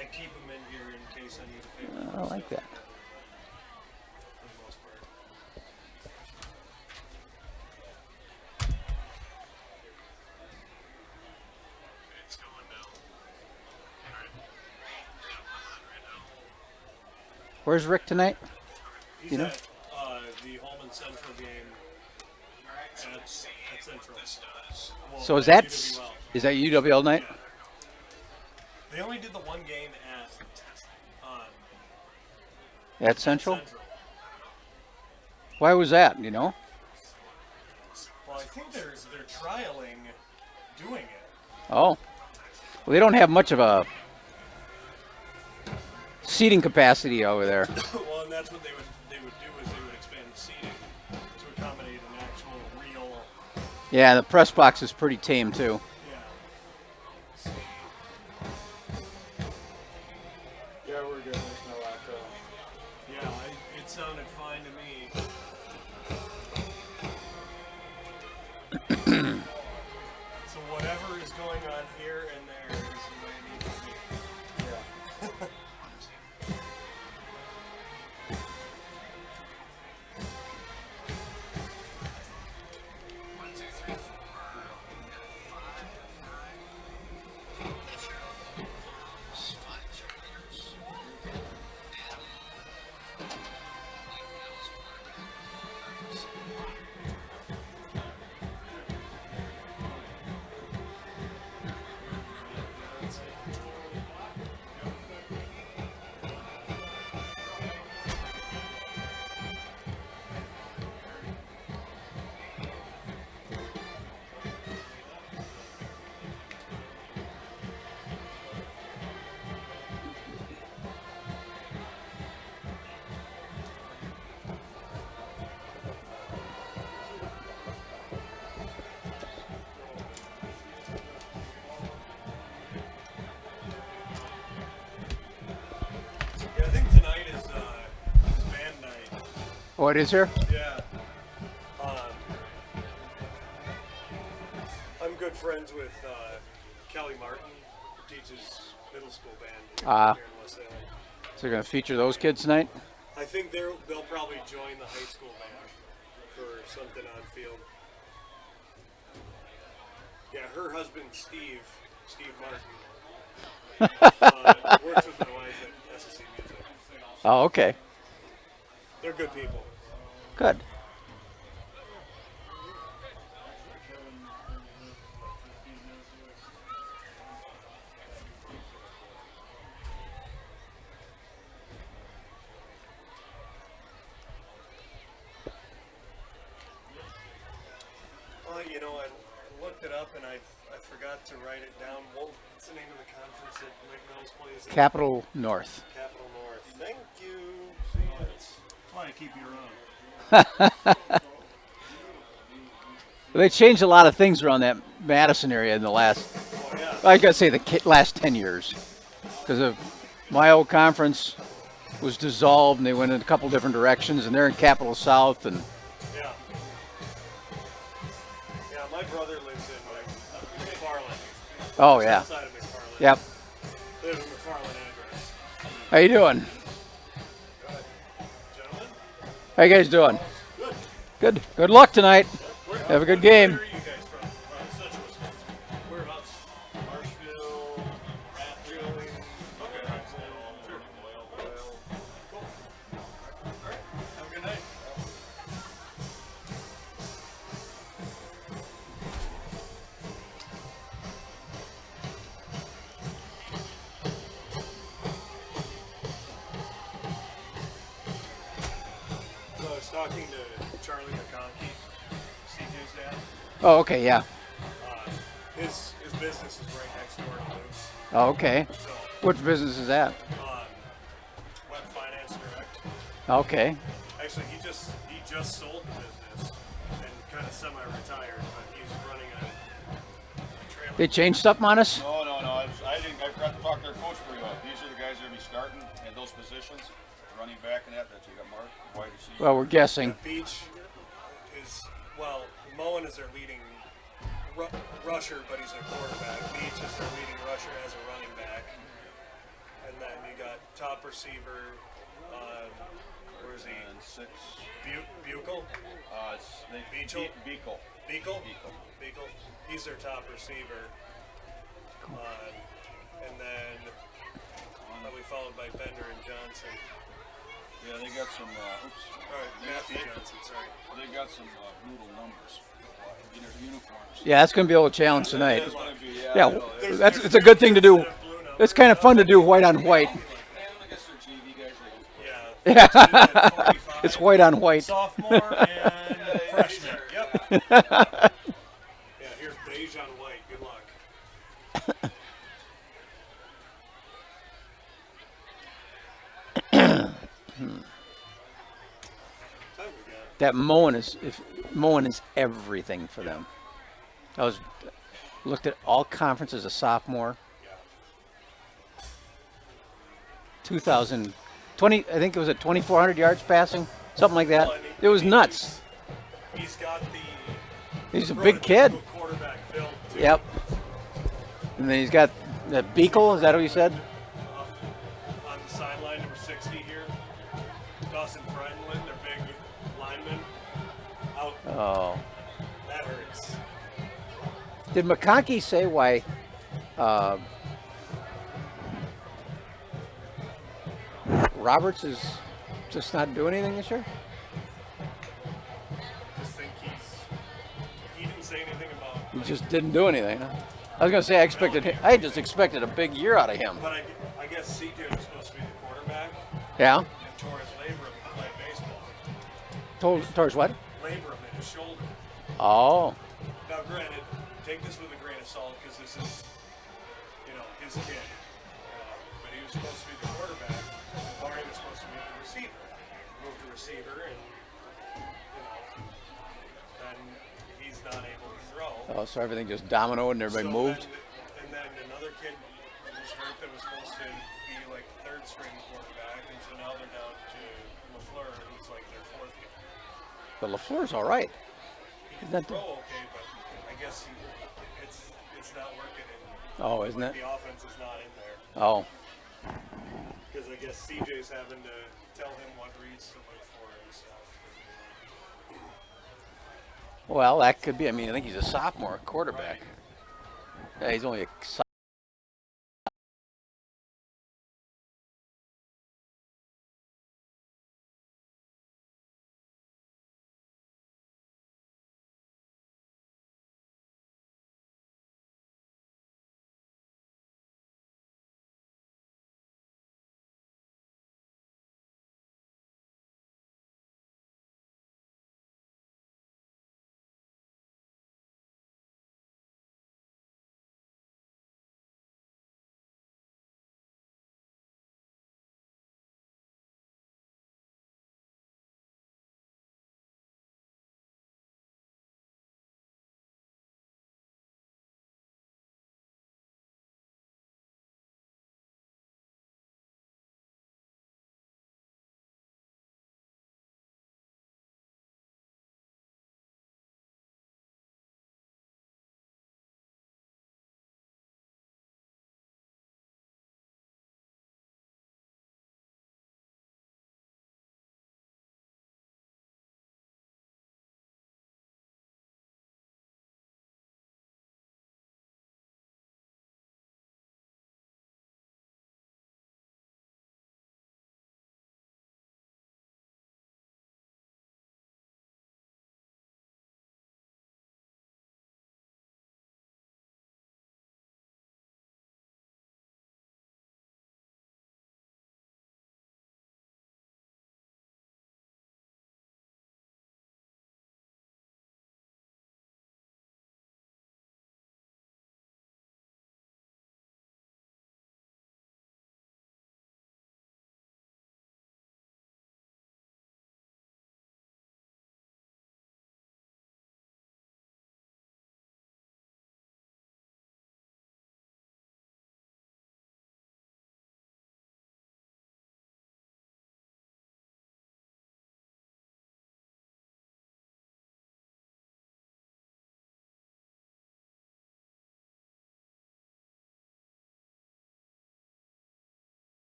I keep them in here in case I need to pick them. I like that. For the most part. It's going now. Where's Rick tonight? He's You know? at the Holman Central game at Central. Well, So is at that UWL. is that UWL night? Yeah. They only did the one game At Central? Why was that? You know? Well, I think they're trialing doing it. Oh, well, they don't have much of a seating capacity over there. Well, and that's what they would do is they would expand the seating to accommodate an actual real. Yeah, the press box is pretty tame too. Yeah. Yeah, we're good. There's no echo. Yeah, it sounded fine to me. So whatever is going on here and there is the way it needs to be. Yeah. Yeah, I think tonight is band night. Oh, it is here? Yeah. I'm good friends with Kelly Martin, who teaches middle school band here in West Salem. So they're going to feature those kids tonight? I think they'll probably join the high school band for something on field. Yeah, her husband Steve Martin, works with my wife at SSC Music. Oh, okay. They're good people. Good. You know, I looked it up and I forgot to write it down. What's the name of the conference that Mike Mills plays in? Capital North. Capital North. Thank you. See, that's why I keep you around. They changed a lot of things around that Madison area in the last, Oh, yeah. I got to say, the last 10 years. Because of my old conference was dissolved and they went in a couple different directions, and they're in Capital South. And Yeah. Yeah, my brother lives in McFarland. oh, yeah. Outside of McFarland. Yep. They have a McFarland address. How you doing? Gentlemen? How you guys doing? Good. Good. Good luck tonight. Where, Have a good Where game. are you guys from? Central Wisconsin. Whereabouts? Marshville, Raptor. Okay. Sure. Cool. All right. Have a good night. So I was talking to Charlie McConkey, CJ's dad. Oh, okay, yeah. His business is right next door to Luke's. Oh, okay. So, Which business is that? Web Finance Direct. Okay. Actually, he just sold the business and kind of semi-retired, but he's running a trailer. They changed stuff on us? No. I forgot to talk to their coach pretty well. These are the guys that are going to be starting at those positions, running back and that you got Mark, wide receiver. Well, we're guessing. Beach is, well, Moen is their leading rusher, but he's a quarterback. Beach is their leading rusher as a running back. and then you got top receiver. Where's he? And 6. Buchel? Beetle. Beagle? Beagle. He's their top receiver. And then probably followed by Bender and Johnson. Yeah, they got some. Oops. All right, Matthew Johnson. Sorry. They got some brutal numbers. Uniforms. Yeah, that's going to be a little challenge tonight. It's gonna be, Yeah, you know, it's a good thing to do. It's kind of fun to do white on white. I guess they're GV guys. Yeah. Yeah, it's white on white. Sophomore and freshman. Yep. Yeah, here's beige on white. Good luck. That mowing is everything for them. I was looked at all conferences as a sophomore. 2020, I think it was at 2,400 yards passing, something like that. It was nuts. He's got the. He's a big kid. Quarterback build too. Yep. And then he's got that Beagle. Is that what you said? On the sideline, number 60 here. Dawson Friendland, their big lineman. Out. Oh. That hurts. Did McConkey say why? Roberts is just not doing anything this year? Just think he didn't say anything about. He just didn't do anything. Huh? I was gonna say I just expected a big year out of him. But I guess CJ was supposed to be the quarterback. Yeah. And tore his labrum to play baseball. Towards what? Labrum in his shoulder. Oh. Now, granted, take this with a grain of salt because this is, his kid. But he was supposed to be the quarterback. Barney was supposed to be the receiver. Moved the receiver, and then he's not able to throw. Oh, so everything just dominoed and everybody moved. Then another kid was hurt that was supposed to be like third string quarterback, and so now they're down to LaFleur, who's like their fourth guy. But LaFleur's all right. He Isn't can that throw okay, but I guess it's not working. Oh, isn't it? The offense is not in there. Oh. Because I guess CJ's having to tell him what reads to look for and stuff. Well, that could be. I mean, I think he's a sophomore quarterback. Yeah, he's only a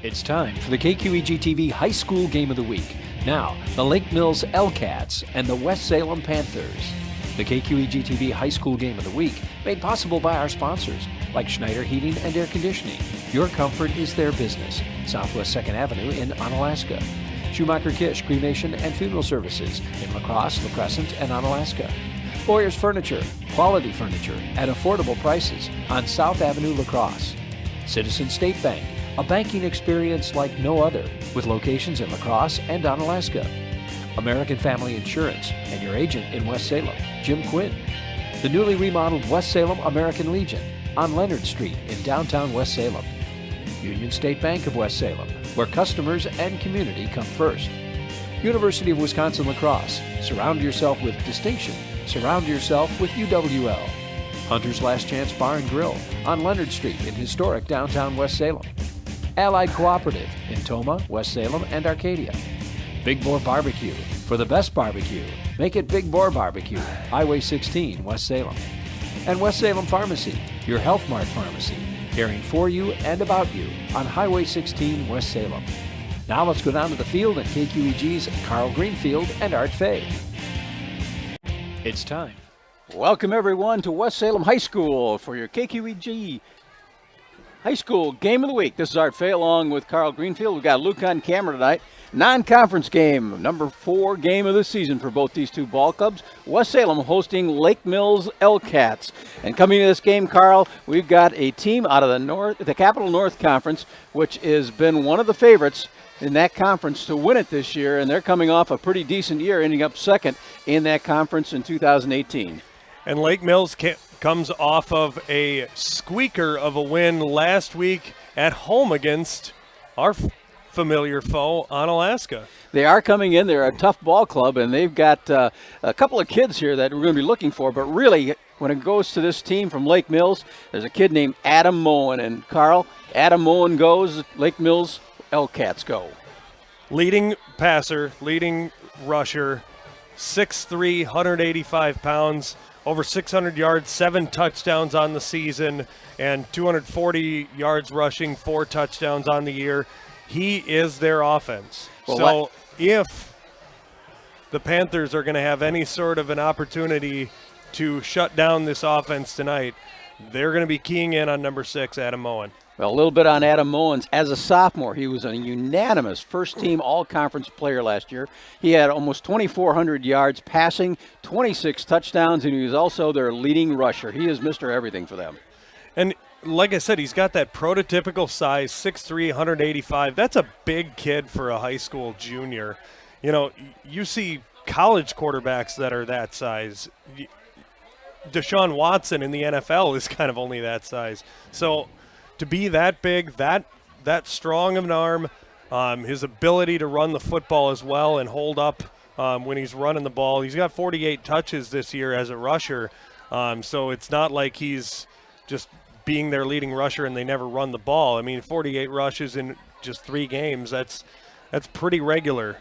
It's time for the KQEG TV High School Game of the Week. Now, the Lake Mills L-Cats and the West Salem Panthers. The KQEG TV High School Game of the Week made possible by our sponsors, like Schneider Heating and Air Conditioning. Your comfort is their business. Southwest 2nd Avenue in Onalaska. Schumacher Kish Cremation and Funeral Services in La Crosse, La Crescent, and Onalaska. Boyer's Furniture, quality furniture at affordable prices on South Avenue, La Crosse. Citizen State Bank, a banking experience like no other, with locations in La Crosse and Onalaska. American Family Insurance and your agent in West Salem, Jim Quinn. The newly remodeled West Salem American Legion on Leonard Street in downtown West Salem. Union State Bank of West Salem, where customers and community come first. University of Wisconsin-La Crosse. Surround yourself with distinction. Surround yourself with UWL. Hunter's Last Chance Bar and Grill on Leonard Street in historic downtown West Salem. Allied Cooperative in Toma, West Salem, and Arcadia. Big Boar Barbecue. For the best barbecue, make it Big Boar Barbecue, Highway 16, West Salem. And West Salem Pharmacy, your Health Mart pharmacy, caring for you and about you on Highway 16, West Salem. Now let's go down to the field at KQEG's Carl Greenfield and Art Fay. It's time. Welcome everyone to West Salem High School for your KQEG High School Game of the Week. This is Art Fay along with Carl Greenfield. We've got Luke on camera tonight. Non-conference game, number 4 game of the season for both these two ball clubs. West Salem hosting Lake Mills L-Cats. And coming to this game, Carl, we've got a team out of the Capital North Conference, which has been one of the favorites in that conference to win it this year, and they're coming off a pretty decent year, ending up second in that conference in 2018. And Lake Mills comes off of a squeaker of a win last week at home against our familiar foe, Onalaska. They are coming in. They're a tough ball club, and they've got a couple of kids here that we're going to be looking for. But really, when it goes to this team from Lake Mills, there's a kid named Adam Moen. And, Carl, Adam Moen goes, Lake Mills L-Cats go. Leading passer, leading rusher, 6'3", 185 pounds, over 600 yards, 7 touchdowns on the season, and 240 yards rushing, 4 touchdowns on the year. He is their offense. Well, so if the Panthers are going to have any sort of an opportunity to shut down this offense tonight, they're going to be keying in on number 6, Adam Moen. Well, a little bit on Adam Moen. As a sophomore, he was a unanimous first-team all-conference player last year. He had almost 2,400 yards passing, 26 touchdowns, and he was also their leading rusher. He is Mr. Everything for them. And like I said, he's got that prototypical size, 6'3", 185. That's a big kid for a high school junior. You know, you see college quarterbacks that are that size. Deshaun Watson in the NFL is kind of only that size. So to be that big, that strong of an arm, his ability to run the football as well and hold up when he's running the ball. He's got 48 touches this year as a rusher, so it's not like he's just being their leading rusher and they never run the ball. I mean, 48 rushes in just 3 games, that's pretty regular.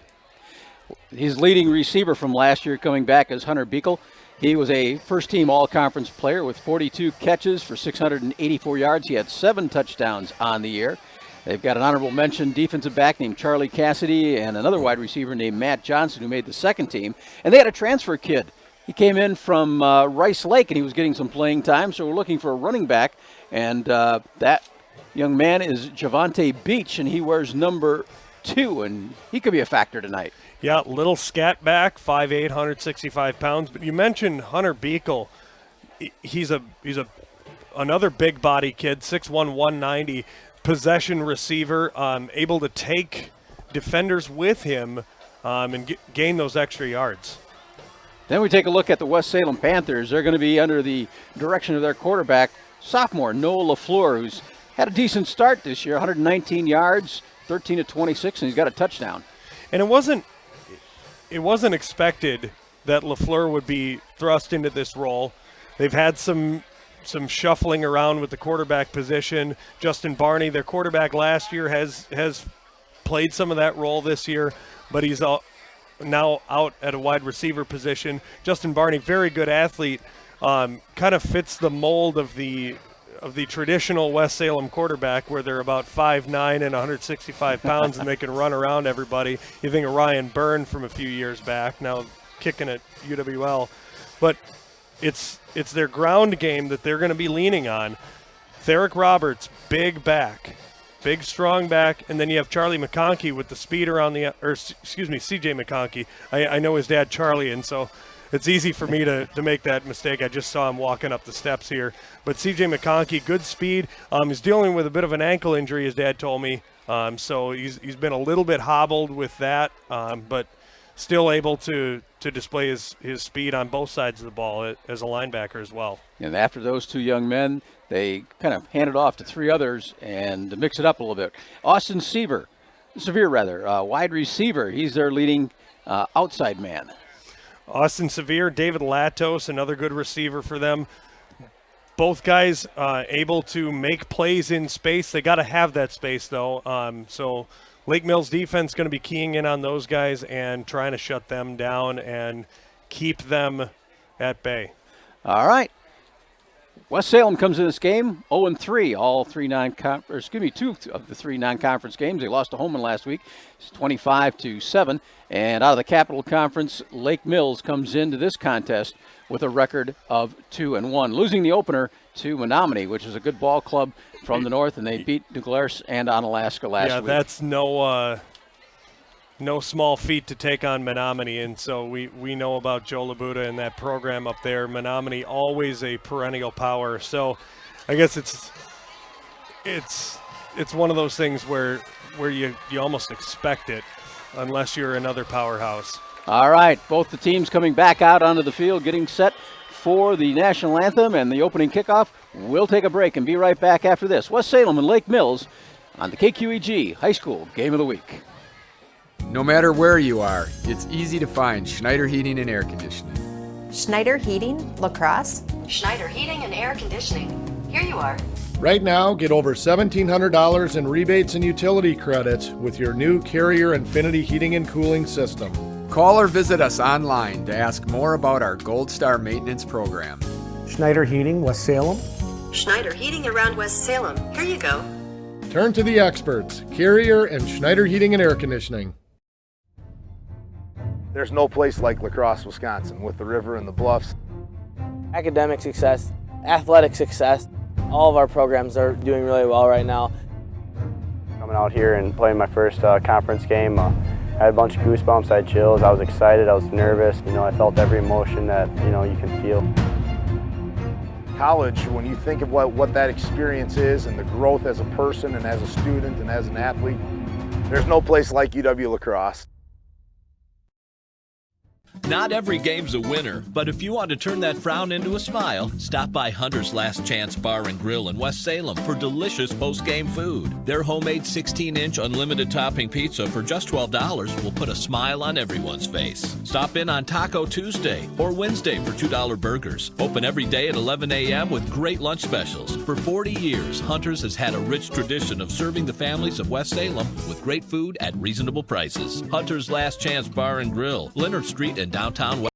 His leading receiver from last year coming back is Hunter Beekle. He was a first-team all-conference player with 42 catches for 684 yards. He had 7 touchdowns on the year. They've got an honorable mention defensive back named Charlie Cassidy and another wide receiver named Matt Johnson who made the second team. And they had a transfer kid. He came in from Rice Lake and he was getting some playing time, so we're looking for a running back. And that young man is Javante Beach, and he wears number 2, and he could be a factor tonight. Yeah, little scat back, 5'8", 165 pounds. But you mentioned Hunter Beekle. He's another big body kid, 6'1", 190, possession receiver, able to take defenders with him and gain those extra yards. Then we take a look at the West Salem Panthers. They're going to be under the direction of their quarterback, sophomore Noah LaFleur, who's had a decent start this year, 119 yards, 13 to 26, and he's got a touchdown. And it wasn't expected that LaFleur would be thrust into this role. They've had some shuffling around with the quarterback position. Justin Barney, their quarterback last year, has played some of that role this year, but he's now out at a wide receiver position. Justin Barney, very good athlete, kind of fits the mold of the of the traditional West Salem quarterback, where they're about 5'9" and 165 pounds, and they can run around everybody. You think of Ryan Byrne from a few years back, now kicking at UWL. But it's their ground game that they're going to be leaning on. Therick Roberts, big back, big strong back, and then you have Charlie McConkey with the speed around the, or excuse me, CJ McConkey. I know his dad Charlie, and so it's easy for me to make that mistake. I just saw him walking up the steps here. But CJ McConkey, good speed. He's dealing with a bit of an ankle injury, his dad told me. So he's been a little bit hobbled with that, but still able to display his speed on both sides of the ball as a linebacker as well. And after those two young men, they kind of handed off to three others and to mix it up a little bit. Austin Severe, wide receiver. He's their leading outside man. Austin Severe, David Latos, another good receiver for them. Both guys able to make plays in space. They got to have that space, though. So Lake Mills defense going to be keying in on those guys and trying to shut them down and keep them at bay. All right. West Salem comes in this game 0-3. Two of the three non-conference games. They lost to Holman last week. It's 25-7. And out of the Capital Conference, Lake Mills comes into this contest with a record of 2-1, losing the opener to Menominee, which is a good ball club from the north, and they beat New Glarus and Onalaska last week. Yeah, that's no small feat to take on Menominee, and so we know about Joe Labuda and that program up there. Menominee always a perennial power. So I guess it's one of those things where you almost expect it unless you're another powerhouse. All right, both the teams coming back out onto the field, getting set for the national anthem and the opening kickoff. We'll take a break and be right back after this. West Salem and Lake Mills on the KQEG High School Game of the Week. No matter where you are, it's easy to find Schneider Heating and Air Conditioning. Schneider Heating, Lacrosse. Schneider Heating and Air Conditioning. Here you are. Right now, get over $1,700 in rebates and utility credits with your new Carrier Infinity Heating and Cooling System. Call or visit us online to ask more about our Gold Star maintenance program. Schneider Heating, West Salem. Schneider Heating around West Salem. Here you go. Turn to the experts, Carrier and Schneider Heating and Air Conditioning. There's no place like La Crosse, Wisconsin, with the river and the bluffs. Academic success, athletic success, all of our programs are doing really well right now. Coming out here and playing my first conference game, I had a bunch of goosebumps, I had chills, I was excited, I was nervous. I felt every emotion that, you can feel. College, when you think of what that experience is and the growth as a person and as a student and as an athlete, there's no place like UW La Crosse. Not every game's a winner, but if you want to turn that frown into a smile, stop by Hunter's Last Chance Bar and Grill in West Salem for delicious post-game food. Their homemade 16-inch unlimited topping pizza for just $12 will put a smile on everyone's face. Stop in on Taco Tuesday or Wednesday for $2 burgers. Open every day at 11 a.m. with great lunch specials. For 40 years, Hunter's has had a rich tradition of serving the families of West Salem with great food at reasonable prices. Hunter's Last Chance Bar and Grill, Leonard Street in downtown West.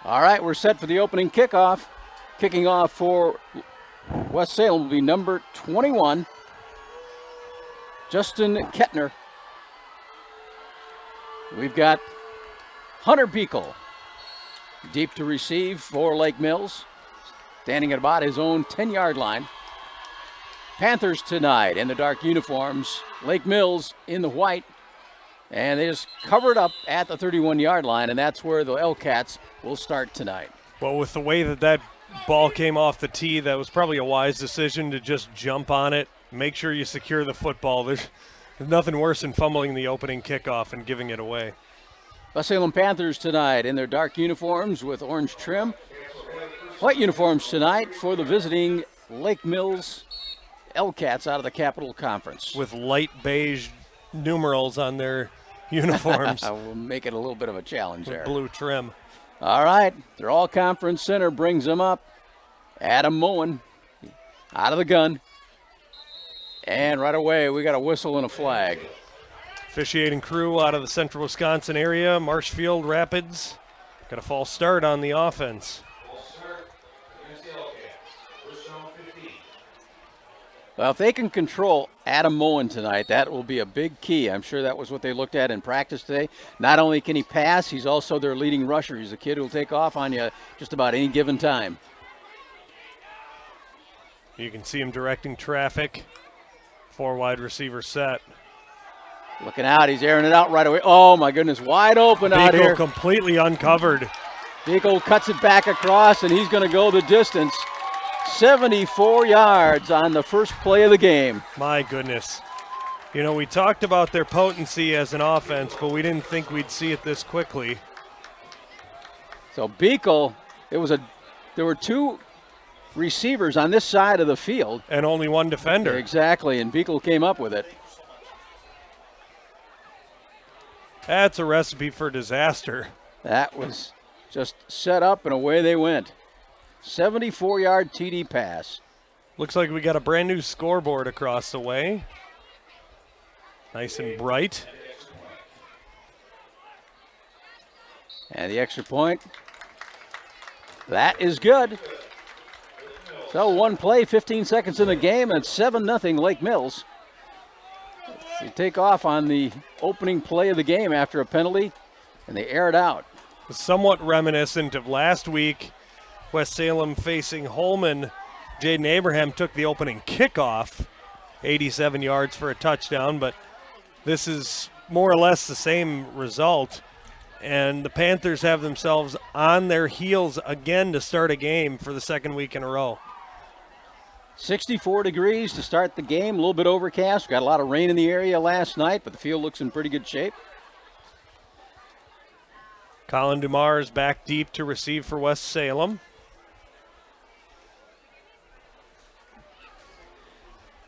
All right, we're set for the opening kickoff. Kicking off for West Salem will be number 21, Justin Kettner. We've got Hunter Beekle deep to receive for Lake Mills, standing at about his own 10-yard line. Panthers tonight in the dark uniforms, Lake Mills in the white, and they just covered up at the 31-yard line, and that's where the L-Cats will start tonight. Well, with the way that ball came off the tee, that was probably a wise decision to just jump on it. Make sure you secure the football. There's nothing worse than fumbling the opening kickoff and giving it away. West Salem Panthers tonight in their dark uniforms with orange trim. White uniforms tonight for the visiting Lake Mills L-Cats out of the Capital Conference. With light beige numerals on their uniforms. We'll make it a little bit of a challenge there. Blue trim. All right, their all-conference center brings them up. Adam Moen out of the gun. And right away, we got a whistle and a flag. Officiating crew out of the central Wisconsin area, Marshfield Rapids. Got a false start on the offense. Well, if they can control Adam Moen tonight, that will be a big key. I'm sure that was what they looked at in practice today. Not only can he pass, he's also their leading rusher. He's a kid who will take off on you just about any given time. You can see him directing traffic. 4 wide receiver set. Looking out, he's airing it out right away. Oh my goodness, wide open out here. Completely uncovered. Beekle cuts it back across, and he's going to go the distance. 74 yards on the first play of the game. My goodness. You know, we talked about their potency as an offense, but we didn't think we'd see it this quickly. So Beekle, there were 2 receivers on this side of the field. And only 1 defender. Exactly, and Beekle came up with it. That's a recipe for disaster. That was just set up, and away they went. 74-yard TD pass. Looks like we got a brand new scoreboard across the way. Nice and bright. And the extra point. That is good. So 1 play, 15 seconds in the game, and it's 7-0 Lake Mills. They take off on the opening play of the game after a penalty, and they air it out. Somewhat reminiscent of last week. West Salem facing Holman. Jaden Abraham took the opening kickoff, 87 yards for a touchdown, but this is more or less the same result. And the Panthers have themselves on their heels again to start a game for the second week in a row. 64 degrees to start the game, a little bit overcast. We got a lot of rain in the area last night, but the field looks in pretty good shape. Colin Dumars is back deep to receive for West Salem.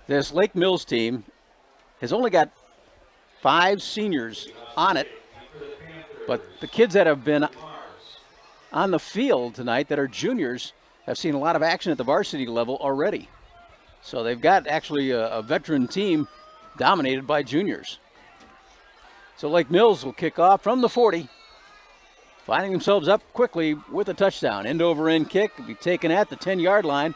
This Lake Mills team has only got 5 seniors on it, but the kids that have been on the field tonight that are juniors have seen a lot of action at the varsity level already. So they've got actually a veteran team dominated by juniors. So Lake Mills will kick off from the 40, finding themselves up quickly with a touchdown. End-over-end kick will be taken at the 10-yard line.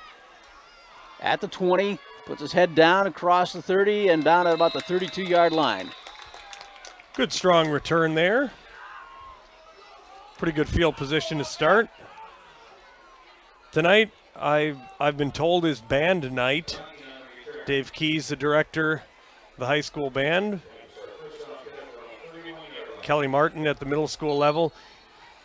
At the 20, puts his head down across the 30 and down at about the 32-yard line. Good strong return there. Pretty good field position to start. Tonight, I've been told is band night. Dave Keys, the director of the high school band. Kelly Martin at the middle school level.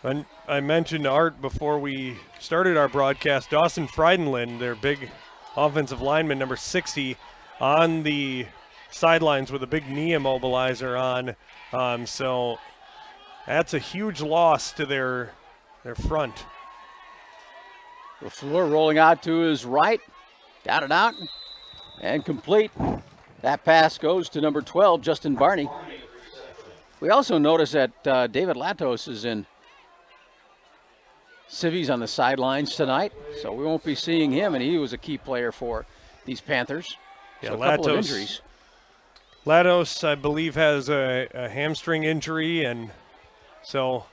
And I mentioned Art before we started our broadcast. Dawson Freidenlin, their big offensive lineman, number 60, on the sidelines with a big knee immobilizer on. So that's a huge loss to their front. LaFleur rolling out to his right, got it out, and complete. That pass goes to number 12, Justin Barney. We also notice that David Latos is in civvies on the sidelines tonight, so we won't be seeing him, and he was a key player for these Panthers. Yeah, so a couple of injuries. Latos, I believe, has a hamstring injury, and so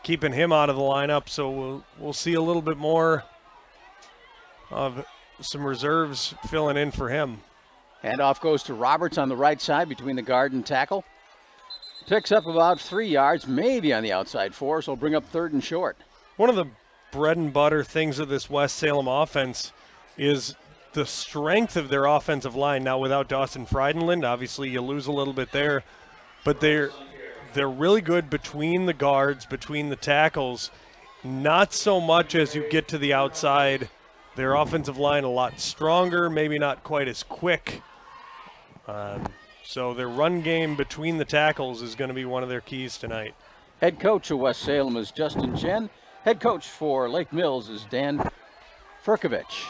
keeping him out of the lineup, so we'll see a little bit more of some reserves filling in for him. Handoff goes to Roberts on the right side between the guard and tackle. Picks up about 3 yards, maybe on the outside 4, so he'll bring up 3rd and short. One of the bread and butter things of this West Salem offense is the strength of their offensive line. Now, without Dawson Frydenland, obviously you lose a little bit there, but they're really good between the guards, between the tackles. Not so much as you get to the outside. Their offensive line a lot stronger, maybe not quite as quick. So their run game between the tackles is going to be one of their keys tonight. Head coach of West Salem is Justin Jen. Head coach for Lake Mills is Dan Furkovich.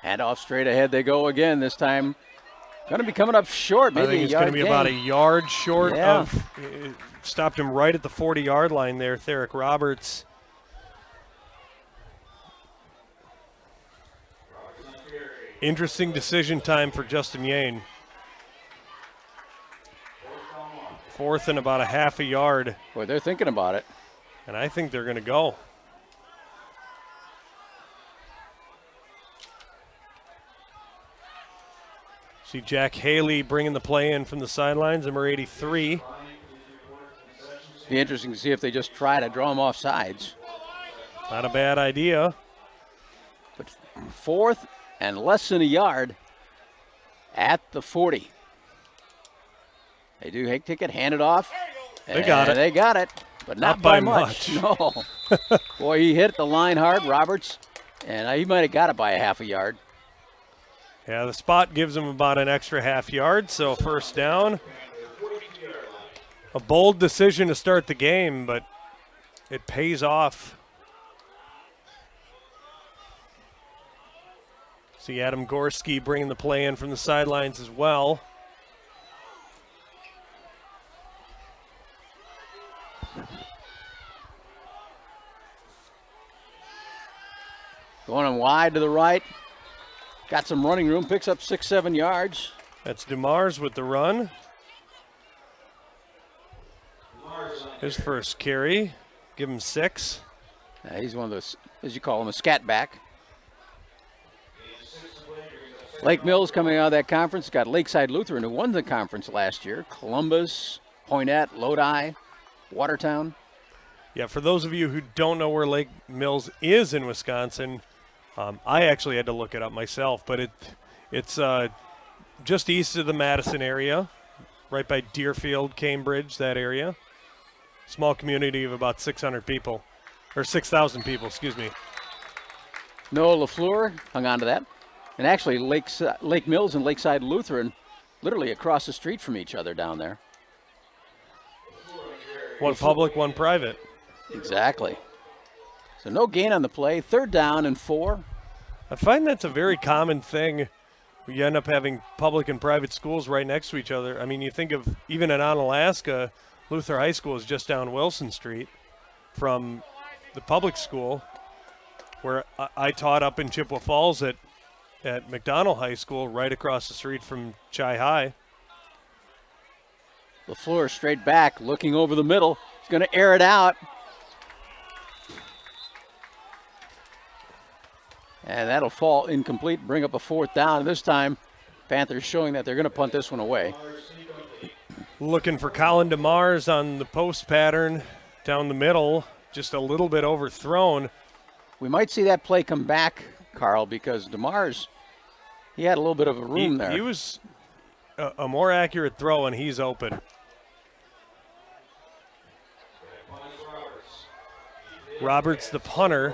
Handoff straight ahead they go again. This time going to be coming up short. Maybe I think it's going to be about a yard short of. Stopped him right at the 40-yard line there, Therick Roberts. Interesting decision time for Justin Yane. 4th and about a half a yard. Boy, they're thinking about it. And I think they're going to go. See Jack Haley bringing the play in from the sidelines, number 83. Be interesting to see if they just try to draw him off sides. Not a bad idea. But 4th and less than a yard at the 40. They do take it, hand it off. They got it. They got it, but not by much. No. Boy, he hit the line hard, Roberts, and he might have got it by a half a yard. Yeah, the spot gives him about an extra half yard, so 1st down. A bold decision to start the game, but it pays off. See Adam Gorski bringing the play in from the sidelines as well. Going on wide to the right. Got some running room, picks up 6-7 yards. That's DeMars with the run. His first carry, give him 6. He's one of those, as you call him, a scat back. Lake Mills coming out of that conference, got Lakeside Lutheran, who won the conference last year. Columbus, Poinette, Lodi, Watertown. Yeah, for those of you who don't know where Lake Mills is in Wisconsin, I actually had to look it up myself, but it's just east of the Madison area, right by Deerfield, Cambridge, that area. Small community of about 600 people, or 6,000 people, excuse me. Noah LaFleur hung on to that. And actually, Lake Mills and Lakeside Lutheran literally across the street from each other down there. One public, one private. Exactly. So no gain on the play. 3rd down and 4. I find that's a very common thing. You end up having public and private schools right next to each other. I mean, you think of even in Onalaska, Luther High School is just down Wilson Street from the public school, where I taught up in Chippewa Falls at McDonald High School, right across the street from Chi High. LaFleur straight back, looking over the middle. He's going to air it out. And that'll fall incomplete, bring up a 4th down. And this time, Panthers showing that they're going to punt this one away. Looking for Colin DeMars on the post pattern down the middle, just a little bit overthrown. We might see that play come back, Carl, because DeMars, he had a little bit of a room there. He was a more accurate throw, and he's open. Roberts, the punter.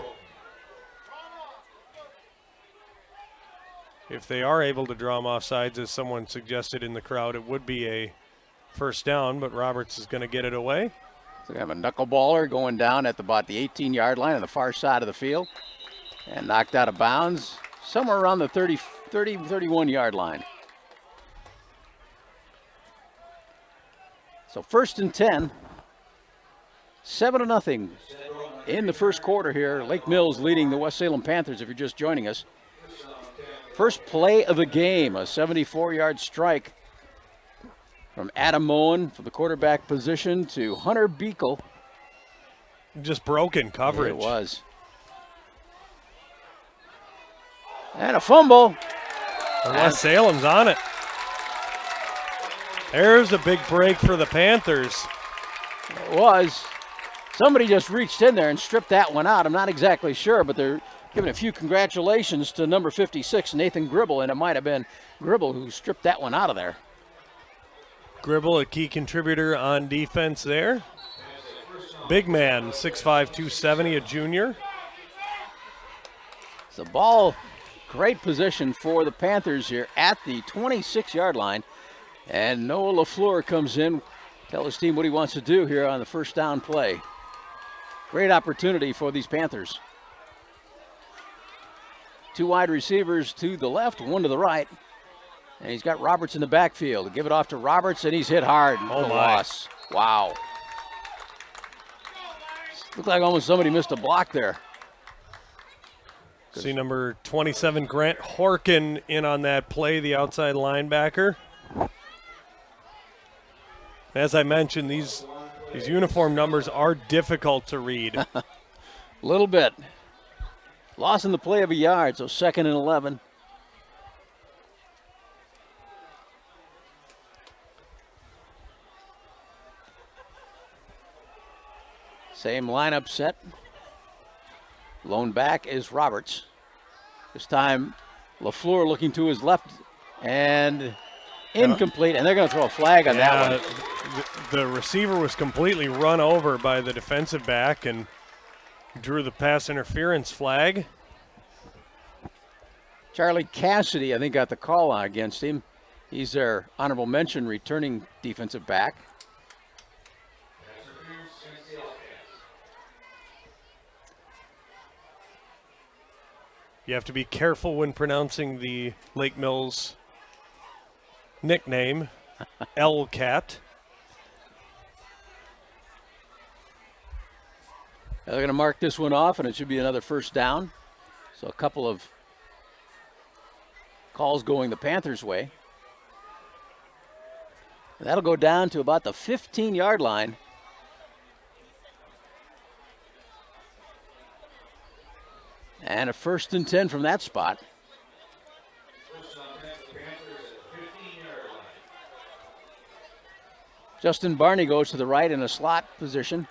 If they are able to draw him off sides, as someone suggested in the crowd, it would be a 1st down, but Roberts is going to get it away. So we have a knuckleballer going down at about the 18-yard line on the far side of the field and knocked out of bounds somewhere around the 31-yard line. So 1st and 10, 7-0 in the first quarter here. Lake Mills leading the West Salem Panthers if you're just joining us. First play of the game, a 74-yard strike from Adam Moen for the quarterback position to Hunter Beekle. Just broken coverage. It was. And a fumble. And West Salem's on it. There's a big break for the Panthers. It was. Somebody just reached in there and stripped that one out. I'm not exactly sure, but they're giving a few congratulations to number 56, Nathan Gribble, and it might have been Gribble who stripped that one out of there. Gribble, a key contributor on defense there. Big man, 6'5", 270, a junior. It's the ball, great position for the Panthers here at the 26-yard line. And Noah LaFleur comes in, tell his team what he wants to do here on the first down play. Great opportunity for these Panthers. Two wide receivers to the left, one to the right. And he's got Roberts in the backfield. Give it off to Roberts, and he's hit hard. Oh, my. Loss. Wow. Looked like almost somebody missed a block there. See number 27, Grant Horkin, in on that play, the outside linebacker. As I mentioned, these uniform numbers are difficult to read. A little bit. Loss in the play of a yard, so 2nd and 11. Same lineup set. Lone back is Roberts. This time, LaFleur looking to his left and incomplete, and they're going to throw a flag on that one. The receiver was completely run over by the defensive back and drew the pass interference flag. Charlie Cassidy, I think, got the call on against him. He's their honorable mention returning defensive back. You have to be careful when pronouncing the Lake Mills nickname, L-Cat. They're going to mark this one off, and it should be another first down. So a couple of calls going the Panthers' way. And that'll go down to about the 15-yard line. And a 1st and 10 from that spot. Justin Barney goes to the right in a slot position.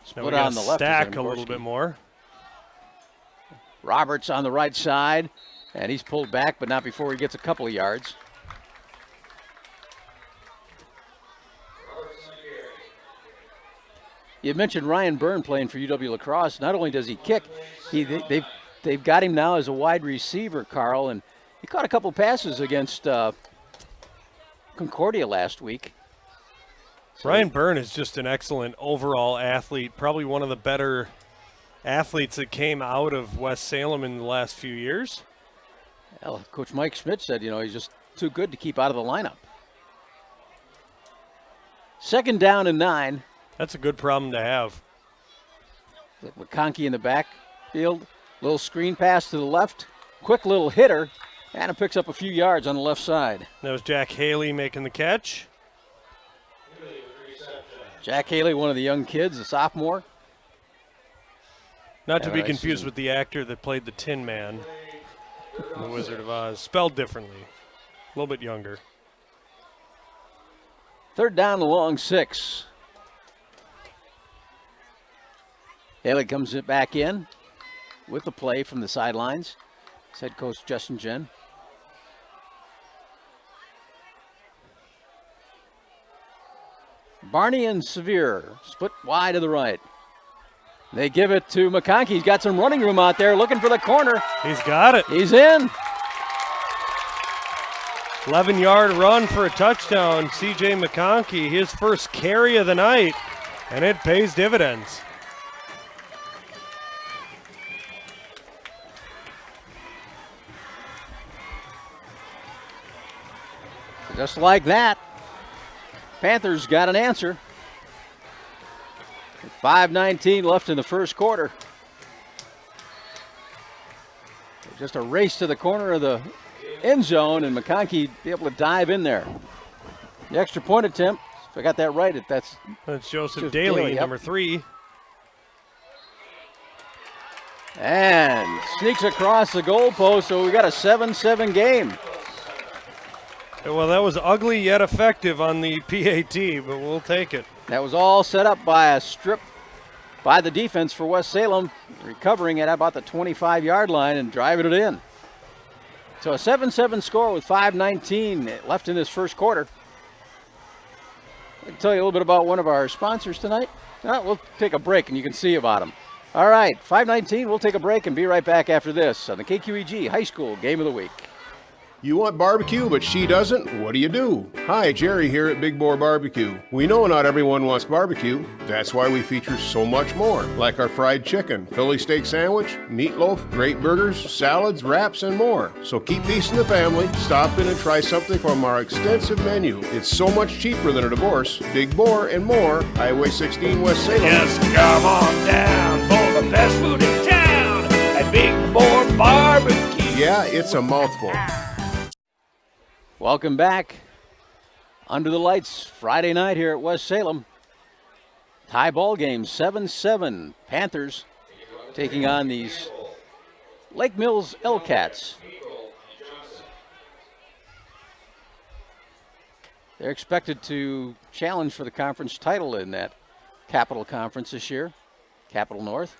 Split on the left. Stack a little bit more. Roberts on the right side, and he's pulled back, but not before he gets a couple of yards. You mentioned Ryan Byrne playing for UW La Crosse. Not only does he kick, they've got him now as a wide receiver, Carl, and he caught a couple passes against Concordia last week. So Ryan Byrne is just an excellent overall athlete, probably one of the better athletes that came out of West Salem in the last few years. Well, Coach Mike Schmidt said, he's just too good to keep out of the lineup. 2nd down and 9. That's a good problem to have. McConkey in the backfield. Little screen pass to the left. Quick little hitter. And it picks up a few yards on the left side. That was Jack Haley making the catch. Jack Haley, one of the young kids, a sophomore. Not to be confused with the actor that played the Tin Man in The Wizard of Oz. Spelled differently. A little bit younger. 3rd down along 6. Haley comes back in with the play from the sidelines. Head coach Justin Jen. Barney and Sevier split wide to the right. They give it to McConkey. He's got some running room out there looking for the corner. He's got it. He's in. 11-yard run for a touchdown. C.J. McConkey, his first carry of the night, and it pays dividends. Just like that, Panthers got an answer. 5:19 left in the first quarter. Just a race to the corner of the end zone, and McConkey be able to dive in there. The extra point attempt, if I got that right, that's Joseph Daly, yep. number 3. And sneaks across the goalpost, so we got a 7-7 game. Well, that was ugly yet effective on the PAT, but we'll take it. That was all set up by a strip by the defense for West Salem, recovering at about the 25-yard line and driving it in. So a 7-7 score with 5:19 left in this first quarter. I can tell you a little bit about one of our sponsors tonight. We'll take a break and you can see about them. All right, 5:19, we'll take a break and be right back after this on the KQEG High School Game of the Week. You want barbecue, but she doesn't? What do? Hi, Jerry here at Big Boar Barbecue. We know not everyone wants barbecue. That's why we feature so much more, like our fried chicken, Philly steak sandwich, meatloaf, great burgers, salads, wraps, and more. So keep feasting the family, stop in and try something from our extensive menu. It's so much cheaper than a divorce. Big Boar and more, Highway 16 West Salem. Just come on down for the best food in town at Big Boar Barbecue. Yeah, it's a mouthful. Welcome back. Under the lights, Friday night here at West Salem. Tie ball game, 7-7. Panthers taking on these Lake Mills L-Cats. They're expected to challenge for the conference title in that Capital Conference this year, Capital North.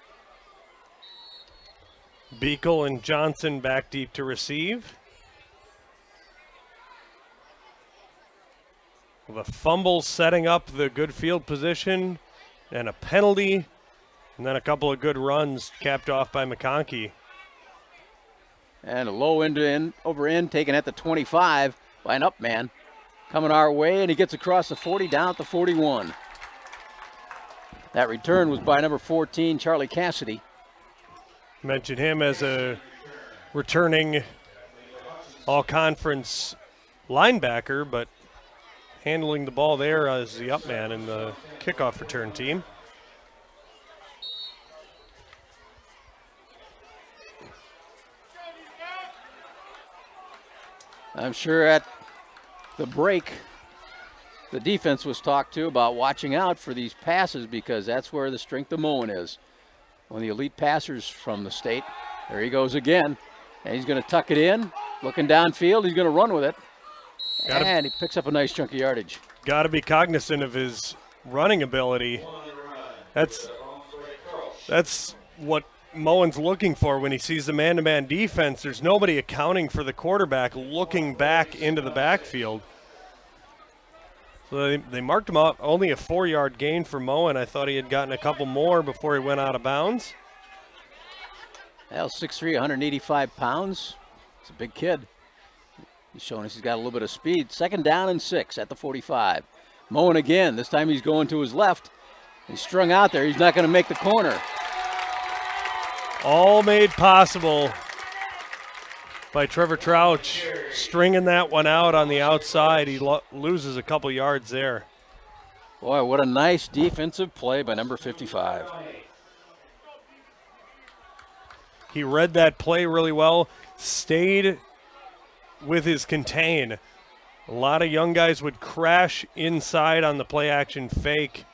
Beekle and Johnson back deep to receive. With a fumble setting up the good field position and a penalty, and then a couple of good runs capped off by McConkey. And a low end over end taken at the 25 by an up man. Coming our way, and he gets across the 40 down at the 41. That return was by number 14, Charlie Cassidy. Mentioned him as a returning all-conference linebacker, but handling the ball there as the up man in the kickoff return team. I'm sure at the break, the defense was talked to about watching out for these passes because that's where the strength of Moen is. One of the elite passers from the state. There he goes again, and he's going to tuck it in. Looking downfield, he's going to run with it. And he picks up a nice chunk of yardage. Got to be cognizant of his running ability. That's what Moen's looking for when he sees the man-to-man defense. There's nobody accounting for the quarterback looking back into the backfield. So they marked him out. Only a 4-yard gain for Moen. I thought he had gotten a couple more before he went out of bounds. Well, 6'3", 185 pounds. It's a big kid. He's showing us he's got a little bit of speed. 2nd down and 6 at the 45. Moen again. This time he's going to his left. He's strung out there. He's not going to make the corner. All made possible by Trevor Trouch stringing that one out on the outside. He loses a couple yards there. Boy, what a nice defensive play by number 55. He read that play really well, stayed with his contain. A lot of young guys would crash inside on the play action fake.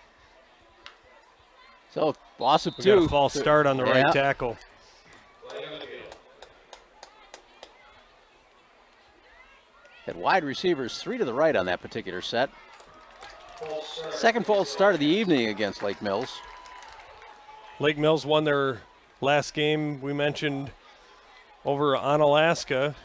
So, loss of 2. Got a false start on the right tackle. Had wide receivers 3 to the right on that particular set. Second false start of the evening against Lake Mills. Lake Mills won their last game we mentioned over Onalaska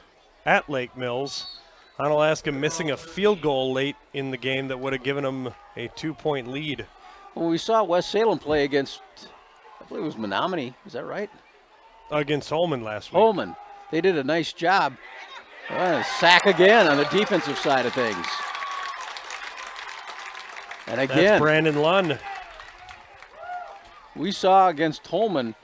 at Lake Mills. Onalaska missing a field goal late in the game that would have given them a 2-point lead. Well, we saw West Salem play against, I believe it was Menominee, is that right? Against Holman last week. Holman. They did a nice job. Sack again on the defensive side of things. And again, that's Brandon Lund. We saw against Holman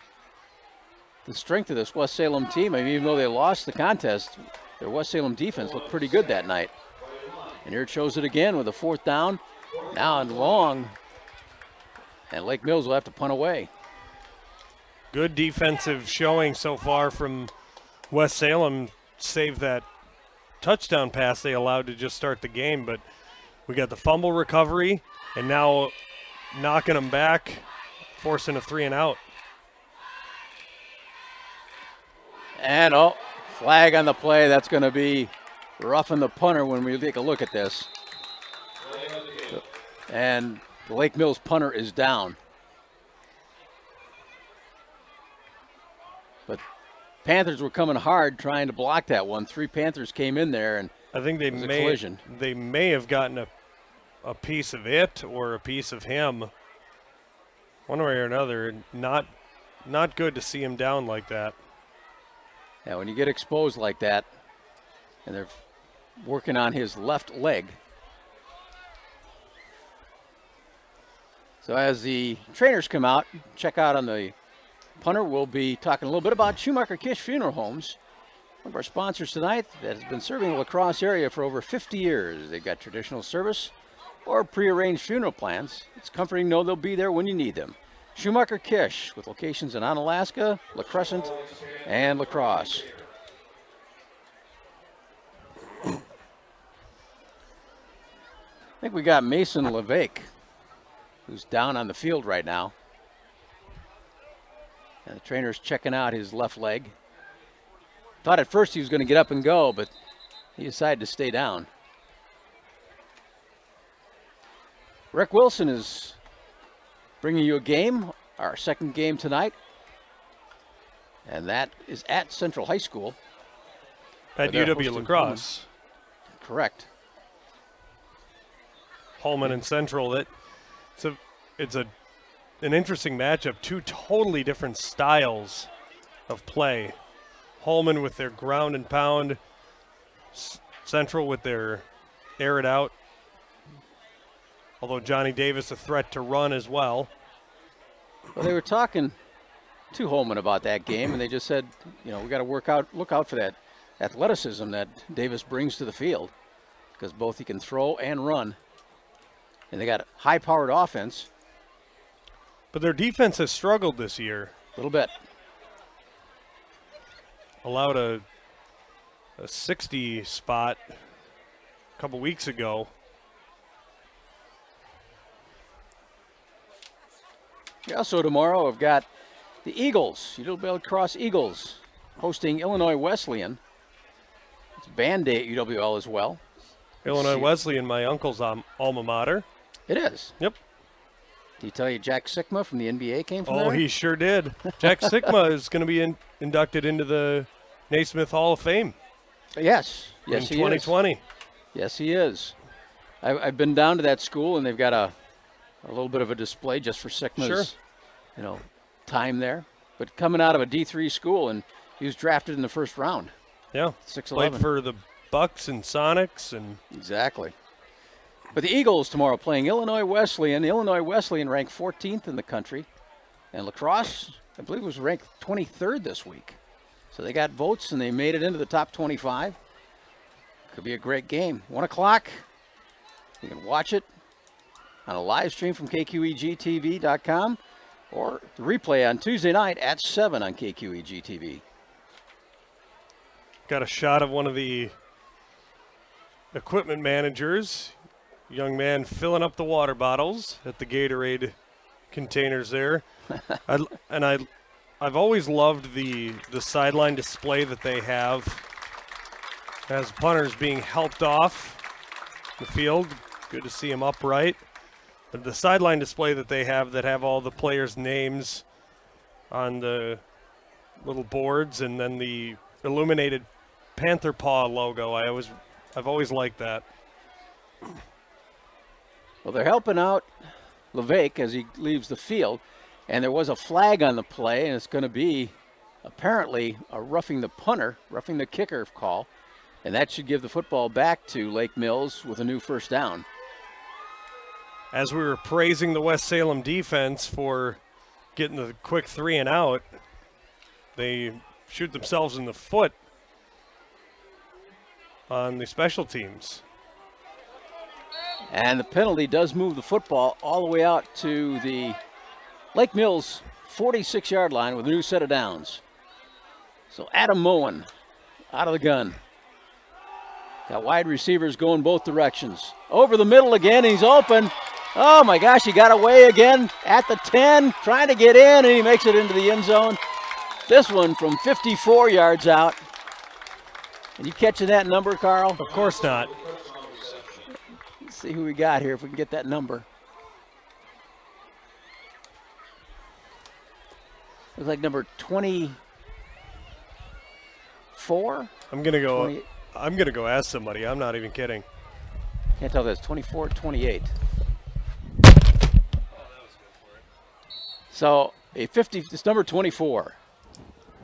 the strength of this West Salem team. I mean, even though they lost the contest, their West Salem defense looked pretty good that night. And here it shows it again with a 4th down. Now and long. And Lake Mills will have to punt away. Good defensive showing so far from West Salem. Save that touchdown pass they allowed to just start the game, but we got the fumble recovery, and now knocking them back, forcing a 3-and-out. And, flag on the play. That's going to be roughing the punter when we take a look at this. And the Lake Mills punter is down. But Panthers were coming hard trying to block that one. 3 Panthers came in there, and I think they may have gotten a piece of it or a piece of him. One way or another, not good to see him down like that. Yeah, when you get exposed like that, and they're working on his left leg. So as the trainers come out, check out on the punter, we'll be talking a little bit about Schumacher Kish Funeral Homes, one of our sponsors tonight that has been serving the La Crosse area for over 50 years. They've got traditional service or prearranged funeral plans. It's comforting to know they'll be there when you need them. Schumacher Kish, with locations in Onalaska, La Crescent, and La Crosse. I think we got Mason LeVake, who's down on the field right now. And the trainer's checking out his left leg. Thought at first he was going to get up and go, but he decided to stay down. Rick Wilson is bringing you a game, our second game tonight. And that is at Central High School. At UW La Crosse. Correct. Holman and Central. It's an interesting matchup. 2 totally different styles of play. Holman with their ground and pound, Central with their air it out. Although Johnny Davis a threat to run as well. Well, they were talking to Holman about that game, and they just said, we got to look out for that athleticism that Davis brings to the field, because both he can throw and run. And they got a high-powered offense. But their defense has struggled this year. A little bit. Allowed a 60 spot a couple weeks ago. Yeah, so tomorrow I've got the Eagles, UW La Crosse Eagles, hosting Illinois Wesleyan. It's band day at UWL as well. Illinois Wesleyan, my uncle's alma mater. It is? Yep. Did he tell you Jack Sikma from the NBA came from there? Oh, he sure did. Jack Sikma is going to be inducted into the Naismith Hall of Fame. Yes. In Yes, he 2020. is. Yes, he is. I've been down to that school, and they've got a little bit of a display just for Sikma's, time there. But coming out of a D3 school, and he was drafted in the first round. Yeah. 6'11". Played for the Bucks and Sonics. Exactly. But the Eagles tomorrow playing Illinois Wesleyan. Illinois Wesleyan ranked 14th in the country. And La Crosse, I believe, was ranked 23rd this week. So they got votes, and they made it into the top 25. Could be a great game. 1 o'clock. You can watch it on a live stream from KQEGTV.com or the replay on Tuesday night at 7 on KQEG-TV. Got a shot of one of the equipment managers, young man filling up the water bottles at the Gatorade containers there. I've always loved the sideline display that they have as punters being helped off the field. Good to see him upright. But the sideline display that they have that have all the players' names on the little boards and then the illuminated Panther Paw logo. I've always liked that. Well, they're helping out LeVake as he leaves the field, and there was a flag on the play, and it's going to be apparently a roughing the kicker call, and that should give the football back to Lake Mills with a new first down. As we were praising the West Salem defense for getting the quick 3-and-out, they shoot themselves in the foot on the special teams. And the penalty does move the football all the way out to the Lake Mills 46-yard line with a new set of downs. So Adam Moen out of the gun. Got wide receivers going both directions. Over the middle again, he's open. Oh my gosh, he got away again at the 10, trying to get in, and he makes it into the end zone. This one from 54 yards out. Are you catching that number, Carl? Of course not. Let's see who we got here if we can get that number. Looks like number 24. I'm gonna go ask somebody. I'm not even kidding. Can't tell if that's 24 or 28. So it's number 24.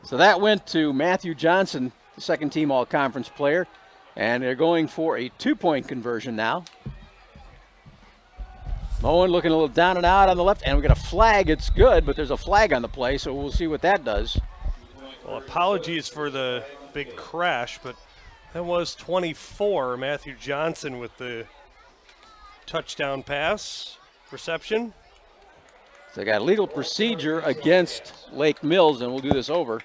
So that went to Matthew Johnson, the second team all-conference player, and they're going for a 2-point conversion now. Moen looking a little down and out on the left, and we got a flag. It's good, but there's a flag on the play, so we'll see what that does. Well, apologies for the big crash, but that was 24, Matthew Johnson with the touchdown pass reception. So they got legal procedure against Lake Mills, and we'll do this over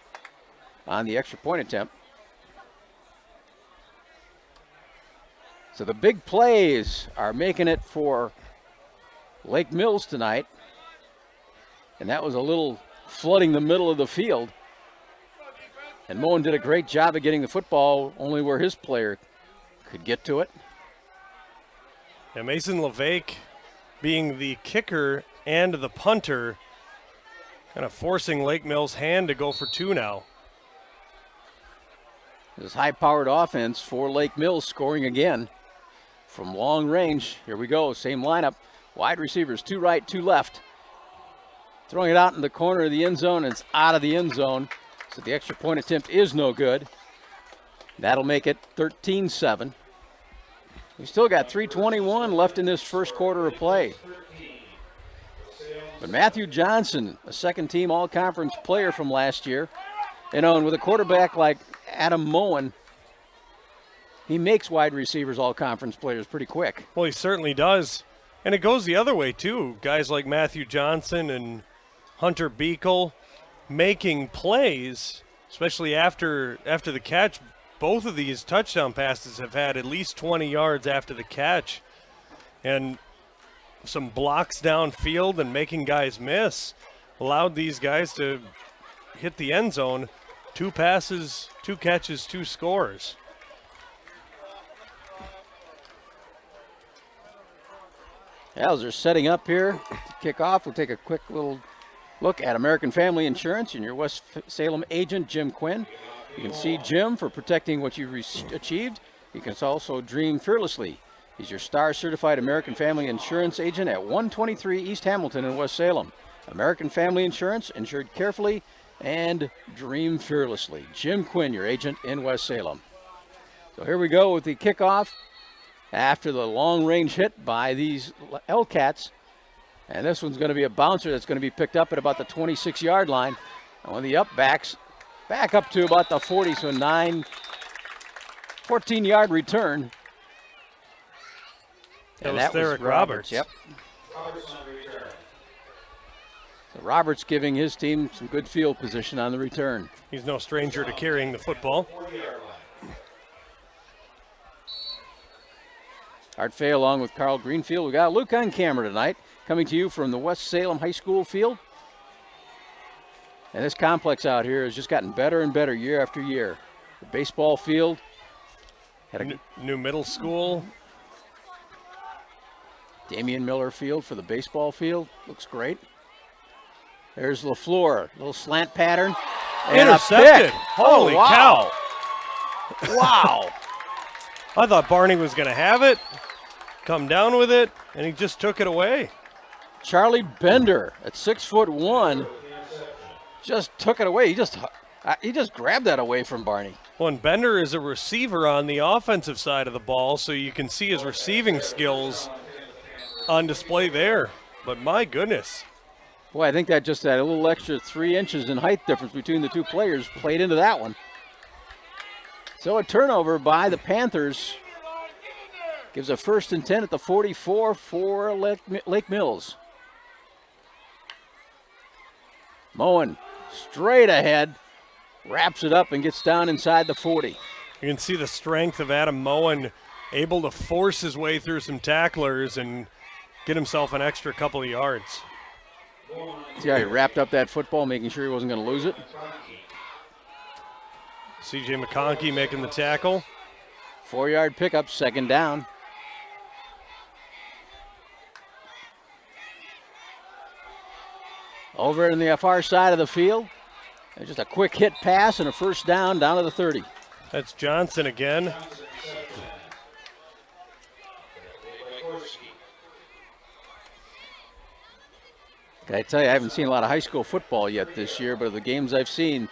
on the extra point attempt. So the big plays are making it for Lake Mills tonight, and that was a little flooding the middle of the field. And Moen did a great job of getting the football only where his player could get to it. And Mason LeVake being the kicker and the punter, kind of forcing Lake Mills' hand to go for 2 now. This high-powered offense for Lake Mills scoring again from long range. Here we go, same lineup. Wide receivers, 2 right, 2 left. Throwing it out in the corner of the end zone, and it's out of the end zone. So the extra point attempt is no good. That'll make it 13-7. We still got 3:21 left in this first quarter of play. But Matthew Johnson, a second-team all-conference player from last year, and with a quarterback like Adam Moen, he makes wide receivers all-conference players pretty quick. Well, he certainly does. And it goes the other way, too. Guys like Matthew Johnson and Hunter Beekle making plays, especially after the catch. Both of these touchdown passes have had at least 20 yards after the catch. And some blocks downfield and making guys miss allowed these guys to hit the end zone. 2 passes, 2 catches, 2 scores. As they're setting up here to kick off, we'll take a quick little look at American Family Insurance and your West Salem agent, Jim Quinn. You can see Jim for protecting what you've achieved. You can also dream fearlessly. He's your star-certified American Family Insurance agent at 123 East Hamilton in West Salem. American Family Insurance, insured carefully and dream fearlessly. Jim Quinn, your agent in West Salem. So here we go with the kickoff after the long-range hit by these L-Cats. And this one's going to be a bouncer that's going to be picked up at about the 26-yard line. And when the up-backs back up to about the 40, so 14-yard return. And that was Roberts. Yep. So Roberts giving his team some good field position on the return. He's no stranger to carrying the football. Art Fay along with Carl Greenfield. We got Luke on camera tonight, coming to you from the West Salem High School field. And this complex out here has just gotten better and better year after year. The baseball field. Had a new middle school. Damian Miller Field for the baseball field. Looks great. There's LaFleur, little slant pattern. And intercepted. Holy cow. Wow. I thought Barney was going to have it, come down with it, and he just took it away. Charlie Bender at 6'1", just took it away. He just grabbed that away from Barney. Well, and Bender is a receiver on the offensive side of the ball, so you can see his receiving skills on display there. But my goodness. Boy, I think that just that a little extra 3 inches in height difference between the two players played into that one. So a turnover by the Panthers gives a 1st and 10 at the 44 for Lake Mills. Moen straight ahead, wraps it up and gets down inside the 40. You can see the strength of Adam Moen, able to force his way through some tacklers and get himself an extra couple of yards. See how he wrapped up that football, making sure he wasn't going to lose it? C.J. McConkey making the tackle. 4-yard pickup, second down. Over in the far side of the field. And just a quick hit pass and a first down to the 30. That's Johnson again. I tell you, I haven't seen a lot of high school football yet this year, but of the games I've seen,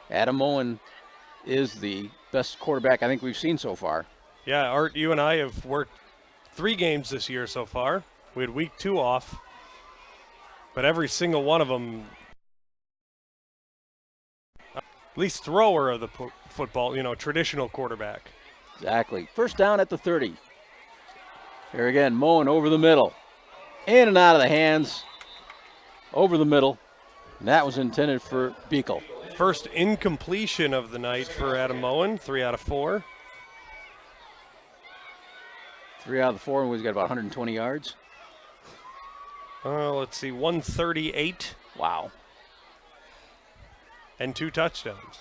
Adam Moen is the best quarterback I think we've seen so far. Yeah, Art, you and I have worked 3 games this year so far. We had week 2 off, but every single one of them, at least thrower of the football, traditional quarterback. Exactly. First down at the 30. Here again, Moen over the middle. In and out of the hands. Over the middle. And that was intended for Beekle. First incompletion of the night for Adam Moen, 3 out of 4. 3 out of the 4, and he's got about 120 yards. Let's see, 138. Wow. And 2 touchdowns.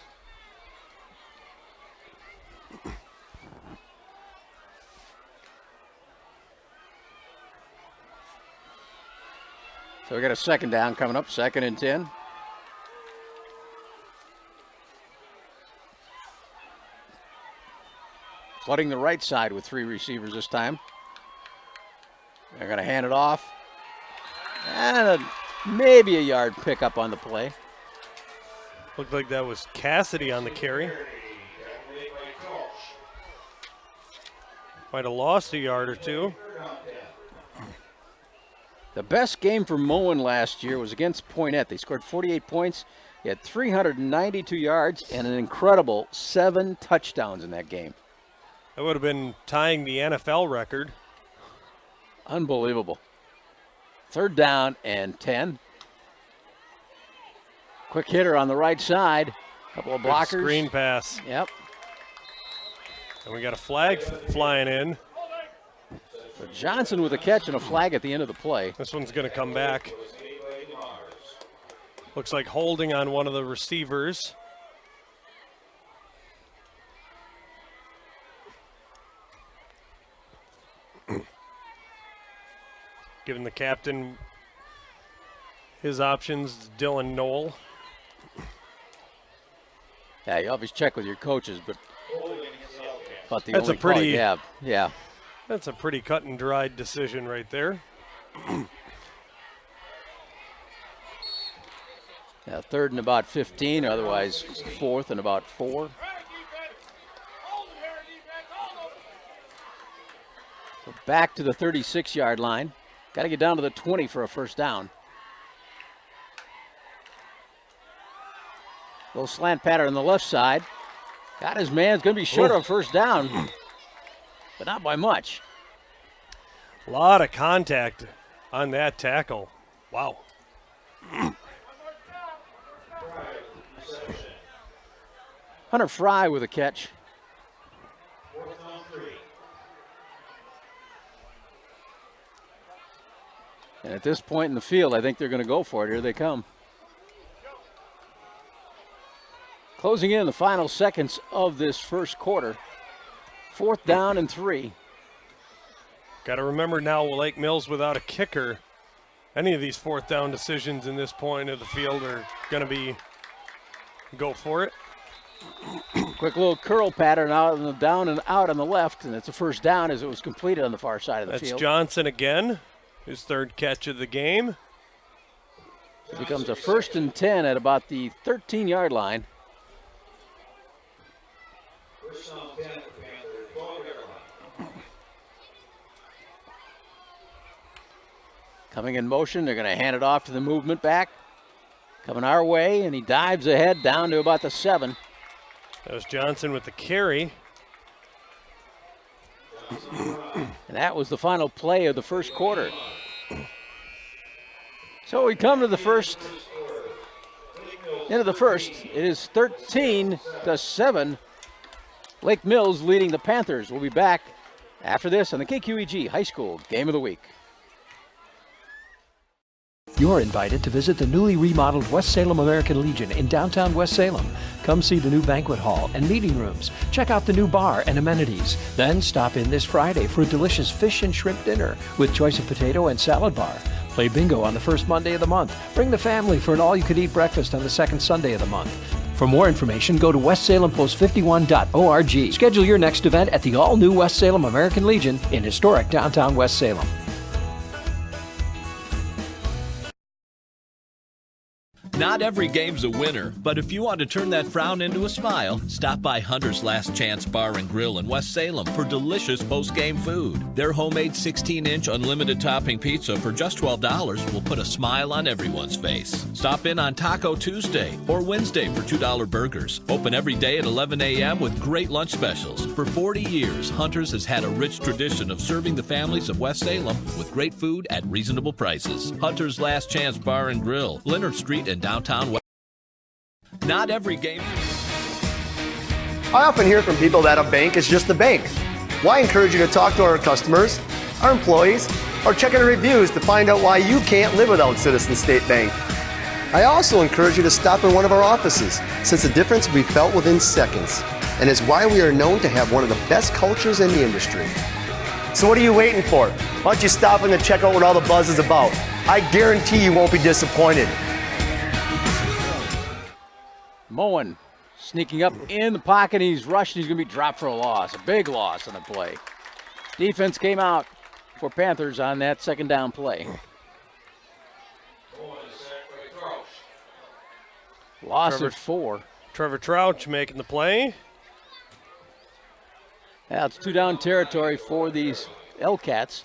So we got a second down coming up, 2nd and 10. Flooding the right side with 3 receivers this time. They're going to hand it off. And maybe a yard pickup on the play. Looked like that was Cassidy on the carry. Might have lost a yard or 2. The best game for Moen last year was against Poinette. They scored 48 points. He had 392 yards and an incredible 7 touchdowns in that game. That would have been tying the NFL record. Unbelievable. 3rd down and 10. Quick hitter on the right side. Couple of blockers. Good screen pass. Yep. And we got a flag flying in. So Johnson with a catch and a flag at the end of the play. This one's going to come back. Looks like holding on one of the receivers. Giving the captain his options, Dylan Knoll. Yeah, you always check with your coaches, but the that's only a pretty call you have. Yeah. That's a pretty cut and dried decision right there. Yeah, 3rd and about 15, otherwise 4th and about 4. So back to the 36-yard line. Got to get down to the 20 for a first down. Little slant pattern on the left side. Got his man. It's going to be short of first down, but not by much. A lot of contact on that tackle. Wow. Hunter Fry with a catch. And at this point in the field, I think they're going to go for it. Here they come. Closing in the final seconds of this first quarter. 4th down and 3. Got to remember now, Lake Mills without a kicker, any of these 4th down decisions in this point of the field are going to be go for it. Quick little curl pattern out on the down and out on the left, and it's a first down as it was completed on the far side of the field. That's Johnson again, his 3rd catch of the game. It becomes a 1st and 10 at about the 13-yard line. Coming in motion, they're going to hand it off to the movement back. Coming our way, and he dives ahead down to about the 7. That was Johnson with the carry. And that was the final play of the first quarter. So we come to the end of the first. It is 13-7. Lake Mills leading the Panthers. We'll be back after this on the KQEG High School Game of the Week. You're invited to visit the newly remodeled West Salem American Legion in downtown West Salem. Come see the new banquet hall and meeting rooms. Check out the new bar and amenities. Then stop in this Friday for a delicious fish and shrimp dinner with choice of potato and salad bar. Play bingo on the first Monday of the month. Bring the family for an all-you-can-eat breakfast on the second Sunday of the month. For more information, go to westsalempost51.org. Schedule your next event at the all-new West Salem American Legion in historic downtown West Salem. Not every game's a winner, but if you want to turn that frown into a smile, stop by Hunter's Last Chance Bar and Grill in West Salem for delicious post-game food. Their homemade 16-inch unlimited topping pizza for just $12 will put a smile on everyone's face. Stop in on Taco Tuesday or Wednesday for $2 burgers. Open every day at 11 a.m. with great lunch specials. For 40 years, Hunter's has had a rich tradition of serving the families of West Salem with great food at reasonable prices. Hunter's Last Chance Bar and Grill, Leonard Street and downtown West. Not every game. I often hear from people that a bank is just a bank. Well, I encourage you to talk to our customers, our employees, or check in reviews to find out why you can't live without Citizen State Bank. I also encourage you to stop in one of our offices, since the difference will be felt within seconds, and is why we are known to have one of the best cultures in the industry. So what are you waiting for? Why don't you stop in and check out what all the buzz is about? I guarantee you won't be disappointed. Moen sneaking up in the pocket. He's rushed. He's going to be dropped for a loss. A big loss on the play. Defense came out for Panthers on that second down play. Loss of 4. Trevor Trouch making the play. Yeah, it's 2-down territory for these L-Cats.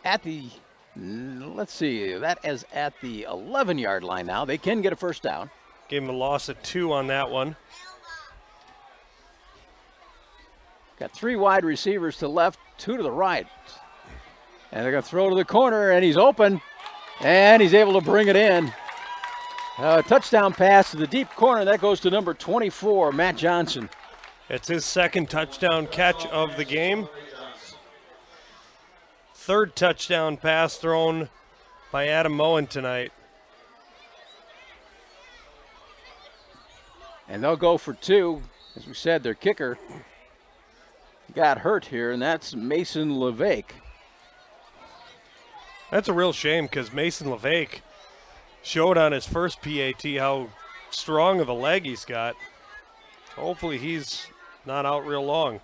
At the, let's see, that is at the 11-yard line now. They can get a first down. Gave him a loss of 2 on that one. Got 3 wide receivers to the left, 2 to the right. And they're going to throw to the corner, and he's open. And he's able to bring it in. Touchdown pass to the deep corner. That goes to number 24, Matt Johnson. It's his second touchdown catch of the game. Third touchdown pass thrown by Adam Moen tonight. And they'll go for 2. As we said, their kicker got hurt here, and that's Mason LeVake. That's a real shame because Mason LeVake showed on his first PAT how strong of a leg he's got. Hopefully he's not out real long.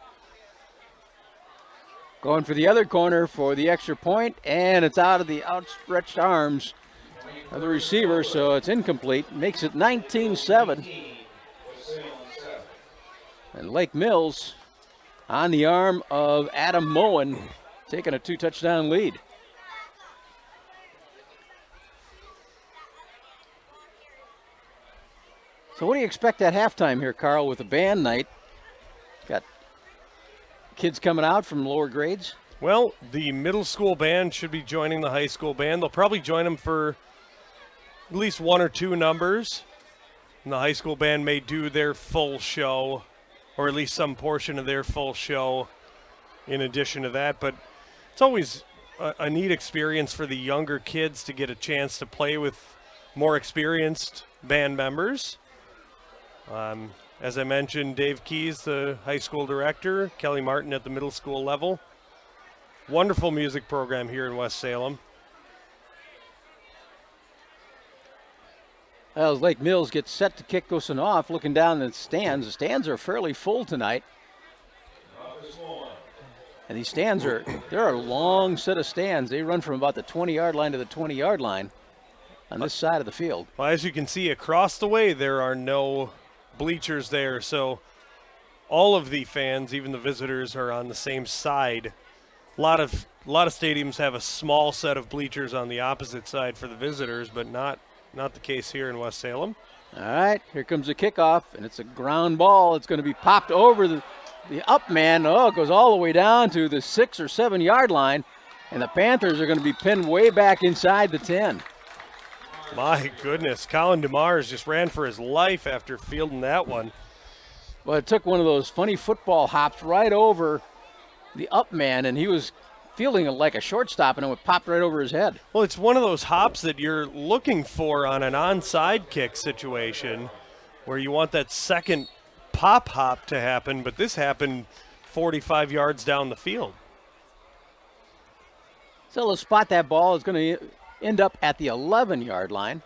Going for the other corner for the extra point, and it's out of the outstretched arms of the receiver, so it's incomplete. Makes it 19-7. And Lake Mills on the arm of Adam Moen, taking a 2-touchdown lead. So what do you expect at halftime here, Carl, with the band night? Got kids coming out from lower grades? Well, the middle school band should be joining the high school band. They'll probably join them for at least 1 or 2 numbers. And the high school band may do their full show, or at least some portion of their full show in addition to that. But it's always a neat experience for the younger kids to get a chance to play with more experienced band members. As I mentioned, Dave Keys, the high school director, Kelly Martin at the middle school level. Wonderful music program here in West Salem. Well, as Lake Mills gets set to kick this one off, looking down the stands are fairly full tonight. And these stands they're a long set of stands. They run from about the 20-yard line to the 20-yard line on this side of the field. Well, as you can see across the way, there are no bleachers there, so all of the fans, even the visitors, are on the same side. A lot of stadiums have a small set of bleachers on the opposite side for the visitors, but not the case here in West Salem. All right, here comes the kickoff, and it's a ground ball. It's going to be popped over the up man. Oh, it goes all the way down to the 6 or 7 yard line, and the Panthers are going to be pinned way back inside the 10. My goodness, Colin DeMars just ran for his life after fielding that one. Well, it took one of those funny football hops right over the up man, and he was feeling like a shortstop, and it popped right over his head. Well, it's one of those hops that you're looking for on an onside kick situation where you want that second pop hop to happen, but this happened 45 yards down the field. So to spot that ball is going to end up at the 11-yard line.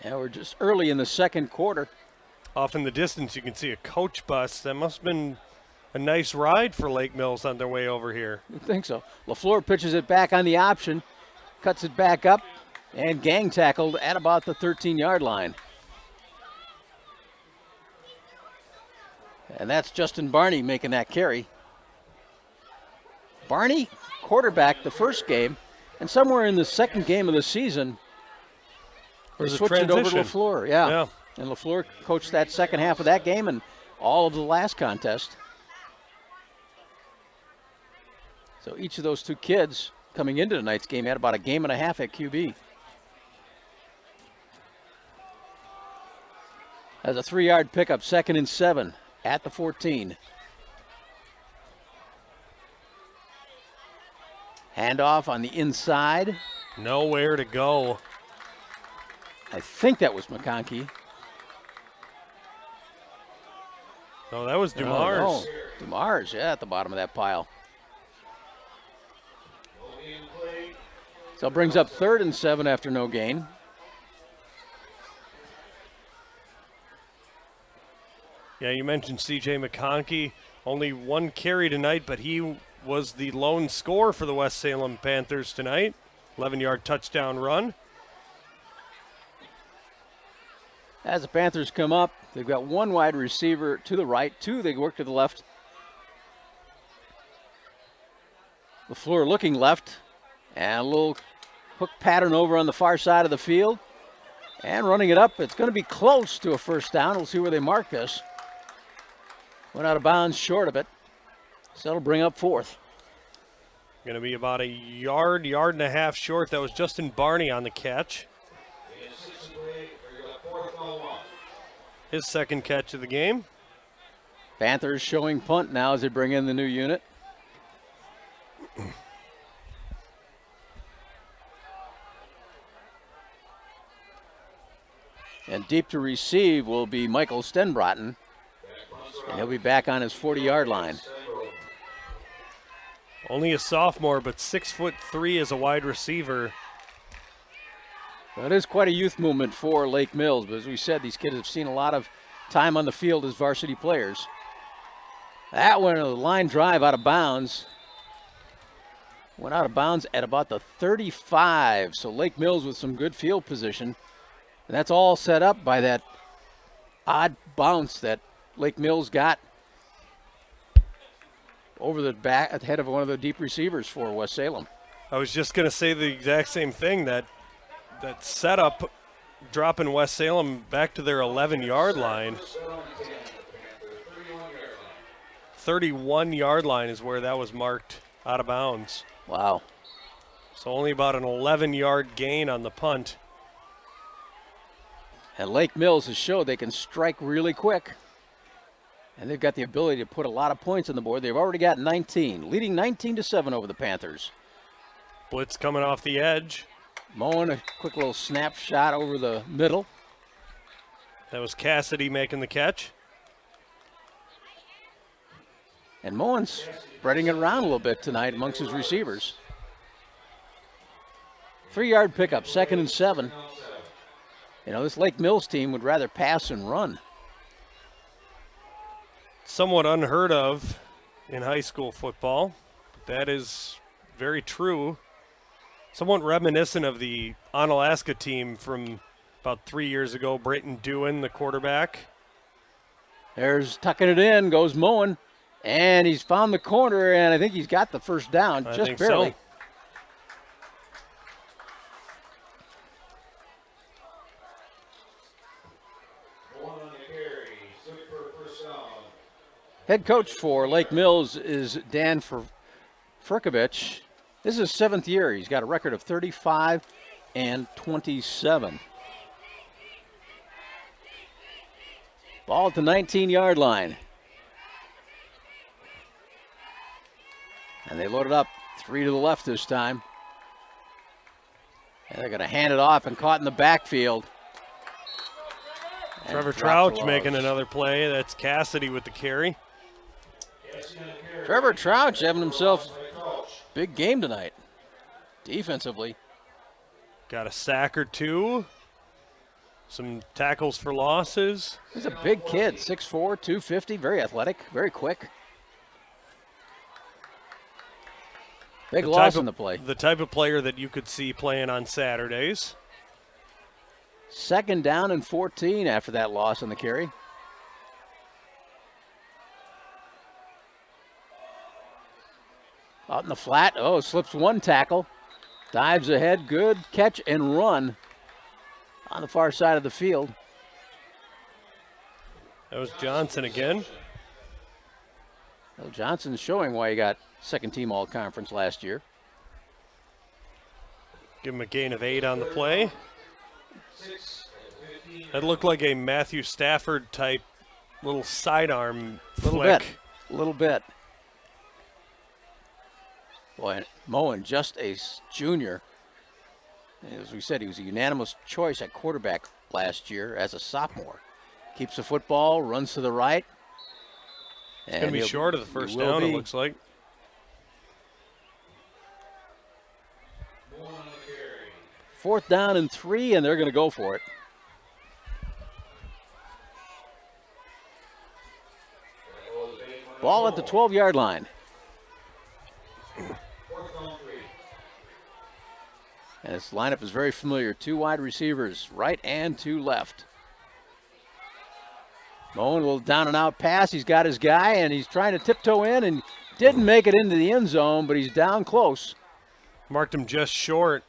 And we're just early in the second quarter. Off in the distance, you can see a coach bus. That must have been a nice ride for Lake Mills on their way over here. I think so. LaFleur pitches it back on the option, cuts it back up, and gang tackled at about the 13-yard line. And that's Justin Barney making that carry. Barney, quarterback the first game, and somewhere in the second game of the season, they switched it over to LaFleur. Yeah. And LaFleur coached that second half of that game and all of the last contest. So each of those two kids coming into tonight's game had about a game and a half at QB. As a 3-yard pickup, 2nd and 7 at the 14. Handoff on the inside. Nowhere to go. I think that was McConkey. No, that was Dumars. Oh, no. Dumars, yeah, at the bottom of that pile. So it brings up 3rd and 7 after no gain. Yeah, you mentioned C.J. McConkey. Only one carry tonight, but he was the lone scorer for the West Salem Panthers tonight. 11-yard touchdown run. As the Panthers come up, they've got one wide receiver to the right, 2 they work to the left. LaFleur looking left, and a little hook pattern over on the far side of the field. And running it up, it's going to be close to a first down. We'll see where they mark this. Went out of bounds short of it, so that'll bring up 4th. Going to be about a yard and a half short. That was Justin Barney on the catch. His second catch of the game. Panthers showing punt now as they bring in the new unit. And deep to receive will be Michael Stenbrotten. And he'll be back on his 40-yard line. Only a sophomore, but 6'3" as a wide receiver. Well, it is quite a youth movement for Lake Mills, but as we said, these kids have seen a lot of time on the field as varsity players. That one, a line drive out of bounds. Went out of bounds at about the 35, so Lake Mills with some good field position. And that's all set up by that odd bounce that Lake Mills got over the back head of one of the deep receivers for West Salem. I was just going to say the exact same thing, that setup dropping West Salem back to their 11-yard line. 31-yard line is where that was marked out of bounds. Wow. So only about an 11-yard gain on the punt. And Lake Mills has showed they can strike really quick. And they've got the ability to put a lot of points on the board. They've already got 19, leading 19-7 over the Panthers. Blitz coming off the edge. Moen, a quick little snapshot over the middle. That was Cassidy making the catch. And Moen's spreading it around a little bit tonight amongst his receivers. 3-yard pickup, 2nd and 7. You know, this Lake Mills team would rather pass and run. Somewhat unheard of in high school football. But that is very true. Somewhat reminiscent of the Onalaska team from about 3 years ago. Brayton Dewan, the quarterback. There's tucking it in, goes Moen. And he's found the corner, and I think he's got the first down, just barely. So. Head coach for Lake Mills is Dan Furkovich. This is his 7th year. He's got a record of 35 and 27. Ball at the 19-yard line. And they load it up 3 to the left this time. And they're going to hand it off and caught in the backfield. Trevor Trouch making another play. That's Cassidy with the carry. Trevor Trouch having himself a big game tonight, defensively. Got a sack or two. Some tackles for losses. He's a big kid, 6'4", 250, very athletic, very quick. Big loss in the play. The type of player that you could see playing on Saturdays. 2nd down and 14 after that loss on the carry. Out in the flat. Oh, slips one tackle. Dives ahead. Good catch and run on the far side of the field. That was Johnson again. Well, Johnson's showing why he got second team all-conference last year. Give him a gain of 8 on the play. That looked like a Matthew Stafford type little sidearm flick. A little bit. Boy, Moen, just a junior. As we said, he was a unanimous choice at quarterback last year as a sophomore. Keeps the football, runs to the right. It's going to be short of the first down, it looks like. Fourth down and 3, and they're going to go for it. Ball at the 12-yard line. And this lineup is very familiar. 2 wide receivers, right and 2 left. Moen, a little down and out pass. He's got his guy, and he's trying to tiptoe in and didn't make it into the end zone, but he's down close. Marked him just short.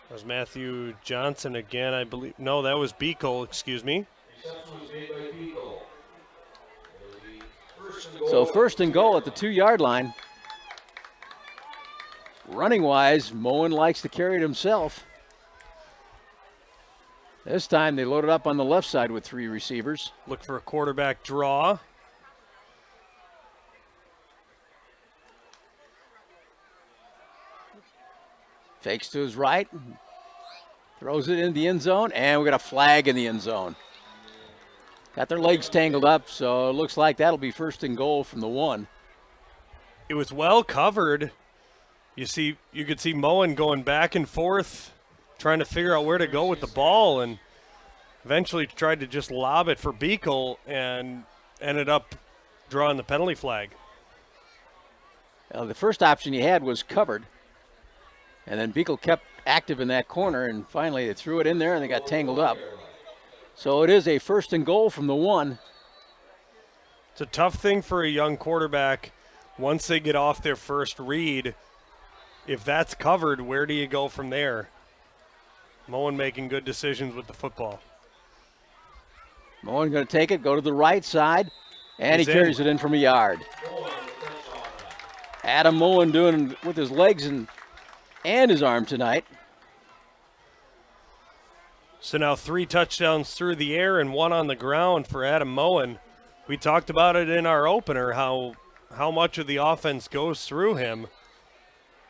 That was Matthew Johnson again, I believe. No, that was Beekle, excuse me. So 1st and goal at the 2-yard line. Running-wise, Moen likes to carry it himself. This time they loaded up on the left side with 3 receivers. Look for a quarterback draw. Fakes to his right. Throws it in the end zone, and we got a flag in the end zone. Got their legs tangled up, so it looks like that'll be 1st and goal from the 1. It was well covered. You could see Moen going back and forth, trying to figure out where to go with the ball, and eventually tried to just lob it for Beekle and ended up drawing the penalty flag. The first option he had was covered, and then Beekle kept active in that corner, and finally they threw it in there and they got tangled up. So it is a 1st and goal from the 1. It's a tough thing for a young quarterback once they get off their first read. If that's covered, where do you go from there? Moen making good decisions with the football. Moen going to take it, go to the right side, and he carries it in from a yard. Adam Moen doing with his legs and his arm tonight. So now 3 touchdowns through the air and 1 on the ground for Adam Moen. We talked about it in our opener, how much of the offense goes through him.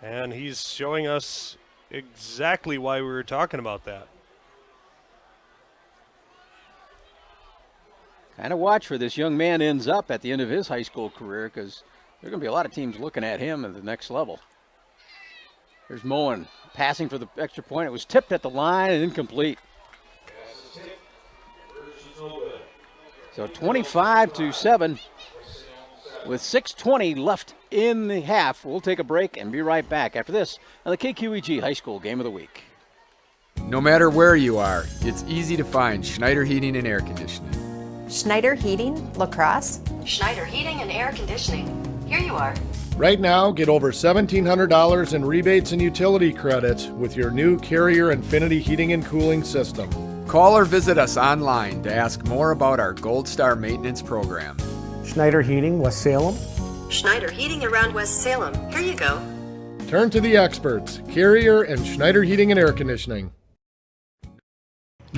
And he's showing us exactly why we were talking about that. Kind of watch where this young man ends up at the end of his high school career, because there are going to be a lot of teams looking at him at the next level. There's Moen passing for the extra point. It was tipped at the line and incomplete. So 25-7 with 6:20 left in the half. We'll take a break and be right back after this on the KQEG High School Game of the Week. No matter where you are, it's easy to find Schneider Heating and Air Conditioning. Schneider Heating, Lacrosse. Schneider Heating and Air Conditioning. Here you are. Right now, get over $1,700 in rebates and utility credits with your new Carrier Infinity Heating and Cooling System. Call or visit us online to ask more about our Gold Star maintenance program. Schneider Heating, West Salem. Schneider Heating around West Salem. Here you go. Turn to the experts, Carrier and Schneider Heating and Air Conditioning.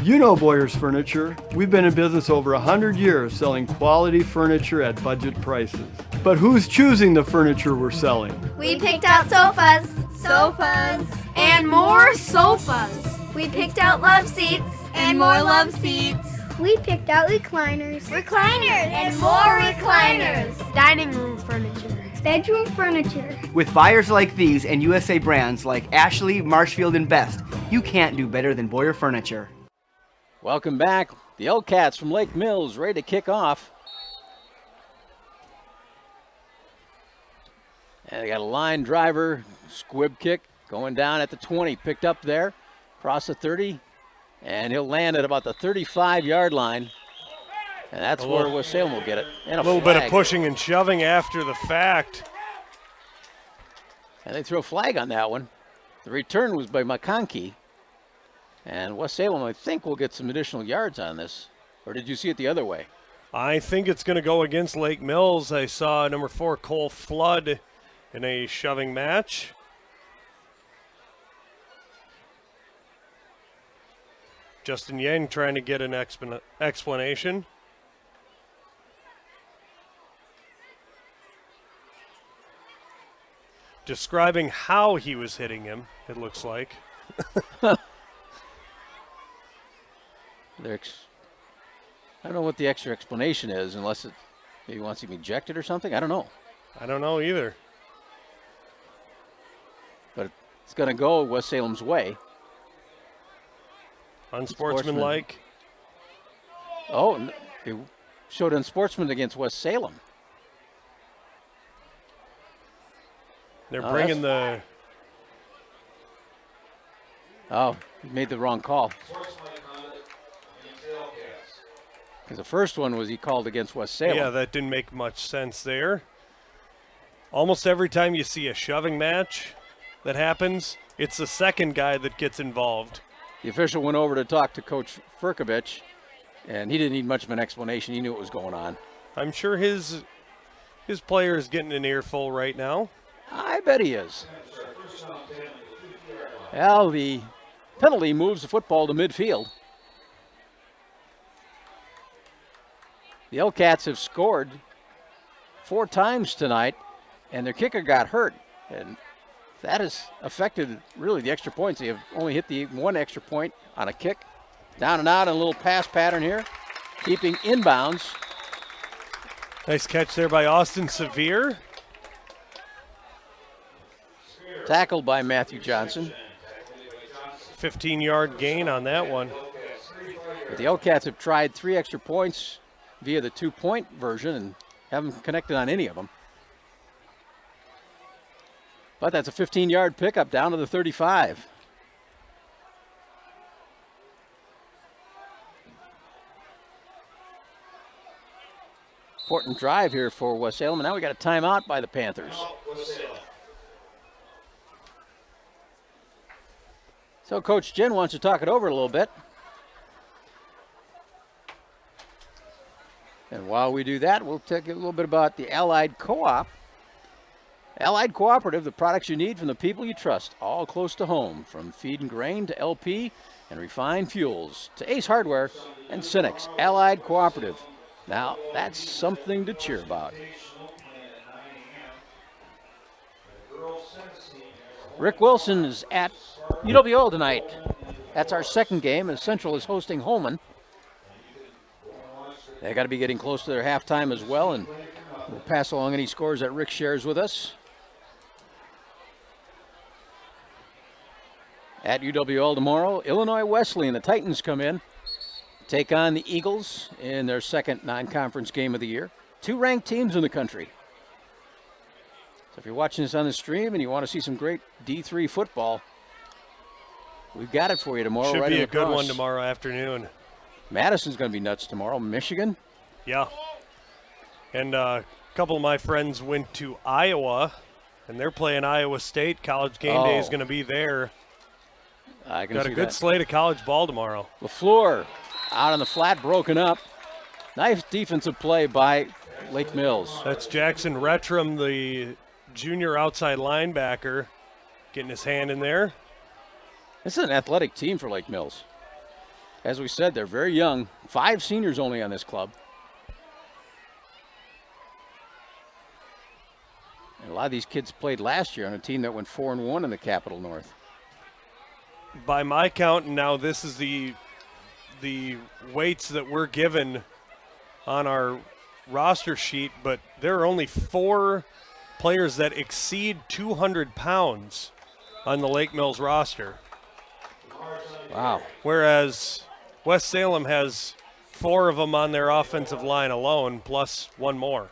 You know Boyer's Furniture. We've been in business over 100 years selling quality furniture at budget prices. But who's choosing the furniture we're selling? We picked out sofas, and more sofas. We picked out love seats, and more love seats. We picked out recliners, And more recliners. Dining room furniture. bedroom furniture. With buyers like these and USA brands like Ashley, Marshfield, and Best, you can't do better than Boyer Furniture. Welcome back. The L-Cats from Lake Mills ready to kick off. And they got a line driver, squib kick, going down at the 20, picked up there, across the 30, and he'll land at about the 35-yard line. And that's where West Salem will get it. And a little bit of pushing and shoving after the fact. And they throw a flag on that one. The return was by McConkey. And West Salem, I think, will get some additional yards on this. Or did you see it the other way? I think it's going to go against Lake Mills. I saw number 4, Cole Flood, in a shoving match. Justin Yang trying to get an explanation. Describing how he was hitting him, it looks like. I don't know what the extra explanation is, unless it maybe wants him ejected or something. I don't know. I don't know either. But it's going to go West Salem's way. Unsportsmanlike. Oh, it showed unsportsman against West Salem. They're bringing the... Oh, he made the wrong call. Because the first one was he called against West Salem. Yeah, that didn't make much sense there. Almost every time you see a shoving match that happens, it's the second guy that gets involved. The official went over to talk to Coach Furkovich, and he didn't need much of an explanation. He knew what was going on. I'm sure his player is getting an earful right now. I bet he is. Well, the penalty moves the football to midfield. The L-Cats have scored 4 times tonight, and their kicker got hurt. And that has affected really the extra points. They have only hit the 1 extra point on a kick. Down and out, and a little pass pattern here, keeping inbounds. Nice catch there by Austin Severe. Tackled by Matthew Johnson. 15-yard gain on that one. But the L-Cats have tried 3 extra points via the 2-point version and haven't connected on any of them. But that's a 15-yard pickup down to the 35. Important drive here for West Salem, and now we got a timeout by the Panthers. So Coach Jen wants to talk it over a little bit. And while we do that, we'll talk a little bit about the Allied Co-op. Allied Cooperative, the products you need from the people you trust, all close to home, from feed and grain to LP and refined fuels to Ace Hardware and Cinex. Allied Cooperative. Now, that's something to cheer about. Rick Wilson is at UWO tonight. That's our second game, as Central is hosting Holman. They got to be getting close to their halftime as well, and we'll pass along any scores that Rick shares with us. At UWL tomorrow, Illinois Wesleyan, the Titans come in, take on the Eagles in their second non-conference game of the year. 2 ranked teams in the country. So if you're watching this on the stream and you want to see some great D3 football, we've got it for you tomorrow. Should right be a across. good one tomorrow afternoon. Madison's going to be nuts tomorrow. Michigan. Yeah. And a couple of my friends went to Iowa, and they're playing Iowa State. College game day is going to be there. I can Got see a good that. slate of college ball tomorrow. LaFleur out on the flat, broken up. Nice defensive play by Lake Mills. That's Jackson Retram, the junior outside linebacker, getting his hand in there. This is an athletic team for Lake Mills. As we said, they're very young. 5 seniors only on this club. And a lot of these kids played last year on a team that went 4-1 in the Capital North. By my count, now this is the weights that we're given on our roster sheet, but there are only 4 players that exceed 200 pounds on the Lake Mills roster. Wow. Whereas West Salem has 4 of them on their offensive line alone, plus 1 more.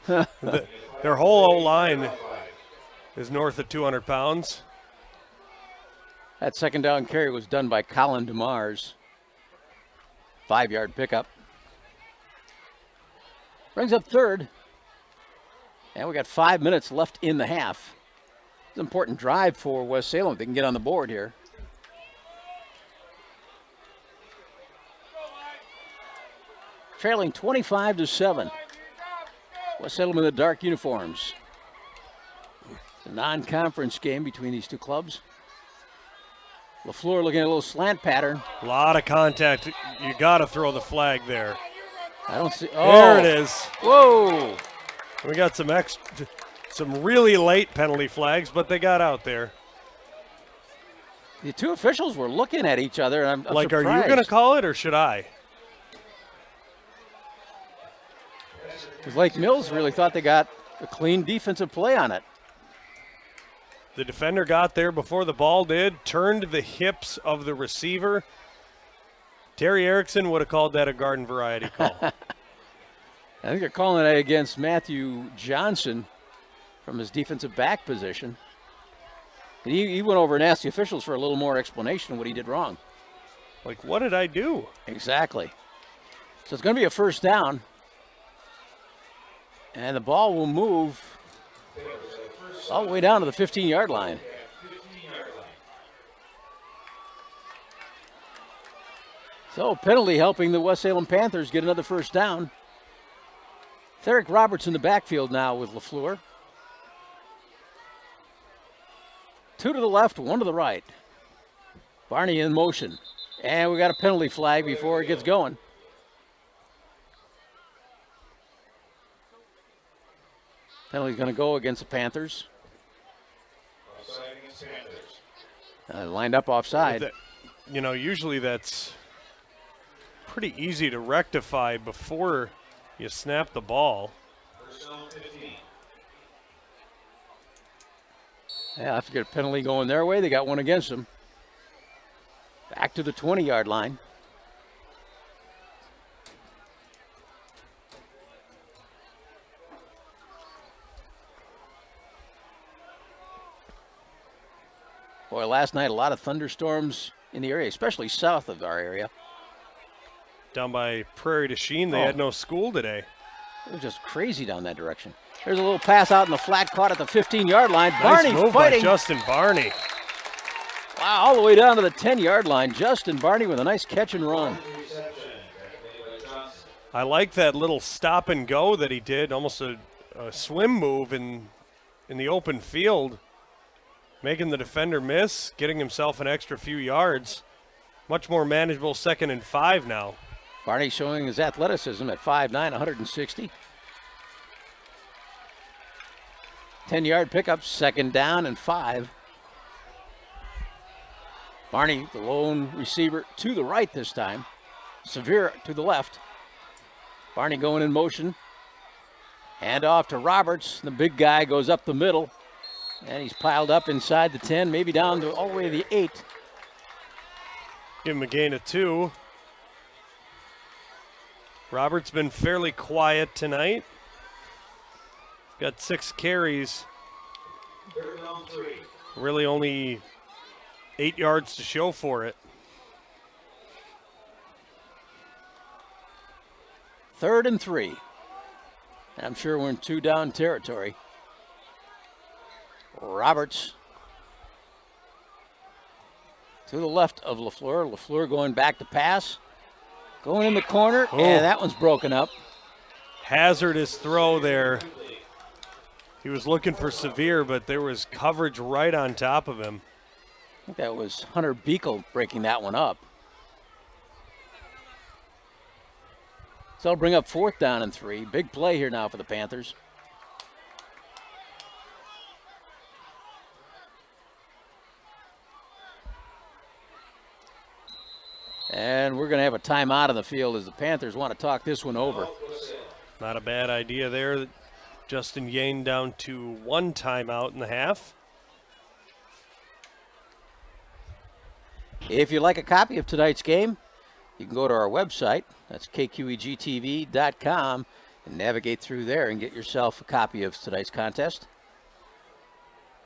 Their whole O-line is north of 200 pounds. That second down carry was done by Colin DeMars. 5-yard pickup. Brings up third. And we got 5 minutes left in the half. It's an important drive for West Salem if they can get on the board here. Trailing 25-7. West Salem in the dark uniforms. It's a non-conference game between these two clubs. LaFleur looking at a little slant pattern. A lot of contact. You got to throw the flag there. I don't see. Oh. There it is. Whoa. We got some really late penalty flags, but they got out there. The two officials were looking at each other, and I'm like, surprised. Are you going to call it, or should I? Because Lake Mills really thought they got a clean defensive play on it. The defender got there before the ball did, turned the hips of the receiver. Terry Erickson would have called that a garden variety call. I think they're calling it against Matthew Johnson from his defensive back position. And he went over and asked the officials for a little more explanation of what he did wrong. Like, what did I do? Exactly. So it's going to be a first down. And the ball will move all the way down to the 15-yard line. So penalty helping the West Salem Panthers get another first down. Therick Roberts in the backfield now with LaFleur. 2 to the left, 1 to the right. Barney in motion. And we got a penalty flag before it gets going. Penalty's going to go against the Panthers. Lined up offside. Usually that's pretty easy to rectify before you snap the ball. Yeah, I have to get a penalty going their way. They got one against them. Back to the 20-yard line. Boy, last night a lot of thunderstorms in the area, especially south of our area. Down by Prairie du Chien, they had no school today. It was just crazy down that direction. There's a little pass out in the flat, caught at the 15-yard line. Nice Barney move fighting. by Justin Barney. Wow, all the way down to the 10-yard line. Justin Barney with a nice catch and run. I like that little stop and go that he did, almost a swim move in the open field, making the defender miss, getting himself an extra few yards. Much more manageable 2nd and 5 now. Barney showing his athleticism at 5'9", 160. 10-yard pickup, 2nd down and 5. Barney, the lone receiver, to the right this time. Severe to the left. Barney going in motion. Hand off to Roberts. The big guy goes up the middle. And he's piled up inside the 10, maybe down to all the way to the 8. Give him a gain of 2. Roberts been fairly quiet tonight. Got 6 carries. Really only 8 yards to show for it. 3rd and 3. I'm sure we're in 2-down territory. Roberts to the left of LaFleur. LaFleur going back to pass. Going in the corner, and that one's broken up. Hazardous throw there. He was looking for Severe, but there was coverage right on top of him. I think that was Hunter Beekle breaking that one up. So that'll bring up 4th down and 3. Big play here now for the Panthers. And we're going to have a timeout on the field as the Panthers want to talk this one over. Not a bad idea there. Justin Yane down to 1 timeout in the half. If you'd like a copy of tonight's game, you can go to our website. That's kqegtv.com and navigate through there and get yourself a copy of tonight's contest.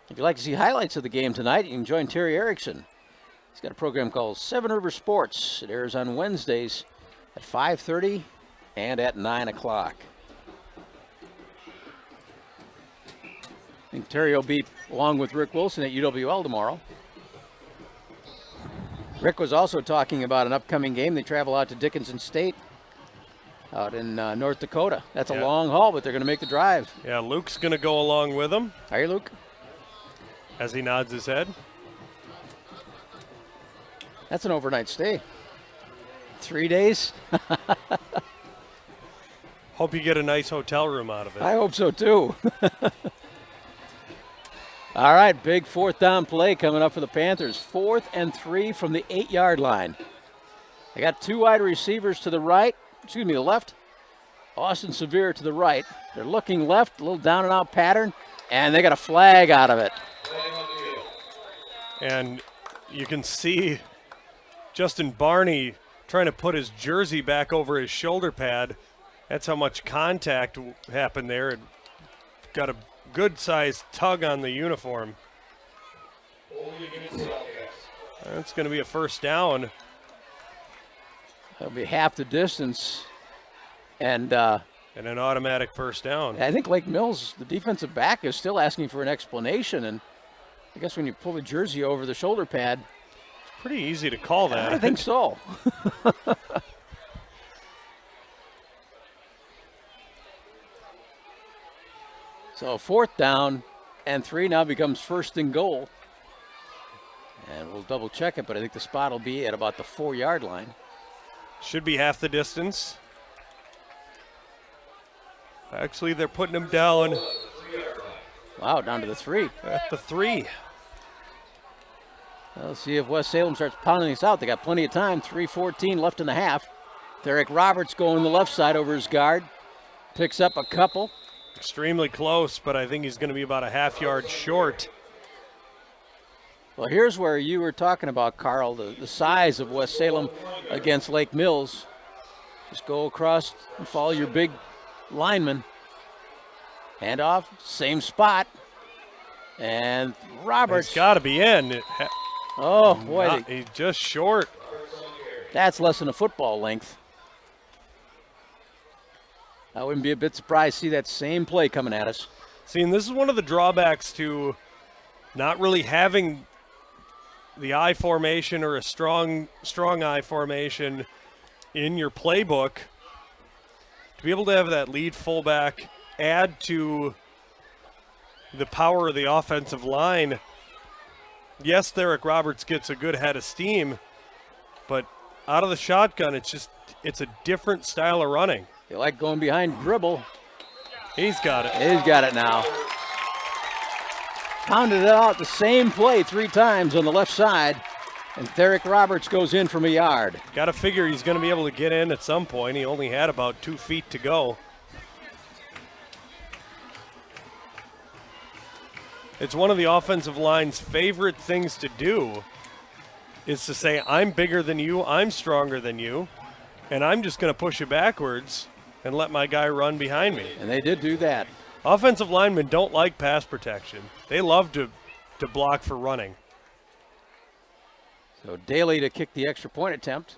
If you'd like to see highlights of the game tonight, you can join Terry Erickson. He's got a program called 7 River Sports. It airs on Wednesdays at 5:30 and at 9 o'clock. I think Terry will be along with Rick Wilson at UWL tomorrow. Rick was also talking about an upcoming game. They travel out to Dickinson State out in North Dakota. That's a long haul, but they're going to make the drive. Yeah, Luke's going to go along with them. Are you, Luke? As he nods his head. That's an overnight stay. 3 days? Hope you get a nice hotel room out of it. I hope so, too. All right, big 4th down play coming up for the Panthers. 4th and 3 from the 8-yard line. They got 2 wide receivers to the left. Austin Severe to the right. They're looking left, a little down and out pattern, and they got a flag out of it. And you can see Justin Barney trying to put his jersey back over his shoulder pad. That's how much contact happened there. It got a good-sized tug on the uniform. That's going to be a 1st down. That'll be half the distance. And an automatic 1st down. I think Lake Mills, the defensive back, is still asking for an explanation. And I guess when you pull the jersey over the shoulder pad, pretty easy to call that. I think so. So 4th down and 3 now becomes 1st and goal. And we'll double check it, but I think the spot will be at about the 4-yard line. Should be half the distance. Actually, they're putting him down. Wow, down to the 3. At the 3. Let's see if West Salem starts pounding this out. They got plenty of time. 3:14 left in the half. Derek Roberts going the left side over his guard. Picks up a couple. Extremely close, but I think he's going to be about a half-yard short. Well, here's where you were talking about, Carl, the size of West Salem against Lake Mills. Just go across and follow your big lineman. Hand off, same spot. And Roberts. He's got to be in. Oh, boy. He's just short. That's less than a football length. I wouldn't be a bit surprised to see that same play coming at us. See, and this is one of the drawbacks to not really having the I formation or a strong I formation in your playbook. To be able to have that lead fullback add to the power of the offensive line. Yes, Derek Roberts gets a good head of steam, but out of the shotgun, it's a different style of running. You like going behind dribble. He's got it. He's got it now. Pounded it out the same play 3 times on the left side, and Derek Roberts goes in from a yard. Got to figure he's going to be able to get in at some point. He only had about 2 feet to go. It's one of the offensive line's favorite things to do is to say, I'm bigger than you, I'm stronger than you, and I'm just going to push you backwards and let my guy run behind me. And they did do that. Offensive linemen don't like pass protection. They love to block for running. So Daly to kick the extra point attempt.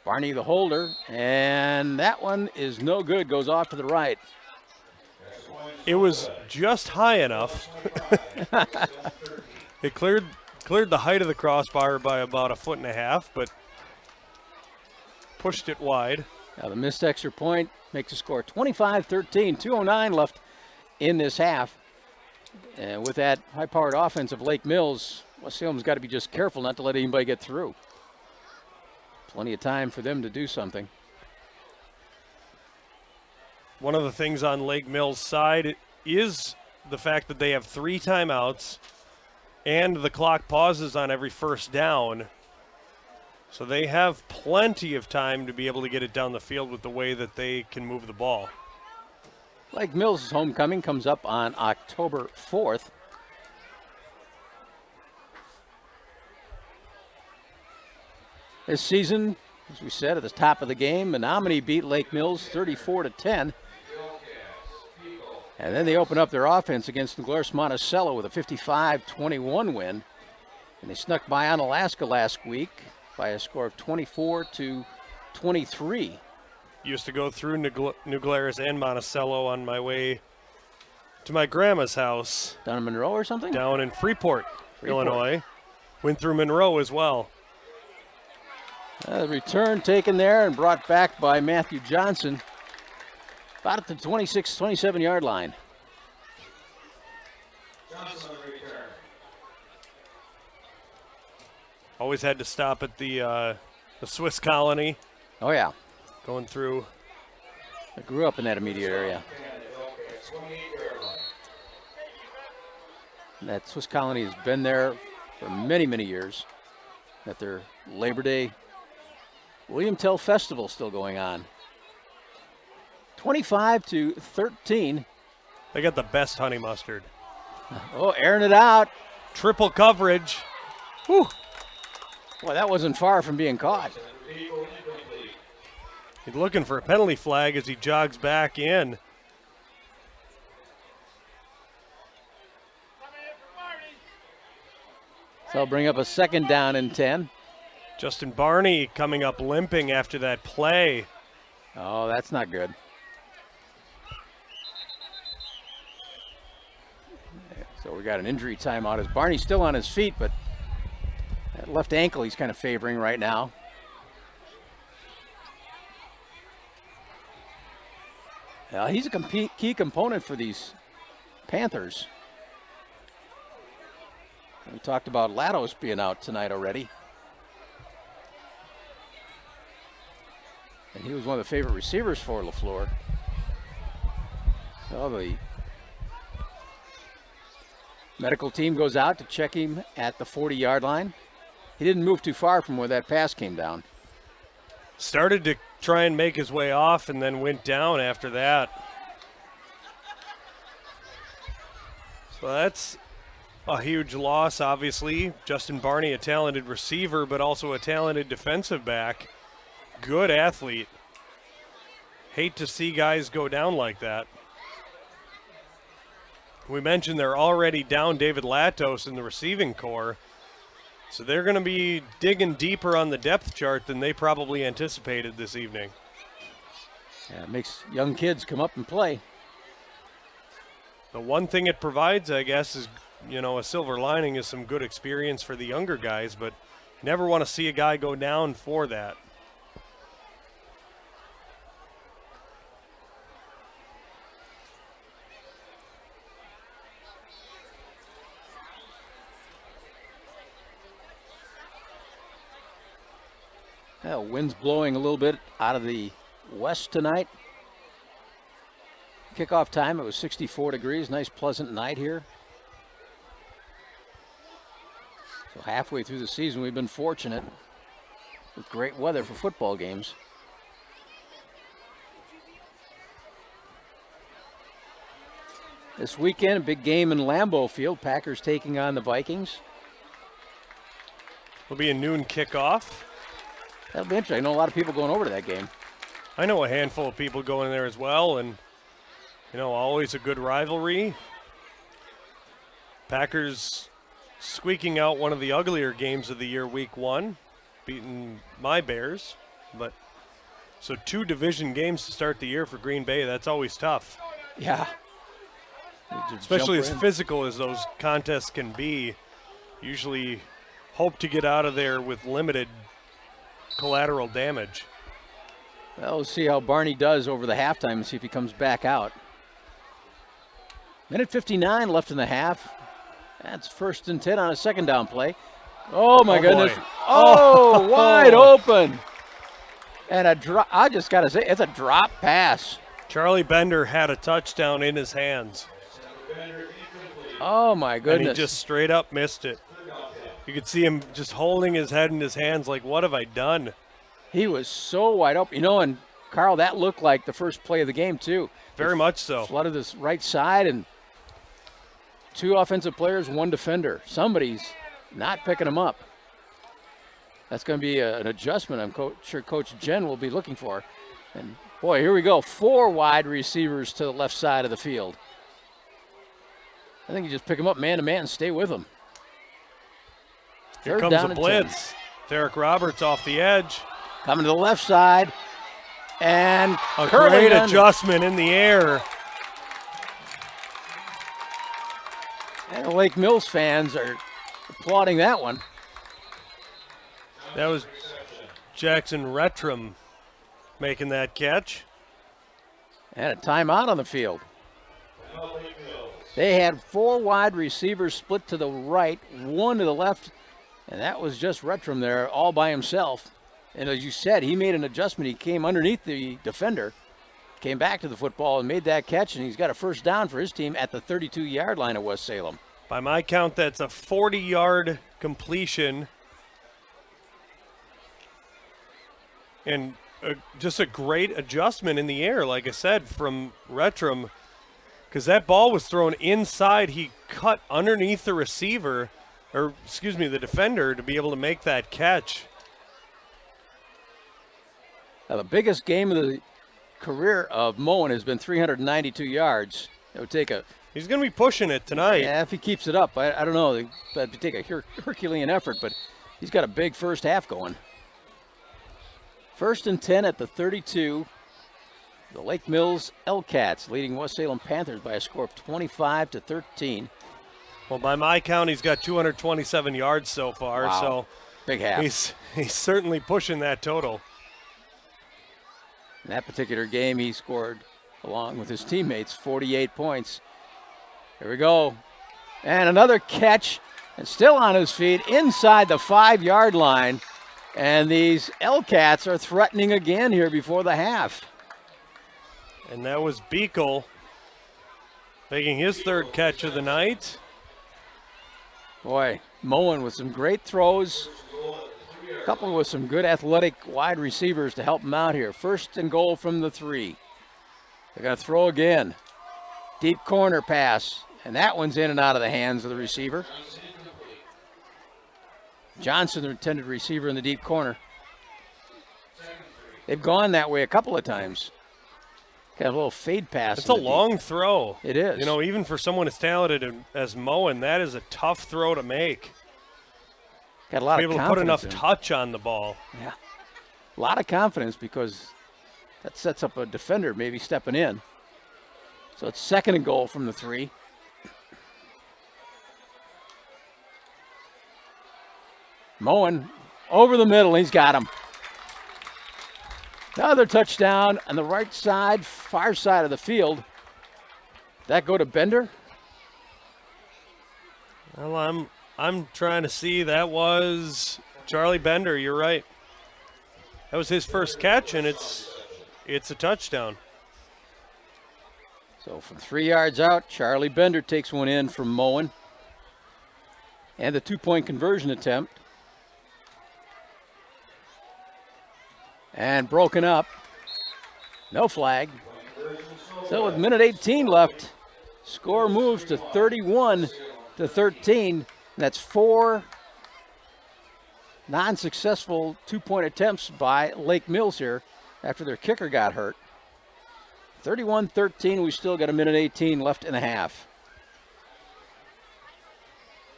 Barney the holder, and that one is no good, goes off to the right. It was just high enough. It cleared the height of the crossbar by about 1.5 feet, but pushed it wide. Now the missed extra point makes the score 25-13, 2:09 left in this half. And with that high-powered offense of Lake Mills, West Salem's got to be just careful not to let anybody get through. Plenty of time for them to do something. one of the things on Lake Mills' side is the fact that they have 3 timeouts and the clock pauses on every first down. So they have plenty of time to be able to get it down the field with the way that they can move the ball. Lake Mills' homecoming comes up on October 4th. This season, as we said at the top of the game, Menominee beat Lake Mills 34-10. And then they open up their offense against Glarus Monticello with a 55-21 win. And they snuck by Alaska last week by a score of 24-23. Used to go through New Glarus and Monticello on my way to my grandma's house. Down in Monroe or something? Down in Freeport. Illinois. Went through Monroe as well. The return taken there and brought back by Matthew Johnson. About at the 27-yard line. Always had to stop at the Swiss Colony. Oh, yeah. Going through. I grew up in that immediate area. And that Swiss Colony has been there for many, many years. At their Labor Day William Tell Festival still going on. 25-13. They got the best honey mustard. Oh, airing it out. Triple coverage. Whew. Boy, that wasn't far from being caught. He's looking for a penalty flag as he jogs back in. So I'll bring up a 2nd down and 10. Justin Barney coming up limping after that play. Oh, that's not good. So we got an injury timeout as Barney's still on his feet, but that left ankle he's kind of favoring right now. He's a key component for these Panthers. We talked about Latos being out tonight already. And he was one of the favorite receivers for LaFleur. So the medical team goes out to check him at the 40-yard line. He didn't move too far from where that pass came down. Started to try and make his way off and then went down after that. So that's a huge loss, obviously. Justin Barney, a talented receiver, but also a talented defensive back. Good athlete. Hate to see guys go down like that. We mentioned they're already down David Latos in the receiving corps. So they're going to be digging deeper on the depth chart than they probably anticipated this evening. Yeah, it makes young kids come up and play. The one thing it provides, I guess, is, a silver lining is some good experience for the younger guys, but never want to see a guy go down for that. Wind's blowing a little bit out of the west tonight. Kickoff time, it was 64 degrees. Nice, pleasant night here. So halfway through the season, we've been fortunate with great weather for football games. This weekend, a big game in Lambeau Field. Packers taking on the Vikings. It'll be a noon kickoff. That'll be interesting. I know a lot of people going over to that game. I know a handful of people going there as well, and always a good rivalry. Packers squeaking out one of the uglier games of the year, week 1, beating my Bears. But so 2 division games to start the year for Green Bay. That's always tough. Yeah. Especially as physical as those contests can be. Usually hope to get out of there with limited collateral damage. Well, we'll see how Barney does over the halftime and see if he comes back out. Minute 59 left in the half. That's 1st and 10 on a 2nd down play. Oh my goodness. Boy. Oh, wide open. And a drop. I just got to say, it's a drop pass. Charlie Bender had a touchdown in his hands. Oh, my goodness. And he just straight up missed it. You could see him just holding his head in his hands like, what have I done? He was so wide open. You know, and Carl, that looked like the first play of the game, too. Very much so. Flooded this right side, and 2 offensive players, 1 defender. Somebody's not picking him up. That's going to be an adjustment I'm sure Coach Jen will be looking for. And, boy, here we go. 4 wide receivers to the left side of the field. I think you just pick him up man-to-man and stay with him. Here comes a blitz. Derek Roberts off the edge. Coming to the left side. And a great adjustment in the air. And the Lake Mills fans are applauding that one. That was Jackson Retram making that catch. And a timeout on the field. They had 4 wide receivers split to the right, 1 to the left, and that was just Retram there all by himself. And as you said, he made an adjustment. He came underneath the defender, came back to the football and made that catch, and he's got a first down for his team at the 32-yard line of West Salem. By my count, that's a 40-yard completion. And just a great adjustment in the air, like I said, from Retram, because that ball was thrown inside. He cut underneath the receiver, or excuse me, the defender, to be able to make that catch. Now, the biggest game of the career of Moen has been 392 yards. It would take a... He's going to be pushing it tonight. Yeah, if he keeps it up. I don't know. That would take a Herculean effort, but he's got a big first half going. 1st and 10 at the 32. The Lake Mills L-Cats leading West Salem Panthers by a score of 25-13. Well, by my count, he's got 227 yards so far. Wow. So big half. He's certainly pushing that total. In that particular game, he scored, along with his teammates, 48 points. Here we go. And another catch, and still on his feet inside the 5-yard line. And these L-Cats are threatening again here before the half. And that was Beekle making his 3rd catch of the night. Boy, Moen with some great throws, coupled with some good athletic wide receivers to help him out here. 1st and goal from the 3. They're going to throw again. Deep corner pass, and that one's in and out of the hands of the receiver. Johnson, the intended receiver in the deep corner. They've gone that way a couple of times. Got a little fade pass. It's a long throw. It is. You know, even for someone as talented as Moen, that is a tough throw to make. Got a lot of confidence. Be able to put enough touch on the ball. Yeah. A lot of confidence, because that sets up a defender maybe stepping in. So it's 2nd and goal from the 3. Moen over the middle. He's got him. Another touchdown on the right side, far side of the field. That go to Bender? Well, I'm trying to see. That was Charlie Bender. You're right. That was his first catch, and it's a touchdown. So from 3 yards out, Charlie Bender takes one in from Moen. And the 2-point conversion attempt. And broken up. No flag. So with 1:18 left, score moves to 31-13. That's 4 non-successful 2-point attempts by Lake Mills here after their kicker got hurt. 31-13, we still got 1:18 left in the half.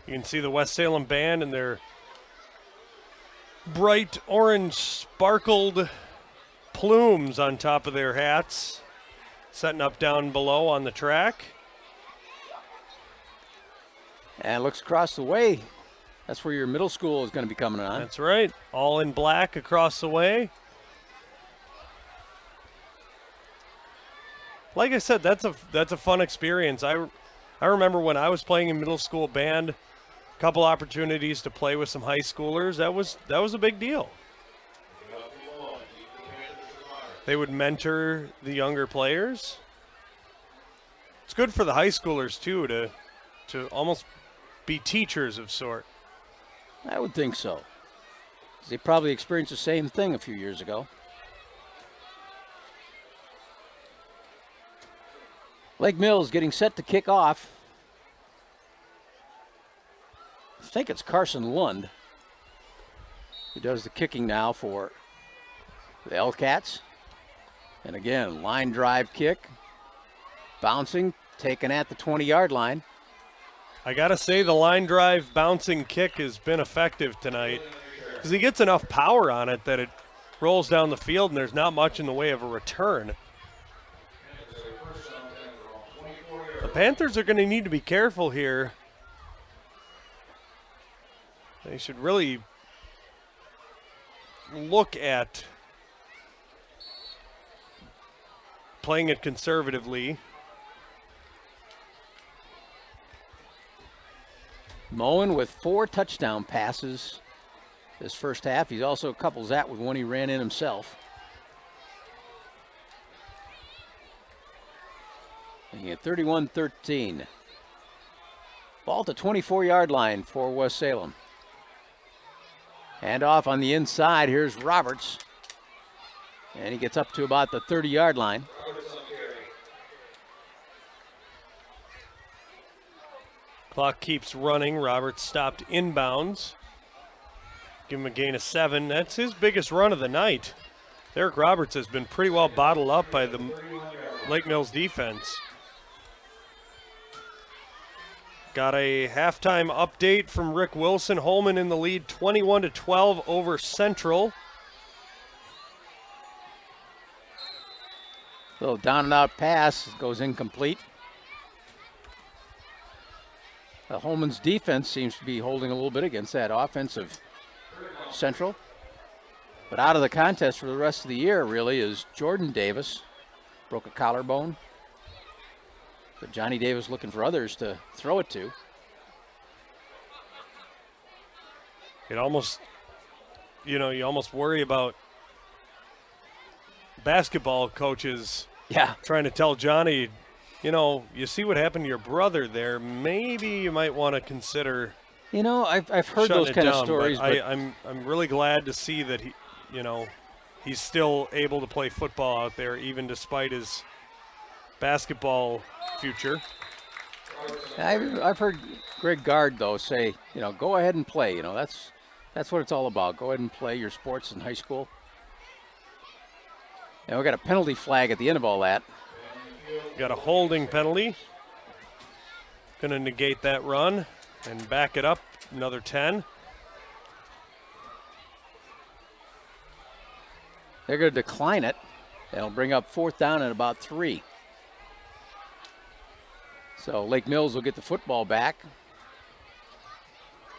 You can see the West Salem band and their bright orange sparkled plumes on top of their hats, setting up down below on the track. And looks across the way. That's where your middle school is going to be coming on. That's right. All in black across the way. Like I said, that's a fun experience. I remember when I was playing in middle school band, a couple opportunities to play with some high schoolers. That was a big deal. they would mentor the younger players. It's good for the high schoolers too to almost be teachers of sort. I would think so. They probably experienced the same thing a few years ago. Lake Mills getting set to kick off. I think it's Carson Lund who does the kicking now for the L-Cats. And again, line drive kick. Bouncing, taken at the 20-yard line. I got to say the line drive bouncing kick has been effective tonight because he gets enough power on it that it rolls down the field and there's not much in the way of a return. The Panthers are going to need to be careful here. They should really look at playing it conservatively. Moen with 4 touchdown passes this first half. He also couples that with one he ran in himself. Making it 31-13. Ball to 24-yard line for West Salem. Hand off on the inside. Here's Roberts. And he gets up to about the 30-yard line. Clock keeps running. Roberts stopped inbounds. Give him a gain of 7. That's his biggest run of the night. Derek Roberts has been pretty well bottled up by the Lake Mills defense. Got a halftime update from Rick Wilson. Holman in the lead 21-12 over Central. Little down and out pass goes incomplete. Holman's defense seems to be holding a little bit against that offensive Central. But out of the contest for the rest of the year really is Jordan Davis. Broke a collarbone. But Johnny Davis looking for others to throw it to. It almost, you almost worry about basketball coaches trying to tell Johnny, you see what happened to your brother there. Maybe you might want to consider. I've heard those kind of stories. But I'm really glad to see that he's still able to play football out there, even despite his basketball future. I've heard Greg Gard though say, go ahead and play. That's what it's all about. Go ahead and play your sports in high school. And we got a penalty flag at the end of all that. Got a holding penalty. Going to negate that run and back it up another 10. They're going to decline it. That'll bring up 4th down at about 3. So Lake Mills will get the football back.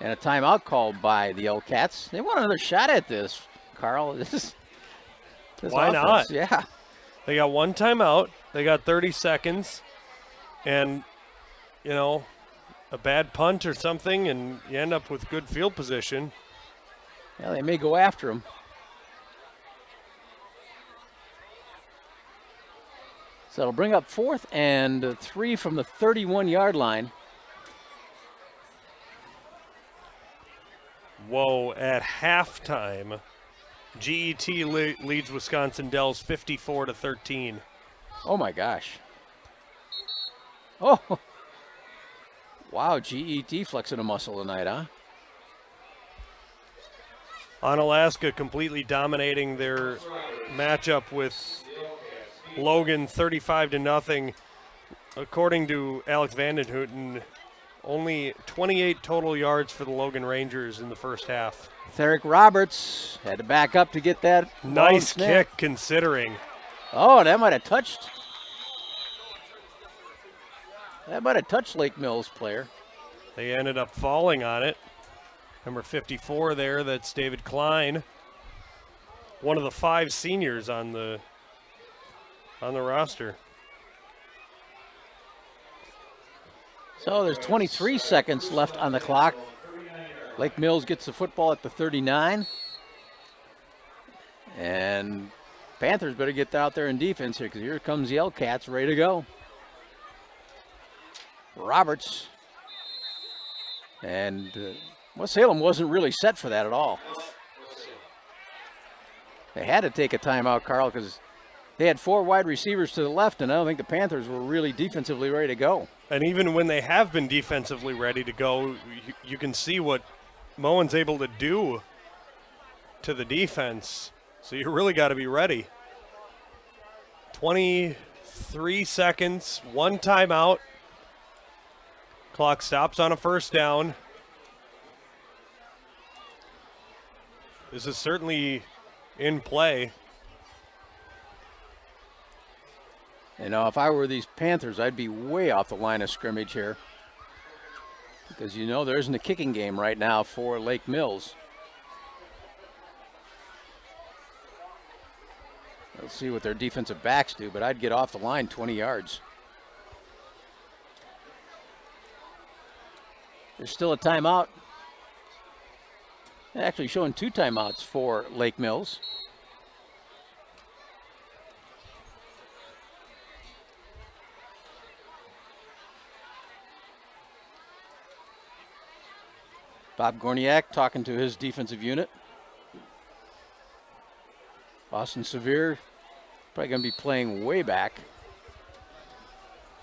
And a timeout called by the L-Cats. They want another shot at this, Carl. This Why offense, not? Yeah. They got one timeout. They got 30 seconds. And, a bad punt or something, and you end up with good field position. Yeah, they may go after him. So it'll bring up 4th and 3 from the 31-yard line. Whoa, at halftime, GET leads Wisconsin Dells 54-13. Oh my gosh. Oh. Wow, GET flexing a muscle tonight, huh? Onalaska completely dominating their matchup with Logan 35-0. According to Alex Vandenhouten, only 28 total yards for the Logan Rangers in the first half. Therick Roberts had to back up to get that. Nice kick considering. Oh, that might have touched. That might have touched Lake Mills player. They ended up falling on it. Number 54 there, that's David Klein. One of the 5 seniors on the roster. So there's 23 seconds left on the clock. Lake Mills gets the football at the 39. And Panthers better get out there in defense here because here comes the L-Cats ready to go. Roberts. And West Salem wasn't really set for that at all. They had to take a timeout, Carl, because they had 4 wide receivers to the left, and I don't think the Panthers were really defensively ready to go. And even when they have been defensively ready to go, you can see what Moen's able to do to the defense. So you really got to be ready. 23 seconds, 1 timeout. Clock stops on a first down. This is certainly in play. You know, if I were these Panthers, I'd be way off the line of scrimmage here. Because you know there isn't a kicking game right now for Lake Mills. Let's see what their defensive backs do, but I'd get off the line 20 yards. There's still a timeout. Actually showing 2 timeouts for Lake Mills. Bob Gorniak talking to his defensive unit. Austin Severe probably going to be playing way back.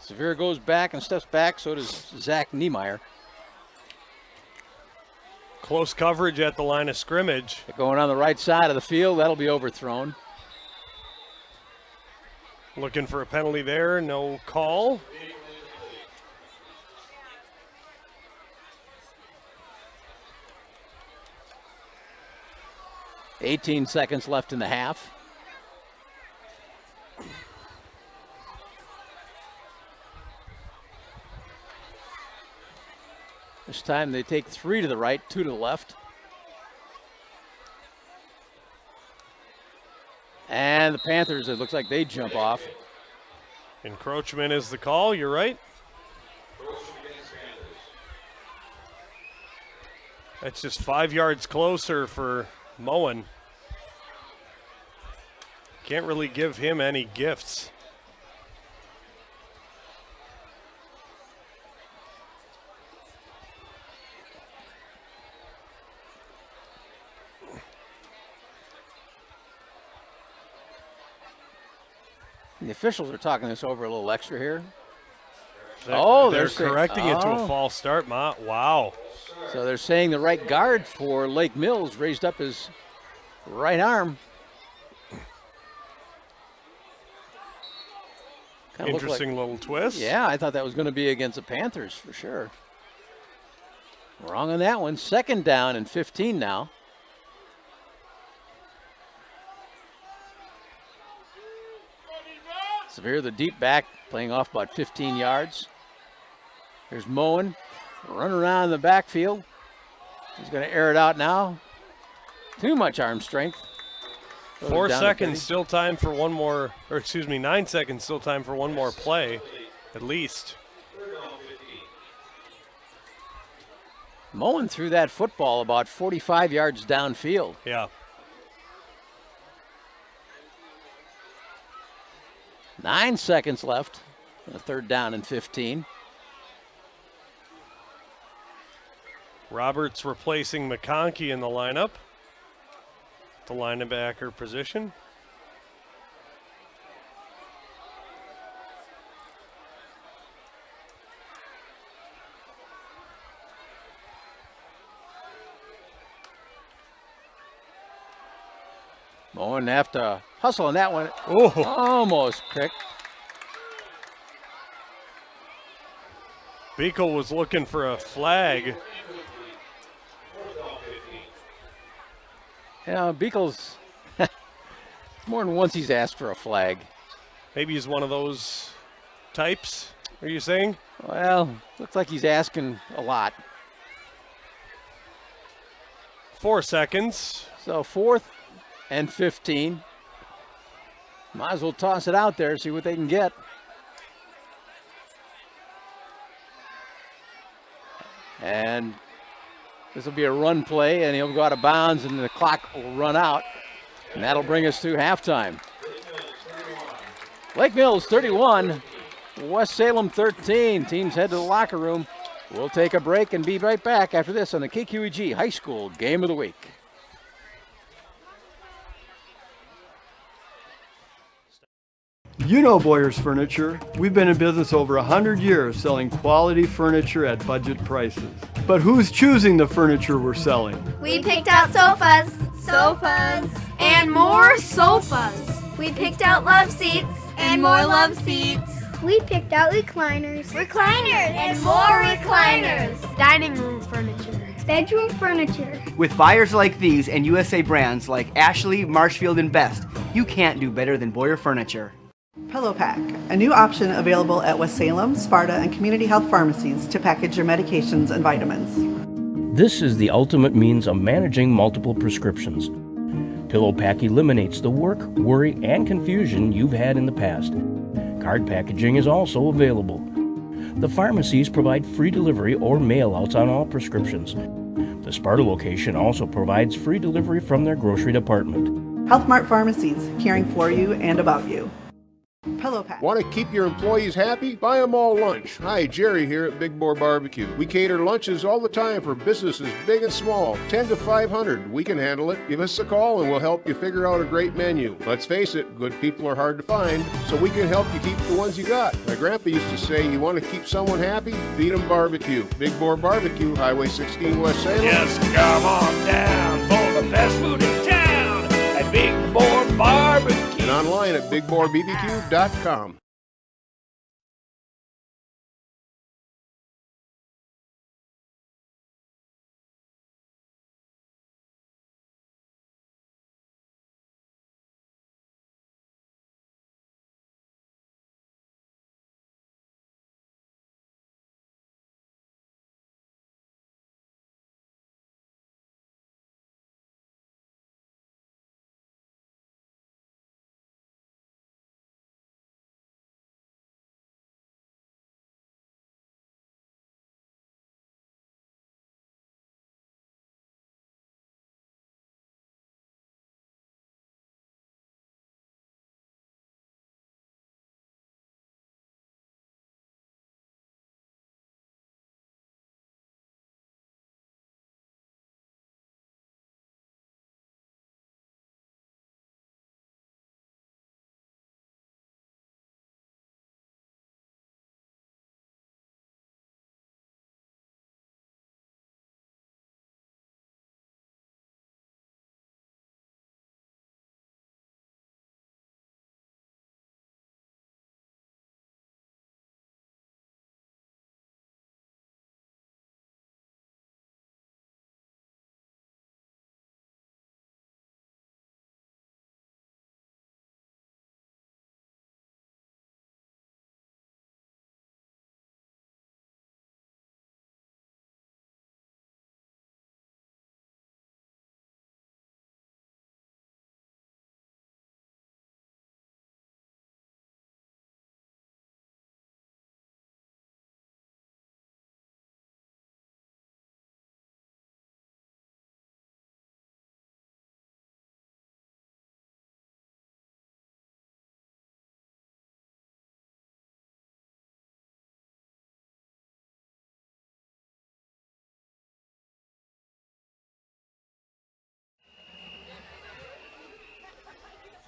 Severe goes back and steps back, so does Zach Niemeyer. Close coverage at the line of scrimmage. Going on the right side of the field, that'll be overthrown. Looking for a penalty there, no call. "18 seconds left in the half. This time they take 3 to the right, 2 to the left. And the Panthers, it looks like they jump off. Encroachment is the call, you're right. That's just 5 yards closer for Moen. Can't really give him any gifts. The officials are talking this over a little extra here. They're correcting it to a false start. Wow. So they're saying the right guard for Lake Mills raised up his right arm. Interesting little twist. Yeah, I thought that was going to be against the Panthers for sure. Wrong on that one. 2nd down and 15 now. Severe, the deep back, playing off about 15 yards. There's Moen, running around in the backfield. He's going to air it out now. Too much arm strength. 4 seconds, still time for one more, or excuse me, 9 seconds, still time for one more play, at least. Moen threw that football about 45 yards downfield. Yeah. 9 seconds left. 3rd down and 15. Roberts replacing McConkey in the lineup. The linebacker position. Moen have to hustle on that one. Oh, almost picked. Beekle was looking for a flag. Yeah, Beekle's more than once he's asked for a flag. Maybe he's one of those types, are you saying? Well, looks like he's asking a lot. 4 seconds. So 4th and 15. Might as well toss it out there, see what they can get. And this will be a run play, and he'll go out of bounds, and the clock will run out. And that'll bring us to halftime. Lake Mills 31, West Salem 13. Teams head to the locker room. We'll take a break and be right back after this on the KQEG High School Game of the Week. You know Boyer's Furniture. We've been in business over 100 years selling quality furniture at budget prices. But who's choosing the furniture we're selling? We picked out sofas, and more sofas. We picked out love seats, and more love seats. We picked out recliners, And more recliners. Dining room furniture. bedroom furniture. With buyers like these and USA brands like Ashley, Marshfield, and Best, you can't do better than Boyer Furniture. Pillow Pack, a new option available at West Salem, Sparta, and community health pharmacies to package your medications and vitamins. This is the ultimate means of managing multiple prescriptions. Pillow Pack eliminates the work, worry, and confusion you've had in the past. Card packaging is also available. The pharmacies provide free delivery or mail-outs on all prescriptions. The Sparta location also provides free delivery from their grocery department. Health Mart Pharmacies, caring for you and about you. Pillow Pack. Want to keep your employees happy? Buy them all lunch. Hi, Jerry here at Big Boar Barbecue. We cater lunches all the time for businesses big and small, 10 to 500. We can handle it. Give us a call and we'll help you figure out a great menu. Let's face it, good people are hard to find, so we can help you keep the ones you got. My grandpa used to say, you want to keep someone happy? Feed them barbecue. Big Boar Barbecue, Highway 16 West Salem. Just come on down for the best food in town at Big Boar Barbecue. And online at BigBoarBBQ.com.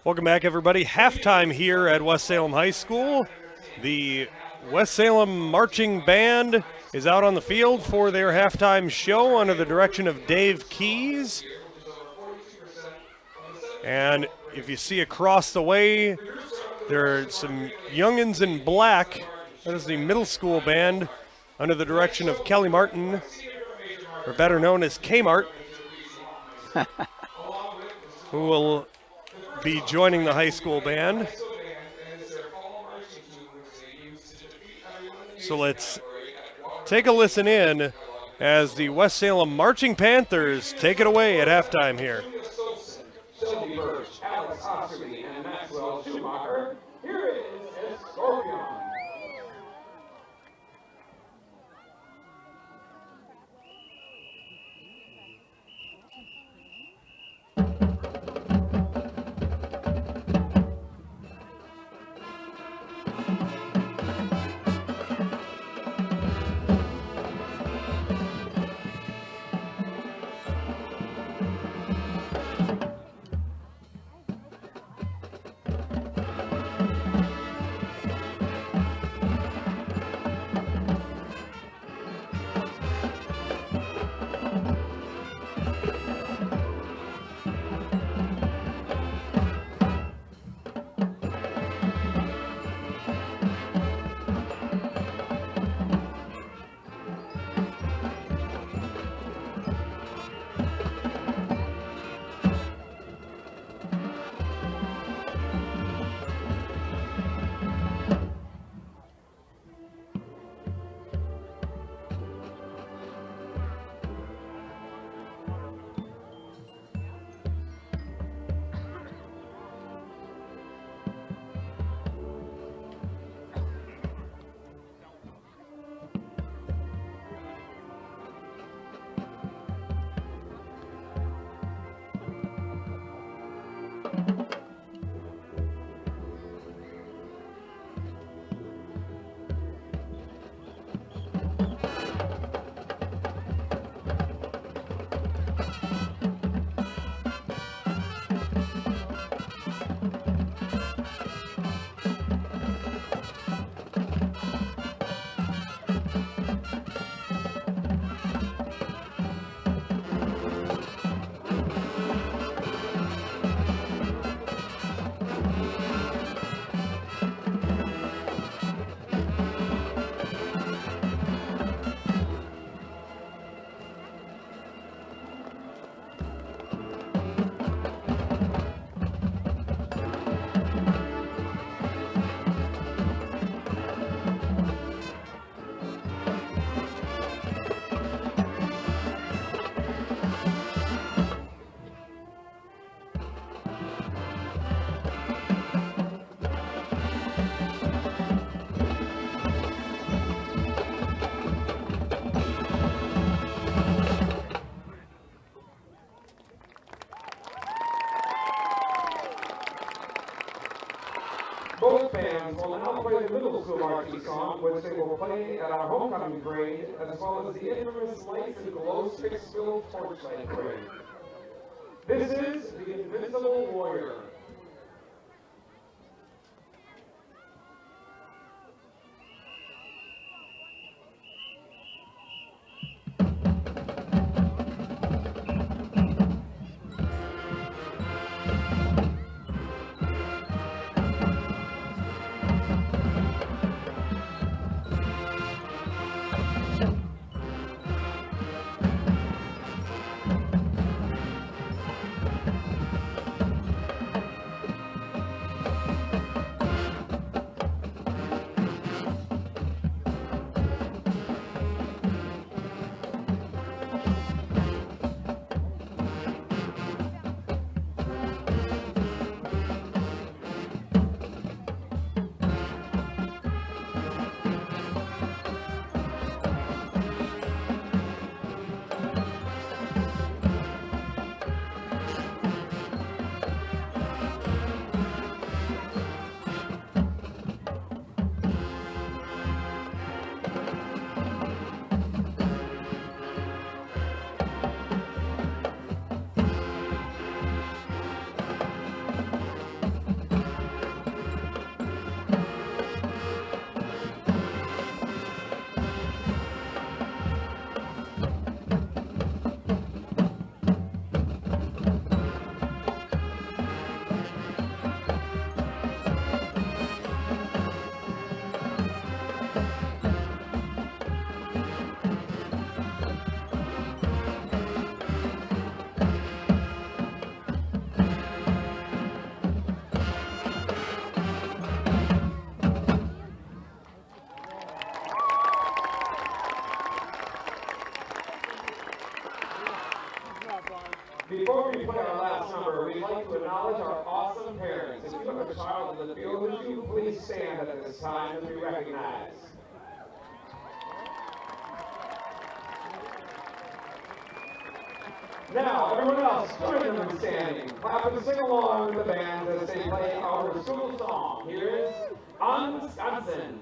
Welcome back, everybody. Halftime here at West Salem High School. The West Salem Marching Band is out on the field for their halftime show under the direction of Dave Keys. And if you see across the way, there are some youngins in black. That is the middle school band under the direction of Kelly Martin, or better known as Kmart, who will be joining the high school band. So let's take a listen in as the West Salem Marching Panthers take it away at halftime here. Sylvie Birch, Alex Osterby, and Maxwell Schumacher. Here is Scorpion. school marching song, which they will play at our homecoming parade, as well as the infamous Lights and Glow Sticksville Torchlight Parade. This is the Invincible Warrior. Before we play our last number, we'd like to acknowledge our awesome parents. If you have a child in the field, would you please stand at this time and be recognized? Now, everyone else, join them in standing. Clap and sing along with the band as they play our school song. Here is Wisconsin.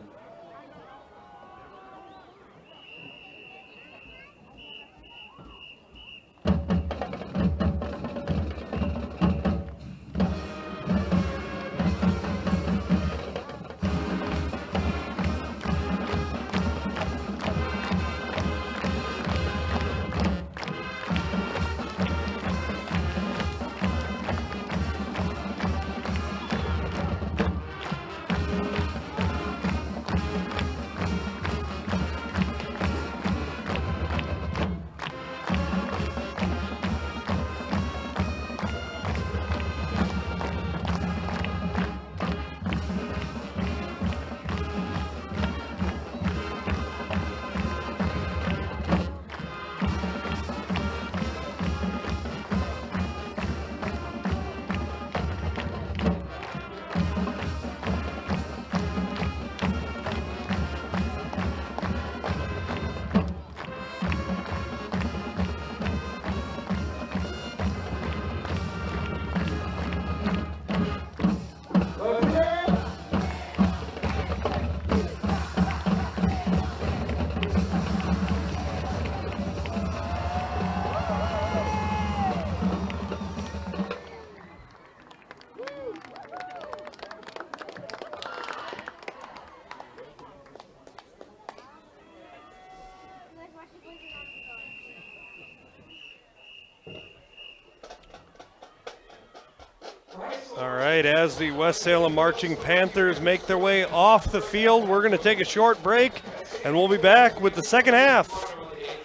All right, as the West Salem Marching Panthers make their way off the field, we're going to take a short break, and we'll be back with the second half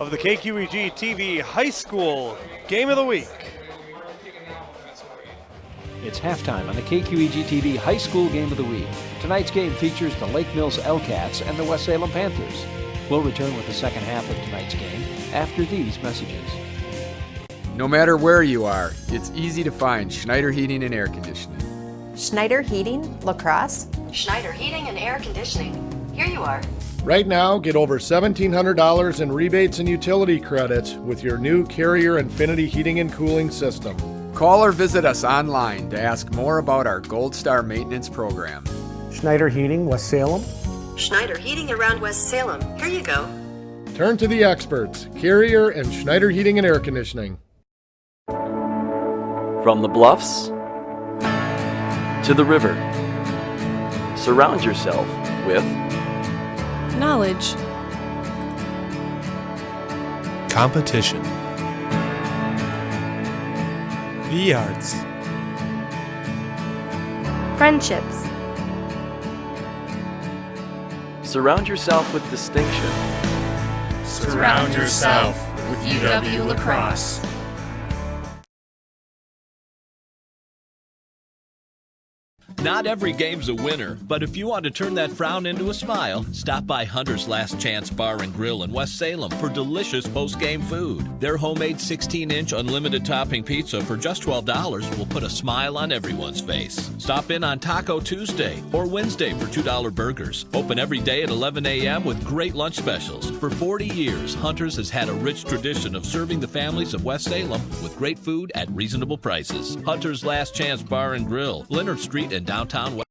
of the KQEG TV High School Game of the Week. It's halftime on the KQEG TV High School Game of the Week. Tonight's game features the Lake Mills L-Cats and the West Salem Panthers. We'll return with the second half of tonight's game after these messages. No matter where you are, it's easy to find Schneider Heating and Air Conditioning. Schneider Heating, Lacrosse. Schneider Heating and Air Conditioning. Here you are. Right now, get over $1,700 in rebates and utility credits with your new Carrier Infinity Heating and Cooling System. Call or visit us online to ask more about our Gold Star maintenance program. Schneider Heating, West Salem. Schneider Heating around West Salem. Here you go. Turn to the experts, Carrier and Schneider Heating and Air Conditioning. From the bluffs to the river, surround yourself with knowledge, competition, the arts, friendships. Surround yourself with distinction. Surround yourself with UW Lacrosse. Not every game's a winner, but if you want to turn that frown into a smile, stop by Hunter's Last Chance Bar and Grill in West Salem for delicious post-game food. Their homemade 16-inch unlimited topping pizza for just $12 will put a smile on everyone's face. Stop in on Taco Tuesday or Wednesday for $2 burgers. Open every day at 11 a.m. with great lunch specials. For 40 years, Hunter's has had a rich tradition of serving the families of West Salem with great food at reasonable prices. Hunter's Last Chance Bar and Grill, Leonard Street and downtown West.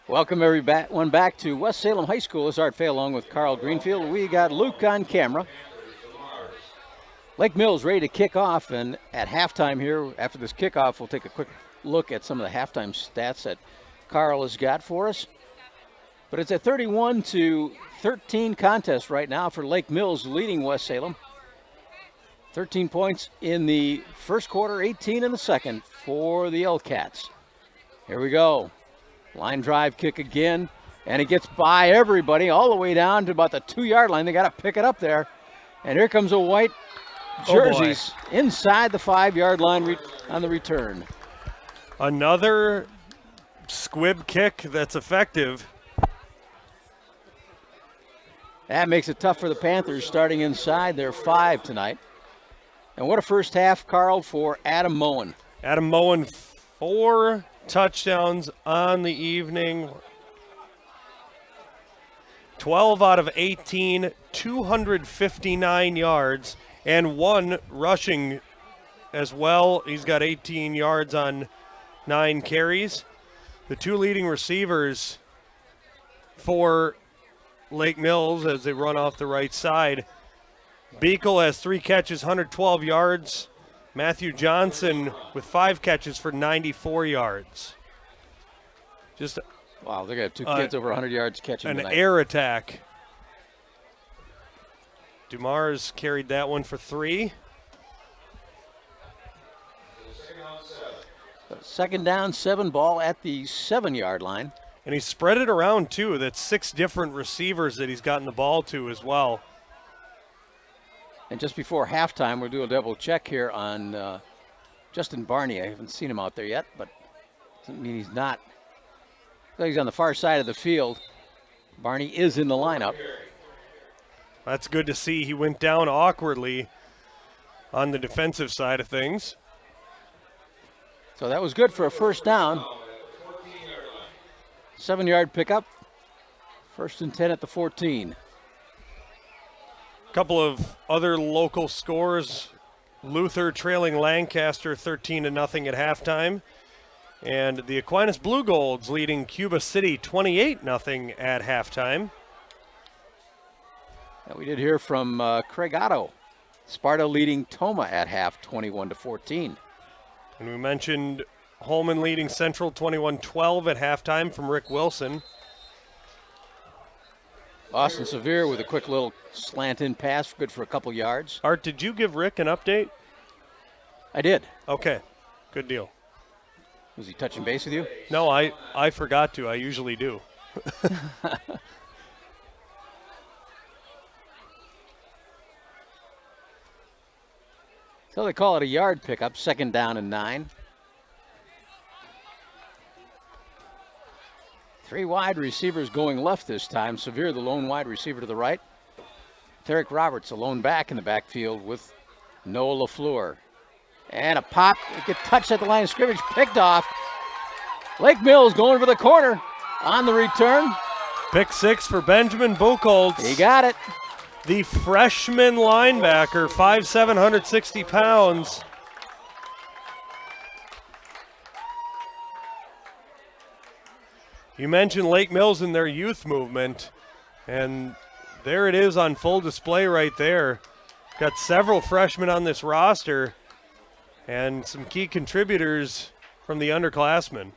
Welcome everyone back to West Salem High School. This is Art Fay along with Carl Greenfield. We got Luke on camera. Lake Mills ready to kick off, and at halftime here, after this kickoff, we'll take a quick look at some of the halftime stats that Carl has got for us. But it's a 31-13 contest right now for Lake Mills, leading West Salem. 13 points in the first quarter, 18 in the second for the L-Cats. Here we go. Line drive kick again, and it gets by everybody all the way down to about the 2-yard line. They got to pick it up there. And here comes a White jerseys inside the 5-yard line on the return. Another squib kick that's effective. That makes it tough for the Panthers starting inside their 5 tonight. And what a first half, Carl, for Adam Moen. Adam Moen, 4 touchdowns on the evening. 12 out of 18, 259 yards, and 1 rushing as well. He's got 18 yards on 9 carries. The 2 leading receivers for Lake Mills as they run off the right side. Beekle has 3 catches, 112 yards. Matthew Johnson with 5 catches for 94 yards. Just wow, they're going to have 2 kids over 100 yards catching an tonight. Air attack. Dumars carried that one for 3. Second down, 7 ball at the 7-yard line. And he spread it around, too. That's 6 different receivers that he's gotten the ball to as well. And just before halftime, we'll do a double check here on Justin Barney. I haven't seen him out there yet, but doesn't mean he's not. He's on the far side of the field. Barney is in the lineup. That's good to see. He went down awkwardly on the defensive side of things. So that was good for a first down. 7-yard pickup. 1st and 10 at the 14. A couple of other local scores. Luther trailing Lancaster 13-0 at halftime. And the Aquinas Blue Golds leading Cuba City 28-0 at halftime. And we did hear from Craig Otto. Sparta leading Toma at half 21-14. And we mentioned Holman leading Central 21-12 at halftime from Rick Wilson. Austin Severe with a quick little slant-in pass, good for a couple yards. Art, did you give Rick an update? I did. Okay, good deal. Was he touching base with you? No, I forgot to. I usually do. So they call it a yard pickup, 2nd down and 9. 3 wide receivers going left this time. Severe, the lone wide receiver to the right. Therick Roberts, a lone back in the backfield with Noah LaFleur. And a pop, it gets touched at the line of scrimmage, picked off. Lake Mills going for the corner on the return. Pick 6 for Benjamin Buchholz. He got it. The freshman linebacker, 5'7", 160 pounds. You mentioned Lake Mills and their youth movement, and there it is on full display right there. Got several freshmen on this roster and some key contributors from the underclassmen.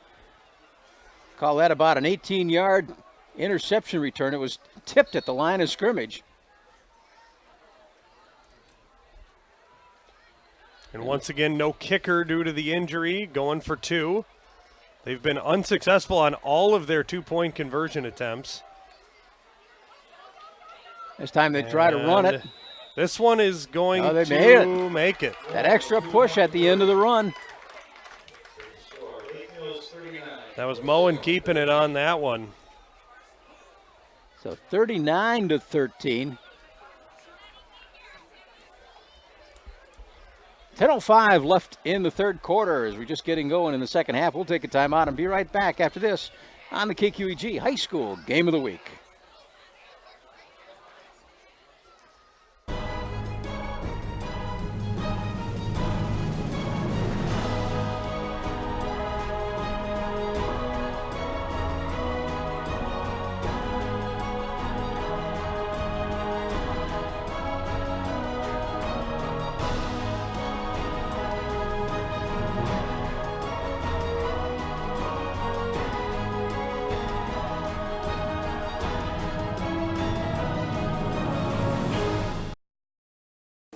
Call that about an 18-yard interception return. It was tipped at the line of scrimmage. And once again, no kicker due to the injury, going for 2. They've been unsuccessful on all of their 2-point conversion attempts. This time they try to run it. This one is going to make it. That extra push at the end of the run. That was Moen keeping it on that one. So 39-13. 10:05 left in the third quarter as we're just getting going in the second half. We'll take a timeout and be right back after this on the KQEG High School Game of the Week.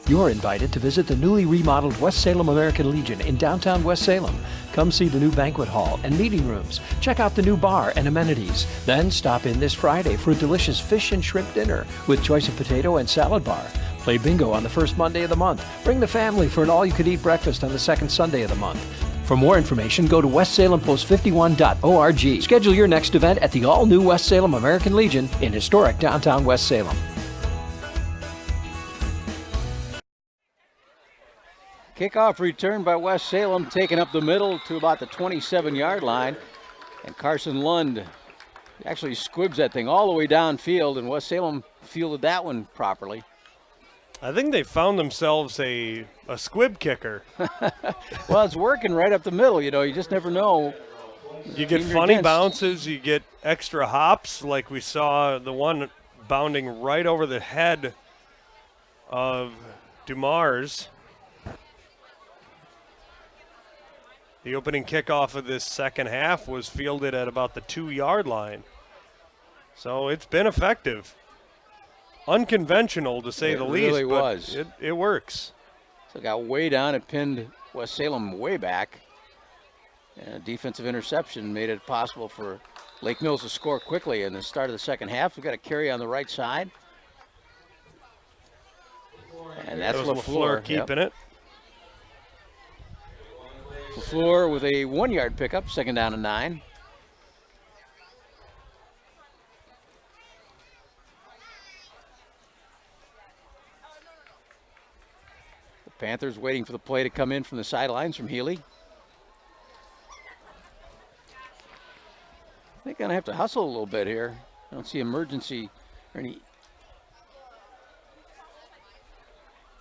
You're invited to visit the newly remodeled West Salem American Legion in downtown West Salem. Come see the new banquet hall and meeting rooms. Check out the new bar and amenities. Then stop in this Friday for a delicious fish and shrimp dinner with choice of potato and salad bar. Play bingo on the first Monday of the month. Bring the family for an all-you-could-eat breakfast on the second Sunday of the month. For more information, go to westsalempost51.org. Schedule your next event at the all-new West Salem American Legion in historic downtown West Salem. Kickoff return by West Salem, taken up the middle to about the 27-yard line. And Carson Lund actually squibs that thing all the way downfield, and West Salem fielded that one properly. I think they found themselves a squib kicker. Well, it's working right up the middle. You know, you just never know. You get funny bounces, you get extra hops, like we saw the one bounding right over the head of Dumars. The opening kickoff of this second half was fielded at about the 2-yard line. So it's been effective. Unconventional, to say the least. Really but was. It works. So it got way down and pinned West Salem way back. And a defensive interception made it possible for Lake Mills to score quickly in the start of the second half. We've got a carry on the right side. And that's LaFleur keeping it. LaFleur with a 1-yard pickup, second down and 9. The Panthers waiting for the play to come in from the sidelines from Healy. They're going to have to hustle a little bit here. I don't see emergency or any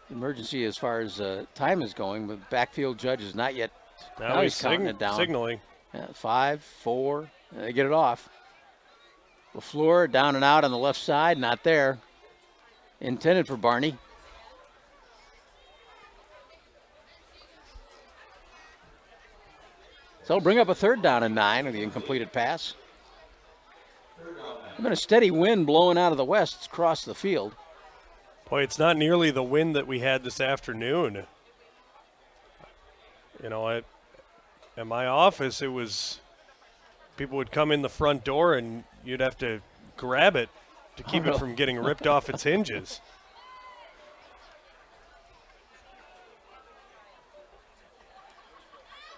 emergency as far as time is going, but backfield judge is not yet. Now he's counting it down. Signaling. 5, 4, and they get it off. LaFleur down and out on the left side, not there. Intended for Barney. So it'll bring up a third down and 9 with the incompleted pass. There's been a steady wind blowing out of the west. It's across the field. Boy, it's not nearly the wind that we had this afternoon. You know, at my office, it was people would come in the front door and you'd have to grab it to keep it from getting ripped off its hinges.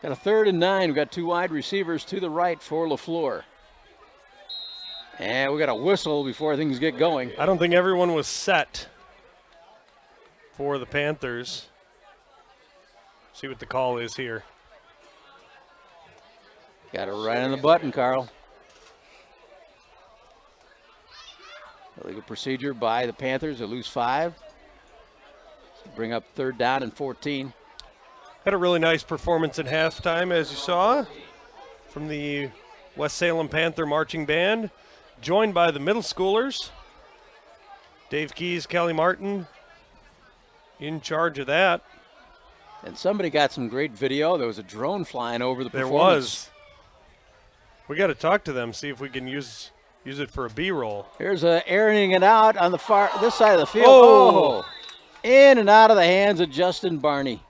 Got a 3rd and 9. We've got 2 wide receivers to the right for LaFleur. And we got a whistle before things get going. I don't think everyone was set for the Panthers. See what the call is here. Got it right on the button, Carl. Illegal procedure by the Panthers. They lose 5. Bring up 3rd down and 14. Had a really nice performance at halftime, as you saw, from the West Salem Panther Marching Band, joined by the middle schoolers. Dave Keys, Kelly Martin in charge of that. And somebody got some great video. There was a drone flying over the performance. There was. We got to talk to them, see if we can use it for a B-roll. Here's airing it out on this side of the field. Oh! In and out of the hands of Justin Barney.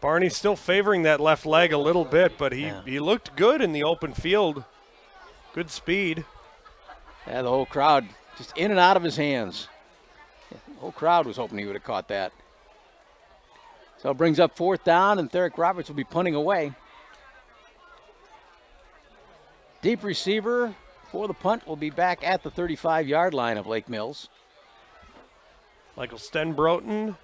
Barney's still favoring that left leg a little bit, but he looked good in the open field. Good speed. Yeah, the whole crowd just in and out of his hands. The whole crowd was hoping he would have caught that. So it brings up 4th down, and Therick Roberts will be punting away. Deep receiver for the punt will be back at the 35-yard line of Lake Mills. Michael Stenbroten.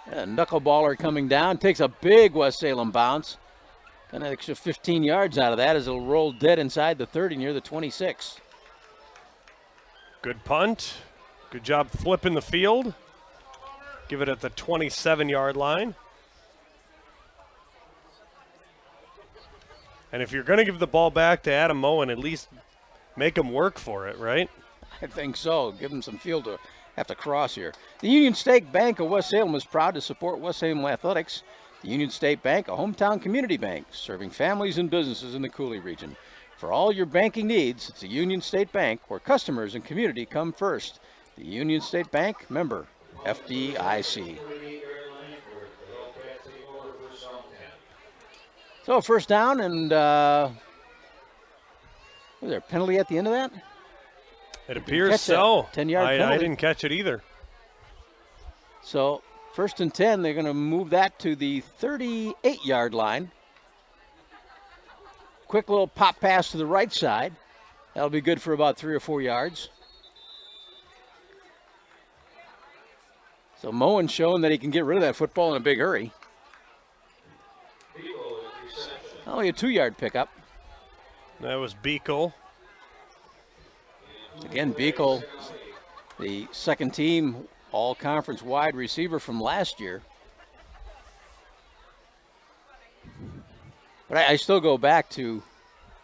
A knuckleballer coming down, takes a big West Salem bounce. Got an extra 15 yards out of that as it'll roll dead inside the 30 near the 26. Good punt. Good job flipping the field. Give it at the 27-yard line. And if you're going to give the ball back to Adam Moen, at least make him work for it, right? I think so. Give him some field to have to cross here. The Union State Bank of West Salem is proud to support West Salem athletics. The Union State Bank, a hometown community bank, serving families and businesses in the Cooley region. For all your banking needs, it's the Union State Bank, where customers and community come first. The Union State Bank, member FDIC. So 1st down and Was there a penalty at the end of that? It appears so. 10-yard penalty. I didn't catch it either. So 1st and 10, they're going to move that to the 38-yard line. Quick little pop pass to the right side. That'll be good for about 3 or 4 yards. So Moen's showing that he can get rid of that football in a big hurry. Only a 2-yard pickup. That was Beekle. Again, Beekle, the second team all-conference wide receiver from last year. But I still go back to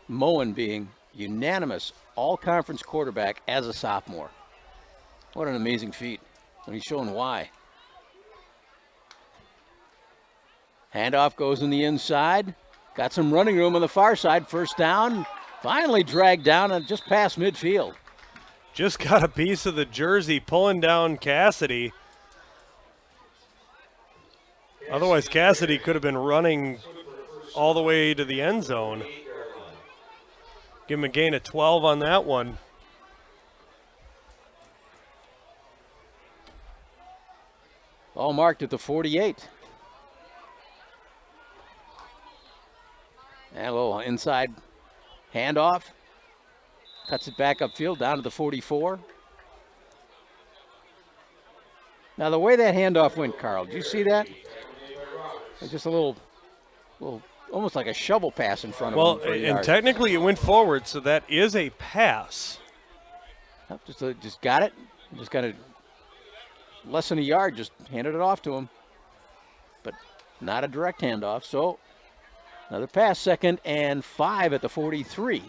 Moen being unanimous all-conference quarterback as a sophomore. What an amazing feat. And he's showing why. Handoff goes in the inside. Got some running room on the far side. 1st down. Finally dragged down and just past midfield. Just got a piece of the jersey pulling down Cassidy. Otherwise, Cassidy could have been running all the way to the end zone. Give him a gain of 12 on that one. All marked at the 48. And a little inside handoff. Cuts it back upfield down to the 44. Now the way that handoff went, Carl, did you see that? It's just a little, almost like a shovel pass in front of him. Well, and technically it went forward, so that is a pass. Just got it. Just got it less than a yard, just handed it off to him. But not a direct handoff, so another pass, 2nd and 5 at the 43.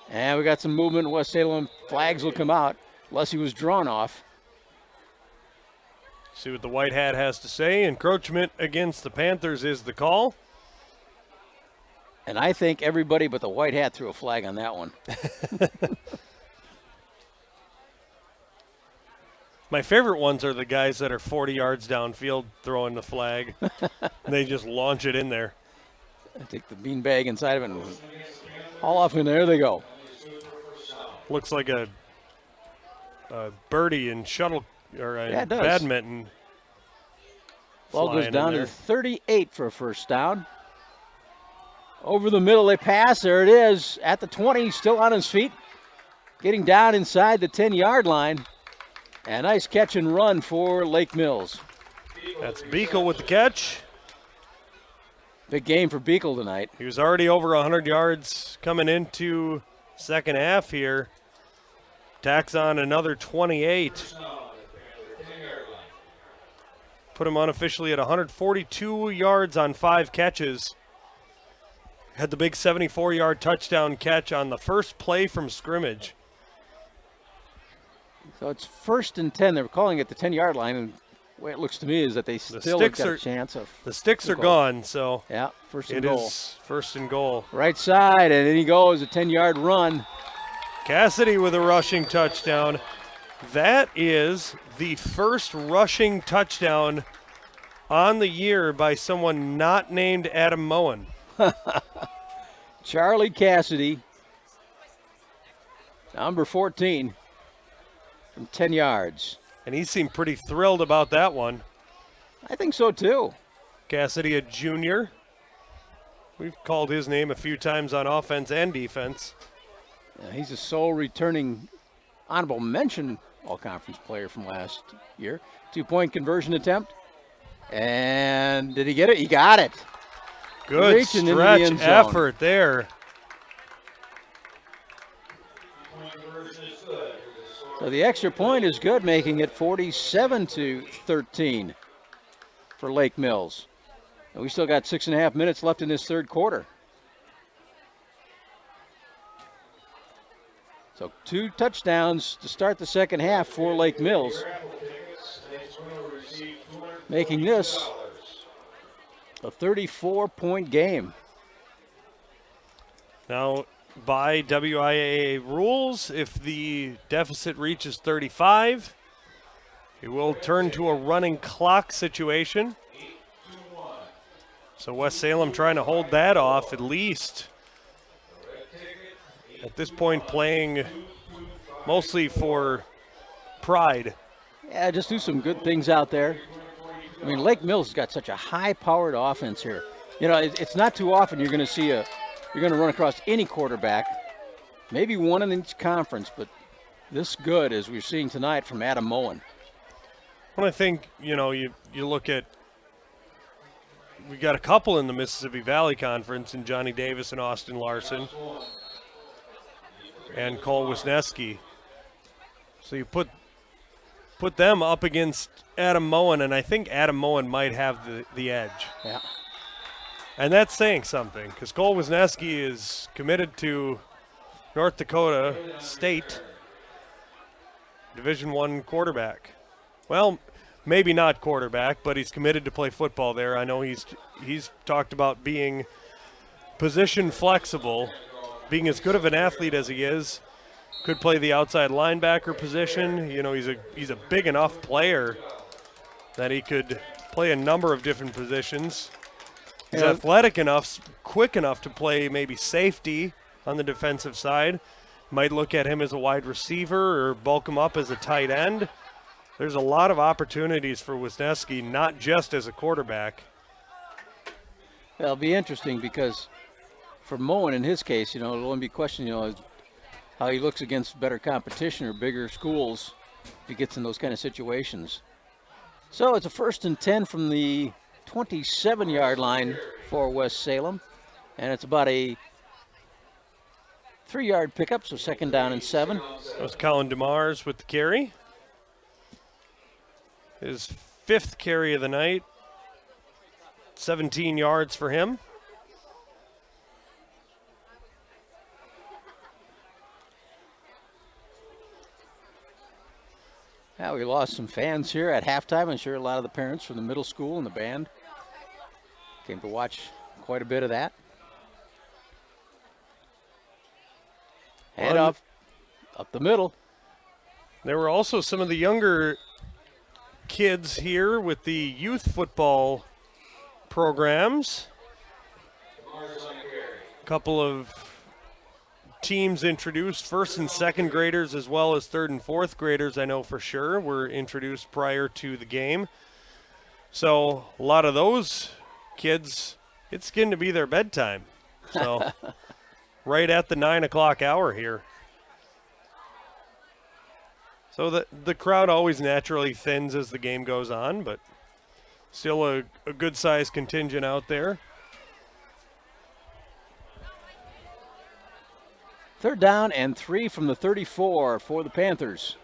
And we got some movement in West Salem. Flags will come out unless he was drawn off. See what the white hat has to say. Encroachment against the Panthers is the call. And I think everybody but the white hat threw a flag on that one. My favorite ones are the guys that are 40 yards downfield throwing the flag. They just launch it in there. I take the beanbag inside of it and haul off, and there they go. Looks like a birdie in shuttle or badminton. Ball goes down to 38 for a 1st down. Over the middle they pass. There it is at the 20, still on his feet. Getting down inside the 10-yard line. A nice catch and run for Lake Mills. That's Beekle with the catch. Big game for Beekle tonight. He was already over 100 yards coming into second half here. Tacks on another 28. Put him unofficially at 142 yards on 5 catches. Had the big 74-yard touchdown catch on the first play from scrimmage. So it's 1st and 10. They're calling it the 10-yard line, and the way it looks to me is that they still have got a chance of. The sticks are gone, so yeah, 1st and goal. It is 1st and goal. Right side, and then he goes, a 10-yard run. Cassidy with a rushing touchdown. That is the first rushing touchdown on the year by someone not named Adam Moen. Charlie Cassidy, number 14, from 10 yards. And he seemed pretty thrilled about that one. I think so, too. Cassidy, a junior. We've called his name a few times on offense and defense. He's a sole returning honorable mention all-conference player from last year. 2-point conversion attempt. And did he get it? He got it. Good Reaching stretch into the end zone. effort there. So the extra point is good, making it 47-13 for Lake Mills. And we still got 6.5 minutes left in this 3rd quarter. So 2 touchdowns to start the 2nd half for Lake Mills, making this a 34-point game. Now, by WIAA rules, if the deficit reaches 35, it will turn to a running clock situation. So West Salem trying to hold that off at least at this point playing mostly for pride. Yeah, just do some good things out there. I mean, Lake Mills has got such a high-powered offense here. You know, it's not too often you're going to see you're going to run across any quarterback, maybe one in each conference, but this good as we're seeing tonight from Adam Moen. Well, I think, you know, you look at, we got a couple in the Mississippi Valley Conference in Johnny Davis and Austin Larson and Cole Wisniewski. So you put them up against Adam Moen, and I think Adam Moen might have the edge. Yeah. And that's saying something, because Cole Wisniewski is committed to North Dakota State, Division I quarterback. Well, maybe not quarterback, but he's committed to play football there. I know he's talked about being position flexible, being as good of an athlete as he is. Could play the outside linebacker position. You know, he's a big enough player that he could play a number of different positions. He's athletic enough, quick enough to play maybe safety on the defensive side. Might look at him as a wide receiver or bulk him up as a tight end. There's a lot of opportunities for Wisniewski, not just as a quarterback. It'll be interesting because for Moen, in his case, you know, it'll only be a question, you know, how he looks against better competition or bigger schools if he gets in those kind of situations. So it's a 1st and 10 from the 27-yard line for West Salem, and it's about a 3-yard pickup, so 2nd down and 7. That was Colin DeMars with the carry. His 5th carry of the night, 17 yards for him. Yeah, we lost some fans here at halftime. I'm sure a lot of the parents from the middle school and the band came to watch quite a bit of that. Head up the middle. There were also some of the younger kids here with the youth football programs. A couple of teams introduced, 1st and 2nd graders as well as 3rd and 4th graders, I know for sure, were introduced prior to the game. So a lot of those kids, it's getting to be their bedtime. So right at the 9 o'clock hour here. So the crowd always naturally thins as the game goes on, but still a good-sized contingent out there. 3rd down and 3 from the 34 for the Panthers.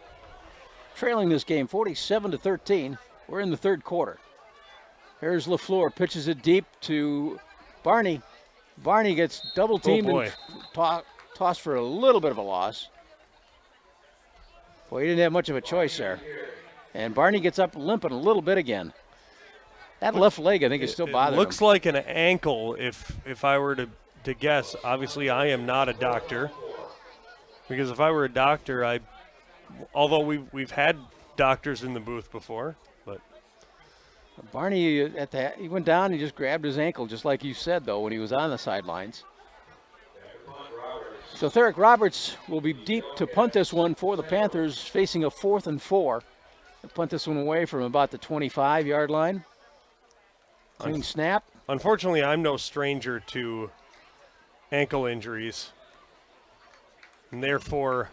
Trailing this game 47-13. We're in the 3rd quarter. Here's LaFleur, pitches it deep to Barney. Barney gets double teamed and tossed for a little bit of a loss. Boy, he didn't have much of a choice there. And Barney gets up limping a little bit again. That left leg, I think, is still bothering him. Looks like an ankle if I were to guess. Obviously, I am not a doctor. Because if I were a doctor, although we've had doctors in the booth before, but Barney he went down, he just grabbed his ankle, just like you said, though, when he was on the sidelines. So Therick Roberts will be deep to punt this one for the Panthers, facing a 4th and 4. They'll punt this one away from about the 25-yard line. Clean snap. Unfortunately, I'm no stranger to ankle injuries. And therefore,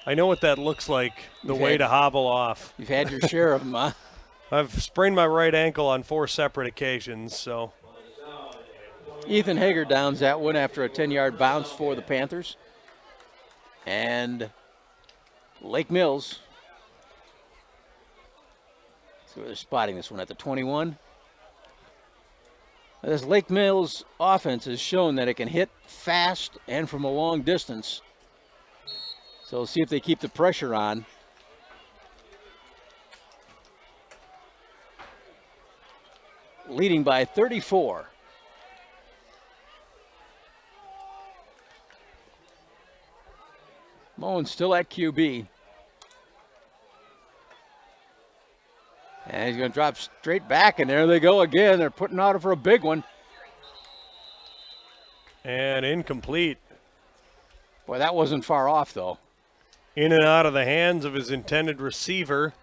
I know what that looks like, the way to hobble off. You've had your share of them, huh? I've sprained my right ankle on 4 separate occasions, so. Ethan Hager downs that one after a 10-yard bounce for the Panthers. And Lake Mills. So they're spotting this one at the 21. This Lake Mills offense has shown that it can hit fast and from a long distance. So we'll see if they keep the pressure on. Leading by 34. Moen still at QB. And he's going to drop straight back, and there they go again. They're putting out for a big one. And incomplete. Boy, that wasn't far off, though. In and out of the hands of his intended receiver.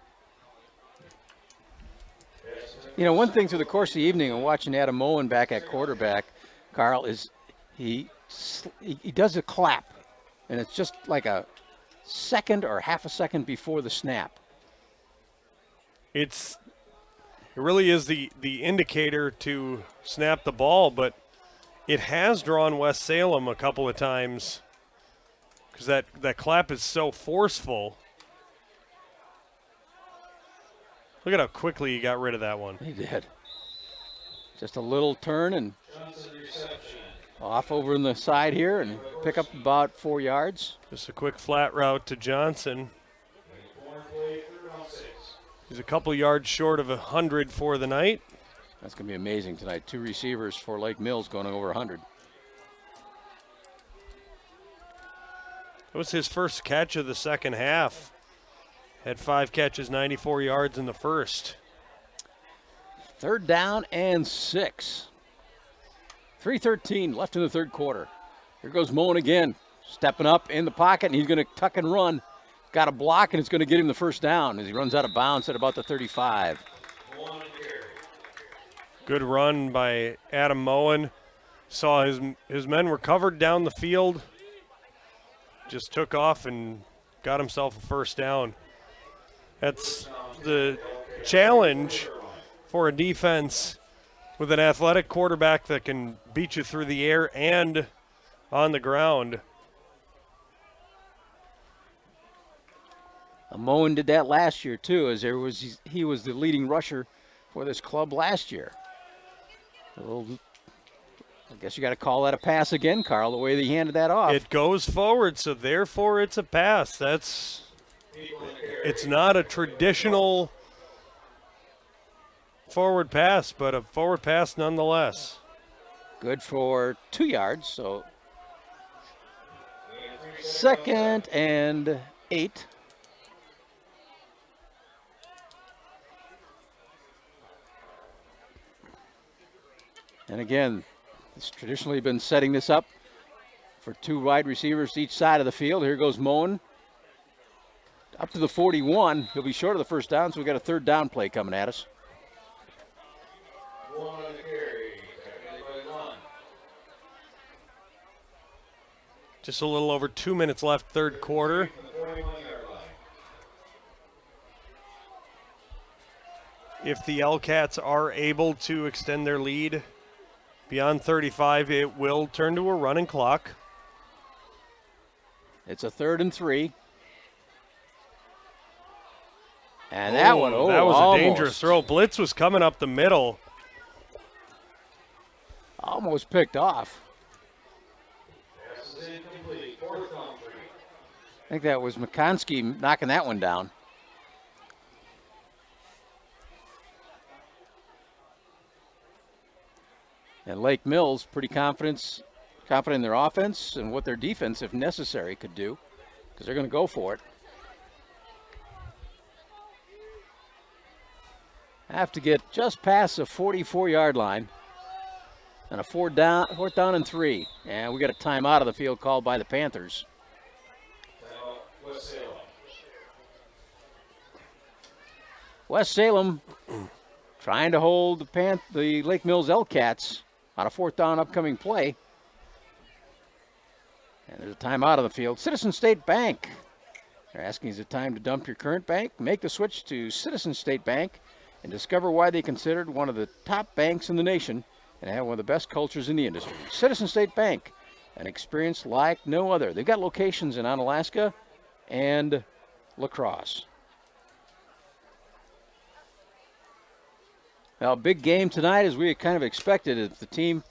You know, one thing through the course of the evening and watching Adam Moen back at quarterback, Carl, is he does a clap, and it's just like a second or half a second before the snap. It really is the indicator to snap the ball, but it has drawn West Salem a couple of times because that clap is so forceful. Look at how quickly he got rid of that one. He did. Just a little turn and off over in the side here and pick up about 4 yards. Just a quick flat route to Johnson. He's a couple yards short of 100 for the night. That's going to be amazing tonight. 2 receivers for Lake Mills going over 100. It was his first catch of the second half. Had 5 catches, 94 yards in the first. 3rd down and 6. 3:13 left in the third quarter. Here goes Moen again, stepping up in the pocket, and he's going to tuck and run. Got a block, and it's going to get him the first down as he runs out of bounds at about the 35. Good run by Adam Moen. Saw his men were covered down the field. Just took off and got himself a first down. That's the challenge for a defense with an athletic quarterback that can beat you through the air and on the ground. Moen did that last year too, as he was the leading rusher for this club last year. I guess you got to call that a pass again, Carl, the way that he handed that off. It goes forward, so therefore it's a pass. It's not a traditional forward pass, but a forward pass nonetheless. Good for 2 yards, so 2nd and 8. And again, it's traditionally been setting this up for 2 wide receivers each side of the field. Here goes Moen. Up to the 41. He'll be short of the first down, so we've got a 3rd down play coming at us. Just a little over 2 minutes left, third quarter. If the L-Cats are able to extend their lead beyond 35, it will turn to a running clock. It's a 3rd and 3. And that was almost a dangerous throw. Blitz was coming up the middle. Almost picked off. I think that was McConsky knocking that one down. And Lake Mills pretty confident in their offense and what their defense, if necessary, could do, because they're going to go for it. Have to get just past the 44-yard line. And a 4th down and 3. And we got a timeout of the field called by the Panthers. West Salem trying to hold the Lake Mills L-Cats on a 4th down upcoming play. And there's a timeout of the field. Citizen State Bank. They're asking, is it time to dump your current bank? Make the switch to Citizen State Bank and discover why they considered one of the top banks in the nation and have one of the best cultures in the industry. Citizen State Bank, an experience like no other. They've got locations in Onalaska and La Crosse. Now, a big game tonight, as we kind of expected. If the team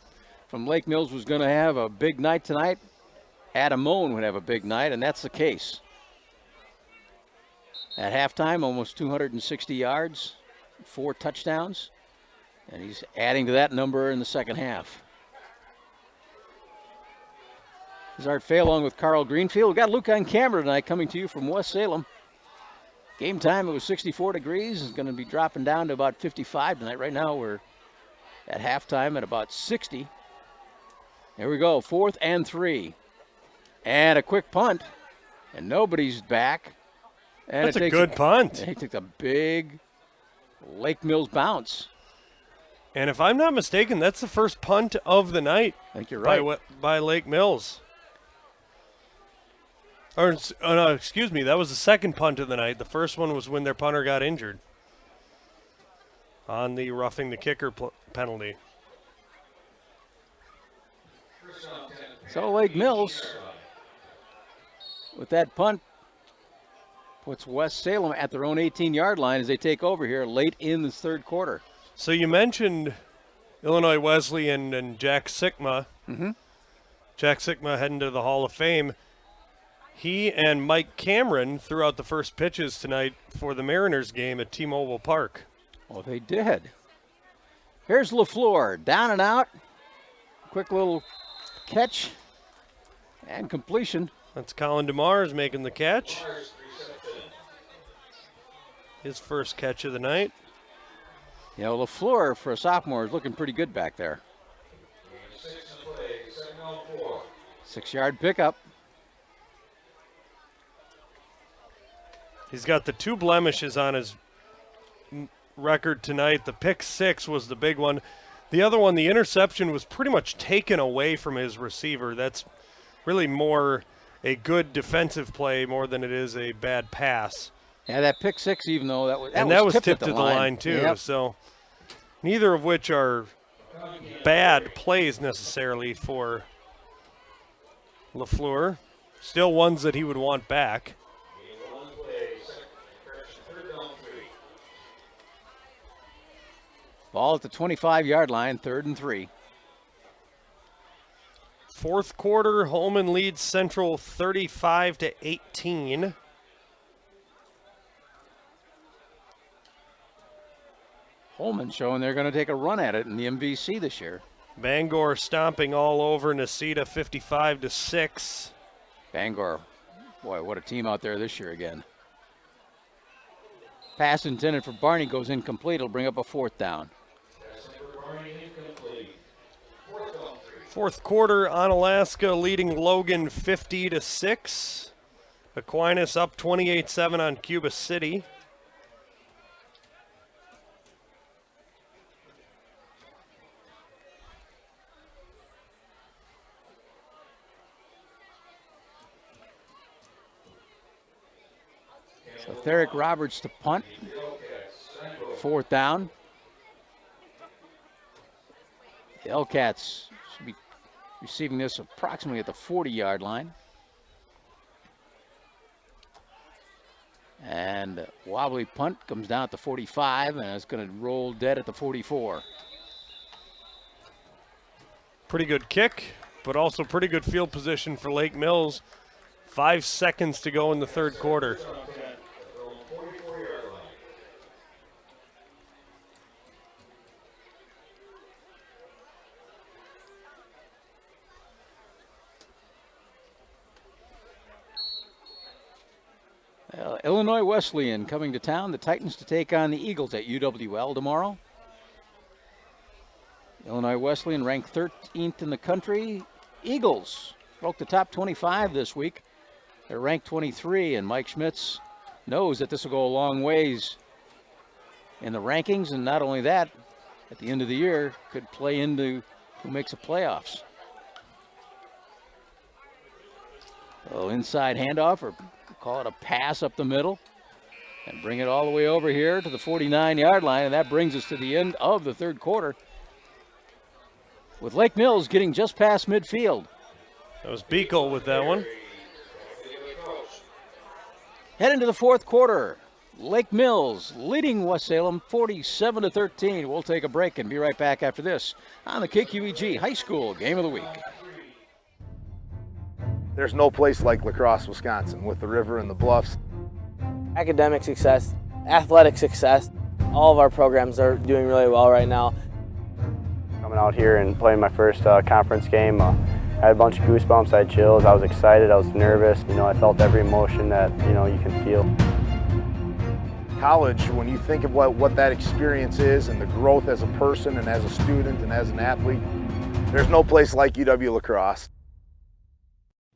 from Lake Mills was going to have a big night tonight, Adam Moen would have a big night, and that's the case. At halftime, almost 260 yards, 4 touchdowns, and he's adding to that number in the second half. This is Art Fay along with Carl Greenfield. We've got Luke on camera tonight coming to you from West Salem. Game time, it was 64 degrees. It's going to be dropping down to about 55 tonight. Right now, we're at halftime at about 60. Here we go, 4th and 3. And a quick punt, and nobody's back. And That's a good punt. He took a big Lake Mills bounce. And if I'm not mistaken, that's the first punt of the night. I think you're right. By Lake Mills. Or, no, excuse me, that was the second punt of the night. The first one was when their punter got injured on the roughing the kicker penalty. So Lake Mills, with that punt, puts West Salem at their own 18-yard line as they take over here late in the third quarter. So you mentioned Illinois Wesleyan and Jack Sikma. Mm-hmm. Jack Sikma heading to the Hall of Fame. He and Mike Cameron threw out the first pitches tonight for the Mariners game at T-Mobile Park. Well, they did. Here's LaFleur, down and out. Quick little catch and completion. That's Colin DeMars making the catch. His first catch of the night. You know, LaFleur, for a sophomore, is looking pretty good back there. 6-yard pickup. He's got the 2 blemishes on his record tonight. The pick 6 was the big one. The other one, the interception, was pretty much taken away from his receiver. That's really more a good defensive play more than it is a bad pass. Yeah, that pick 6, even though that was tipped to the line too. Yep. So neither of which are bad plays necessarily for LaFleur. Still ones that he would want back. Ball at the 25-yard line, 3rd and 3. Fourth quarter, Holman leads Central 35-18. Holman showing they're going to take a run at it in the MVC this year. Bangor stomping all over Necedah 55-6. Bangor, boy, what a team out there this year again. Pass intended for Barney goes incomplete. It'll bring up a 4th down. Fourth quarter, Onalaska leading Logan 50-6. Aquinas up 28-7 on Cuba City. So Therick Roberts to punt. 4th down. The Hellcats should be receiving this approximately at the 40-yard line. And wobbly punt comes down at the 45, and it's going to roll dead at the 44. Pretty good kick, but also pretty good field position for Lake Mills. 5 seconds to go in the third quarter. Illinois Wesleyan coming to town. The Titans to take on the Eagles at UWL tomorrow. Illinois Wesleyan ranked 13th in the country. Eagles broke the top 25 this week. They're ranked 23, and Mike Schmitz knows that this will go a long ways in the rankings, and not only that, at the end of the year, could play into who makes the playoffs. A little inside handoff, or call it a pass up the middle, and bring it all the way over here to the 49-yard line, and that brings us to the end of the third quarter, with Lake Mills getting just past midfield. That was Beekle with that one. Head into the fourth quarter. Lake Mills leading West Salem 47-13. We'll take a break and be right back after this on the KQEG High School Game of the Week. There's no place like La Crosse, Wisconsin, with the river and the bluffs. Academic success, athletic success, all of our programs are doing really well right now. Coming out here and playing my first conference game, I had a bunch of goosebumps, I had chills, I was excited, I was nervous. You know, I felt every emotion that, you know, you can feel. College, when you think of what that experience is and the growth as a person and as a student and as an athlete, there's no place like UW La Crosse.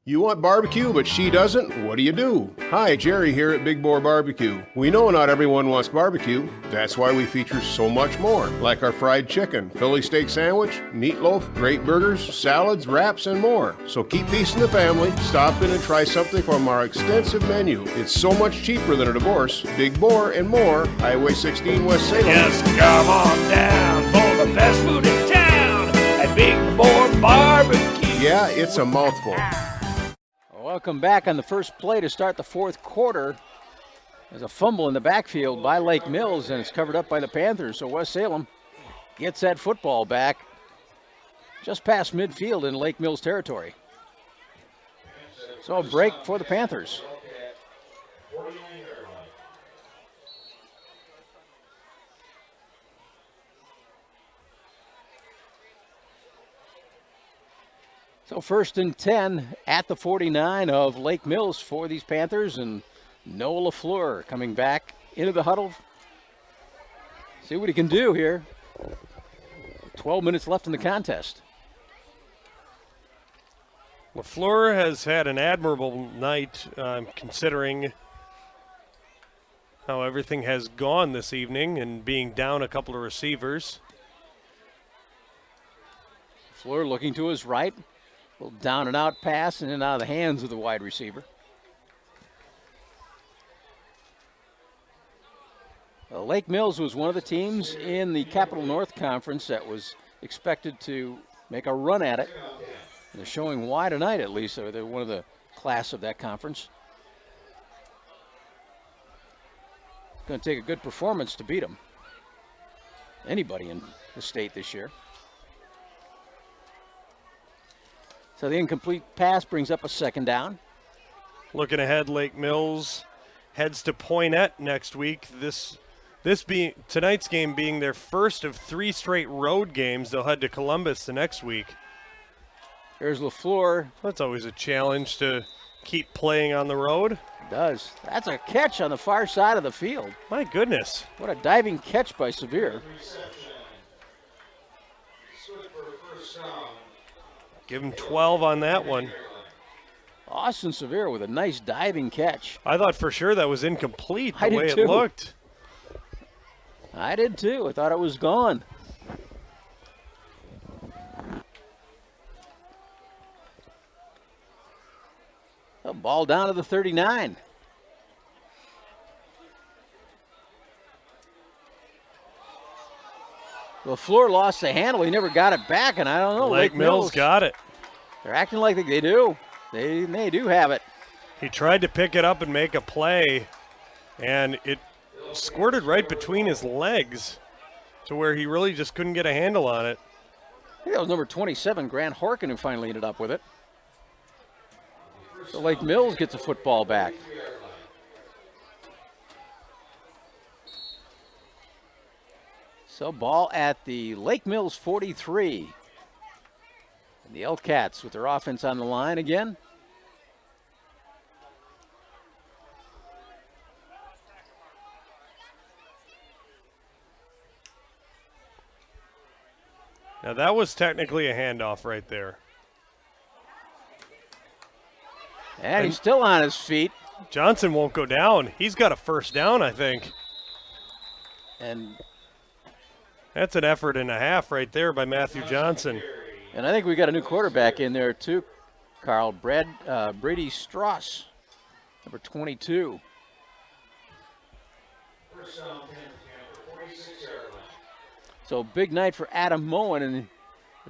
You want barbecue, but she doesn't? What do you do? Hi, Jerry here at Big Boar Barbecue. We know not everyone wants barbecue. That's why we feature so much more, like our fried chicken, Philly steak sandwich, meatloaf, great burgers, salads, wraps, and more. So keep feasting the family, stop in and try something from our extensive menu. It's so much cheaper than a divorce. Big Boar and more, Highway 16 West Salem. Just come on down for the best food in town at Big Boar Barbecue. Yeah, it's a mouthful. Welcome back on the first play to start the fourth quarter. There's a fumble in the backfield by Lake Mills, and it's covered up by the Panthers. So West Salem gets that football back just past midfield in Lake Mills territory. So a break for the Panthers. So 1st and 10 at the 49 of Lake Mills for these Panthers, and Noah LaFleur coming back into the huddle. See what he can do here. 12 minutes left in the contest. LaFleur has had an admirable night, considering how everything has gone this evening and being down a couple of receivers. LaFleur looking to his right. A little down and out pass and in and out of the hands of the wide receiver. Lake Mills was one of the teams in the Capital North Conference that was expected to make a run at it. They're showing why tonight, at least. They're one of the class of that conference. It's going to take a good performance to beat them. Anybody in the state this year. So the incomplete pass brings up a 2nd down. Looking ahead, Lake Mills heads to Poinette next week. Tonight's game being their first of 3 straight road games. They'll head to Columbus the next week. There's LaFleur. That's always a challenge to keep playing on the road. It does. That's a catch on the far side of the field. My goodness. What a diving catch by Severe. Give him 12 on that one. Austin Severe with a nice diving catch. I thought for sure that was incomplete the way it looked. I did too. I thought it was gone. A ball down to the 39. LaFleur lost the handle. He never got it back, and I don't know. Lake Mills got it. They're acting like they do. They do have it. He tried to pick it up and make a play, and it squirted right between his legs to where he really just couldn't get a handle on it. I think that was number 27, Grant Horkin, who finally ended up with it. So Lake Mills gets a football back. So ball at the Lake Mills 43. And the L-Cats with their offense on the line again. Now that was technically a handoff right there. And he's still on his feet. Johnson won't go down. He's got a 1st down, I think. And that's an effort and a half right there by Matthew Johnson. And I think we got a new quarterback in there too, Carl. Brady Strauss, number 22. So big night for Adam Moen. And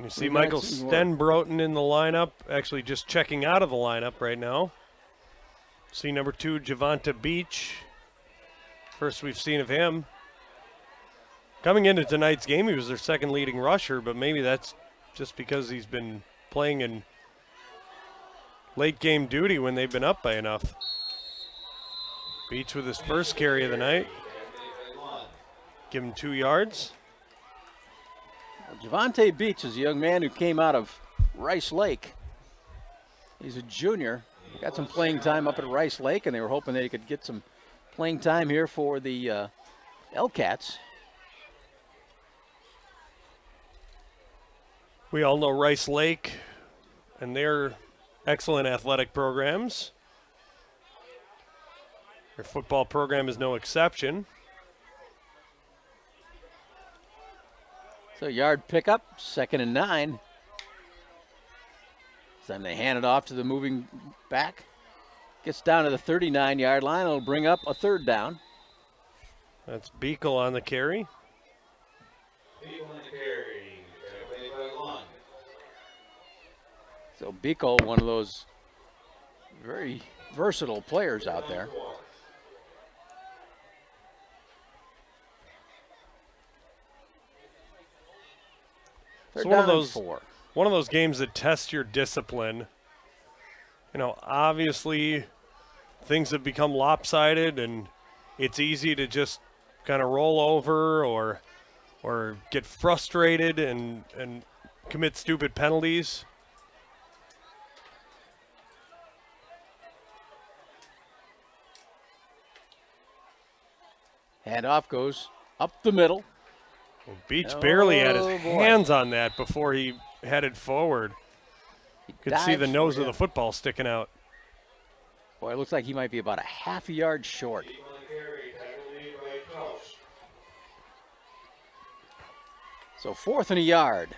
you see Michael Stenbroten in the lineup, actually just checking out of the lineup right now. See number 2, Javonta Beach. First we've seen of him. Coming into tonight's game, he was their 2nd leading rusher, but maybe that's just because he's been playing in late game duty when they've been up by enough. Beach with his 1st carry of the night. Give him 2 yards. Javonte Beach is a young man who came out of Rice Lake. He's a junior. Got some playing time up at Rice Lake, and they were hoping they could get some playing time here for the L-Cats. We all know Rice Lake and their excellent athletic programs. Their football program is no exception. So yard pickup, 2nd and 9. Then they hand it off to the moving back. Gets down to the 39-yard line. It'll bring up a 3rd down. That's Beekle on the carry. So Beekle, one of those very versatile players out there. It's one of those games that test your discipline. You know, obviously things have become lopsided and it's easy to just kind of roll over or get frustrated and commit stupid penalties. Handoff goes up the middle. Well, Beach barely had his hands on that before he headed forward. You could see the nose of the football sticking out. Boy, it looks like he might be about a half a yard short. So 4th and a yard.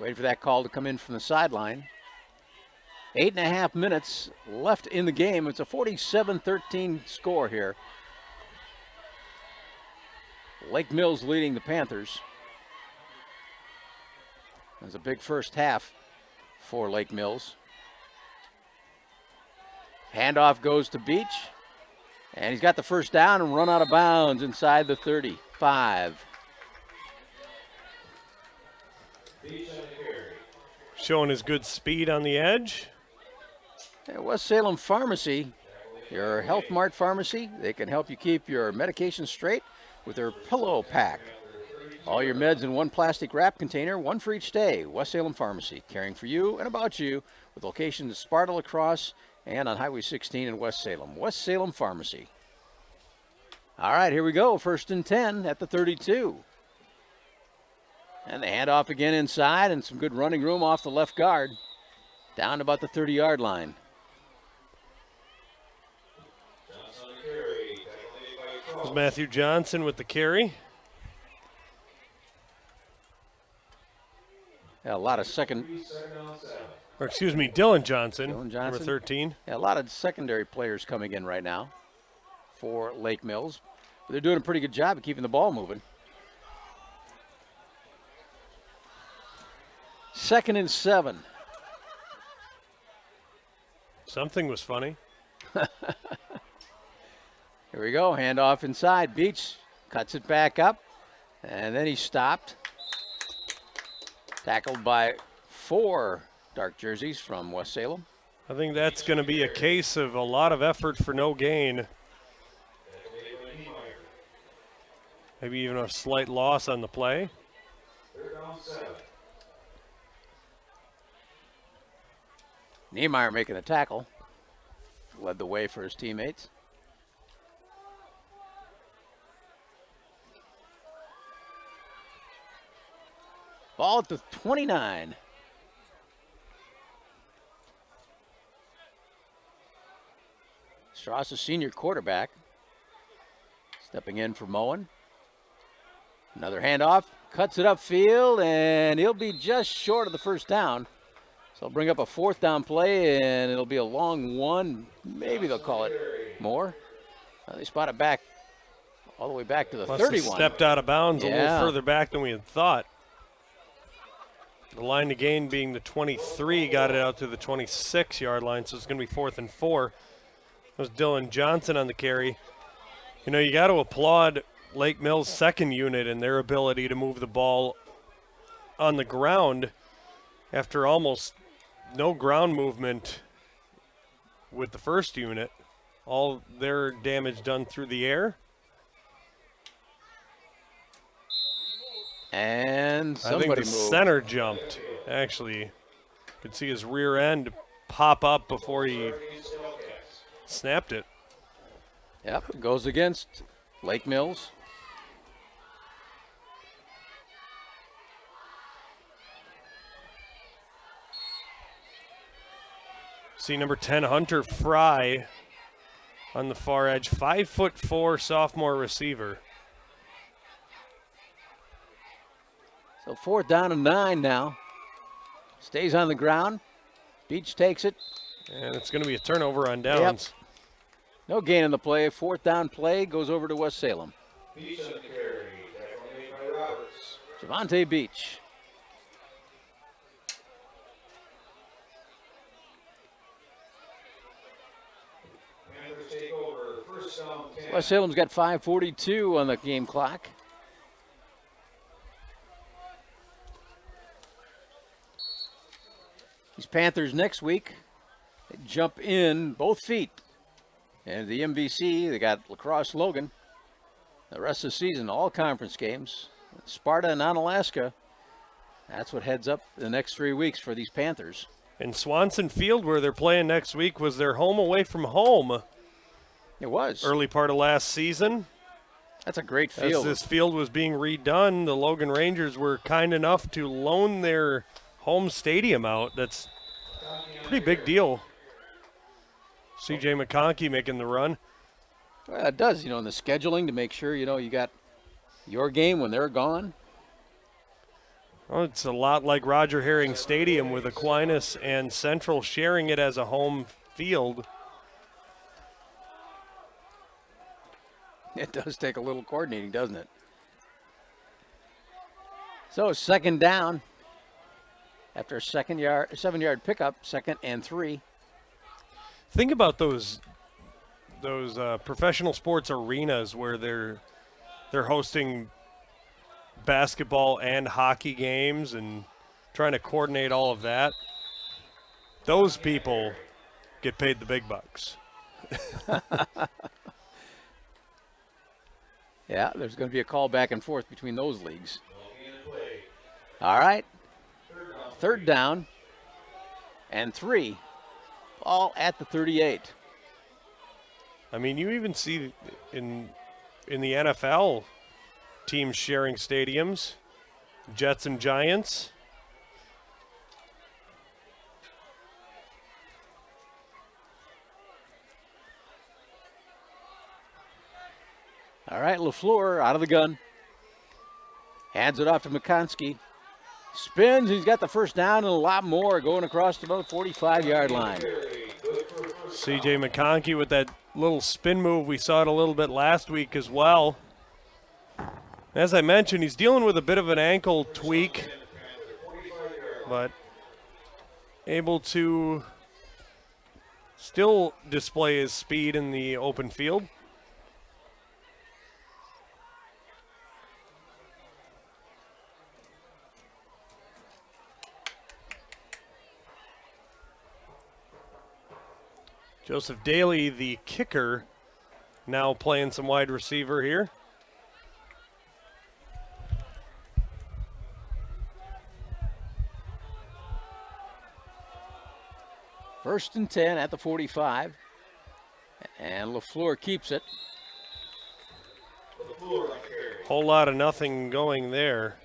Waiting for that call to come in from the sideline. 8.5 minutes left in the game. It's a 47-13 score here. Lake Mills leading the Panthers. There's a big first half for Lake Mills. Handoff goes to Beach. And he's got the first down and run out of bounds inside the 35. Showing his good speed on the edge. West Salem Pharmacy, your Health Mart pharmacy. They can help you keep your medication straight with their pillow pack. All your meds in one plastic wrap container, one for each day. West Salem Pharmacy, caring for you and about you, with locations in Sparta, La Crosse, and on Highway 16 in West Salem. West Salem Pharmacy. All right, here we go. 1st and 10 at the 32. And the handoff again inside, and some good running room off the left guard. Down to about the 30-yard line. There's Matthew Johnson with the carry. Yeah, a lot of Dylan Johnson, number 13. Yeah, a lot of secondary players coming in right now for Lake Mills. But they're doing a pretty good job of keeping the ball moving. 2nd and 7. Something was funny. Here we go, handoff inside. Beach cuts it back up, and then he stopped. Tackled by 4 dark jerseys from West Salem. I think that's going to be a case of a lot of effort for no gain. Maybe even a slight loss on the play. Niemeyer making the tackle. Led the way for his teammates. Ball at the 29. Strauss, a senior quarterback. Stepping in for Moen. Another handoff. Cuts it upfield, and he'll be just short of the first down. So I'll bring up a 4th down play, and it'll be a long one. Maybe they'll call it more. They spot it back all the way back to the 31. Stepped out of bounds a little further back than we had thought. The line to gain being the 23, got it out to the 26-yard line, so it's going to be 4th and 4. That was Dylan Johnson on the carry. You know, you got to applaud Lake Mills' second unit and their ability to move the ball on the ground after almost no ground movement with the first unit. All their damage done through the air. And somebody I think the center jumped. Actually, could see his rear end pop up before he snapped it. Yep, goes against Lake Mills. See number 10, Hunter Fry on the far edge. 5'4" sophomore receiver. So 4th down and 9 now. Stays on the ground. Beach takes it. And it's going to be a turnover on downs. Yep. No gain in the play. 4th down play goes over to West Salem. Beach on the carry. Tackle made by Roberts. Javante Beach. Panthers take over. First down, 10. West Salem's got 5:42 on the game clock. These Panthers next week, they jump in both feet. And the MVC, they got Lacrosse Logan. The rest of the season, all conference games. Sparta and Onalaska. That's what heads up the next 3 weeks for these Panthers. And Swanson Field, where they're playing next week, was their home away from home. It was. Early part of last season. That's a great field. As this field was being redone, the Logan Rangers were kind enough to loan their home stadium out. That's a pretty big deal. C.J. McConkey making the run. Well, it does, in the scheduling to make sure, you got your game when they're gone. Well, it's a lot like Roger Herring Stadium with Aquinas and Central sharing it as a home field. It does take a little coordinating, doesn't it? So 2nd down after a 7-yard pickup, 2nd and 3. Think about those professional sports arenas where they're hosting basketball and hockey games and trying to coordinate all of that. Those people get paid the big bucks. Yeah, there's going to be a call back and forth between those leagues. All right. 3rd down and 3. All at the 38. I mean, you even see in the NFL teams sharing stadiums, Jets and Giants. All right, LaFleur out of the gun. Hands it off to McConsky. Spins, he's got the 1st down and a lot more going across about the 45-yard line. C.J. McConkey with that little spin move. We saw it a little bit last week as well. As I mentioned, he's dealing with a bit of an ankle tweak, but able to still display his speed in the open field. Joseph Daly, the kicker, now playing some wide receiver here. First and 10 at the 45. And LaFleur keeps it. Whole lot of nothing going there.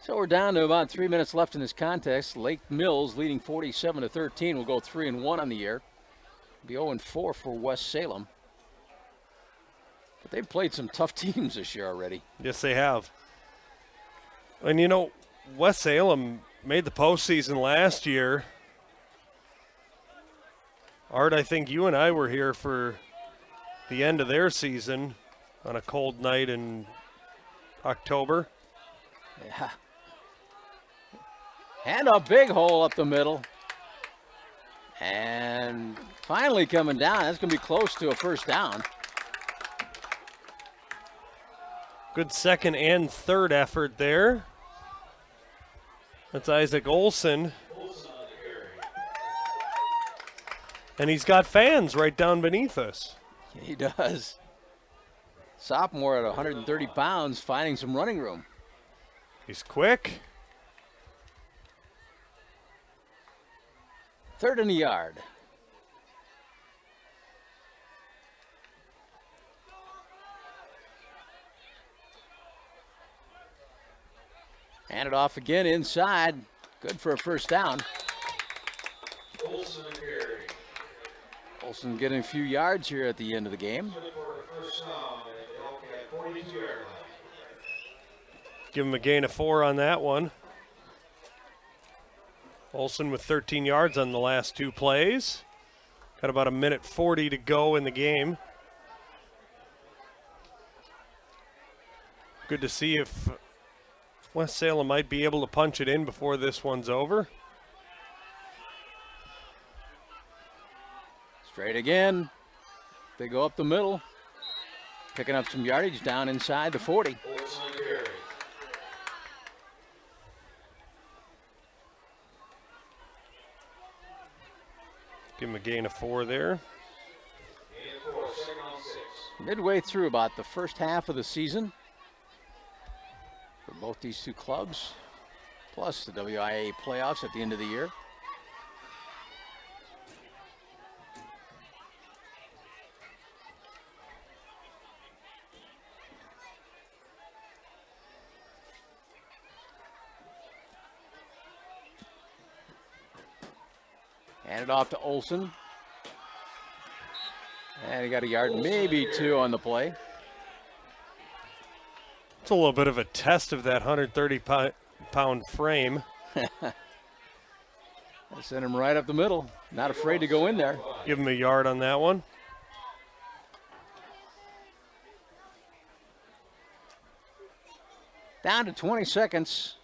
So we're down to about 3 minutes left in this contest. Lake Mills leading 47-13 will go 3-1 on the year. Be 0-4 for West Salem. But they've played some tough teams this year already. Yes, they have. And West Salem made the postseason last year. Art, I think you and I were here for the end of their season on a cold night in October. Yeah. And a big hole up the middle. And finally coming down. That's going to be close to a 1st down. Good 2nd and 3rd effort there. That's Isaac Olson. And he's got fans right down beneath us. He does. Sophomore at 130 pounds, finding some running room. He's quick. 3rd and a yard. Hand it off again inside. Good for a first down. Olsen getting a few yards here at the end of the game. Give him a gain of 4 on that one. Olsen with 13 yards on the last 2 plays. Got about 1:40 to go in the game. Good to see if West Salem might be able to punch it in before this one's over. Straight again. They go up the middle. Picking up some yardage down inside the 40. Give him a gain of 4 there. Midway through about the first half of the season for both these two clubs, plus the WIA playoffs at the end of the year. Hand it off to Olsen. And he got a yard, maybe 2 on the play. It's a little bit of a test of that 130-pound frame. I sent him right up the middle. Not afraid to go in there. Give him a yard on that one. Down to 20 seconds.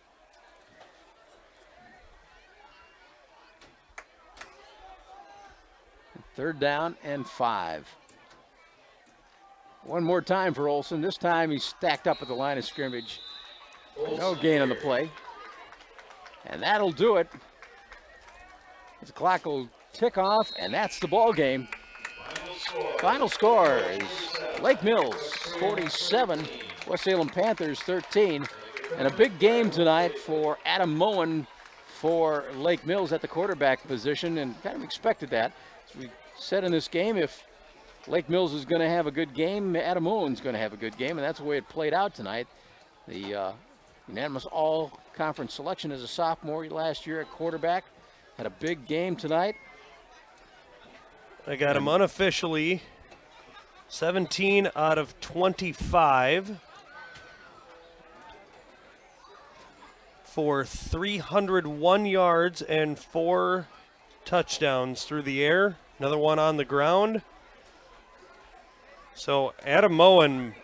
Third down and 5. One more time for Olsen. This time he's stacked up at the line of scrimmage. No gain on the play. And that'll do it. The clock will tick off, and that's the ball game. Final score is Lake Mills 47, West Salem Panthers 13. And a big game tonight for Adam Moen for Lake Mills at the quarterback position, and kind of expected that. As we said in this game, if Lake Mills is going to have a good game, Adam Moen's going to have a good game, and that's the way it played out tonight. The unanimous all-conference selection as a sophomore last year at quarterback. Had a big game tonight. I got him unofficially 17 out of 25 for 301 yards and 4 touchdowns through the air. Another one on the ground. So Adam Moen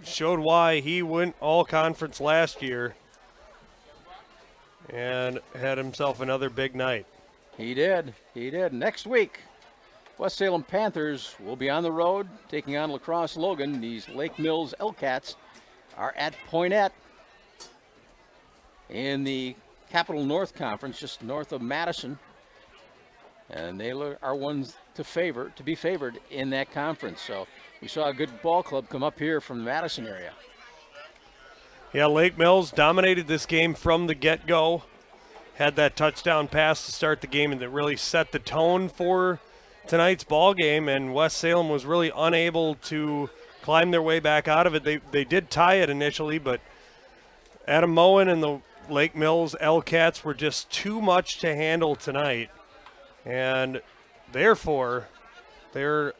showed why he went all-conference last year and had himself another big night. He did. He did. Next week, West Salem Panthers will be on the road taking on La Crosse Logan. These Lake Mills Elcats are at Poinette in the Capital North Conference, just north of Madison. And they are ones to be favored in that conference. So we saw a good ball club come up here from the Madison area. Yeah, Lake Mills dominated this game from the get-go. Had that touchdown pass to start the game, and that really set the tone for tonight's ball game. And West Salem was really unable to climb their way back out of it. They did tie it initially, but Adam Moen and the Lake Mills Elcats were just too much to handle tonight. And therefore, they're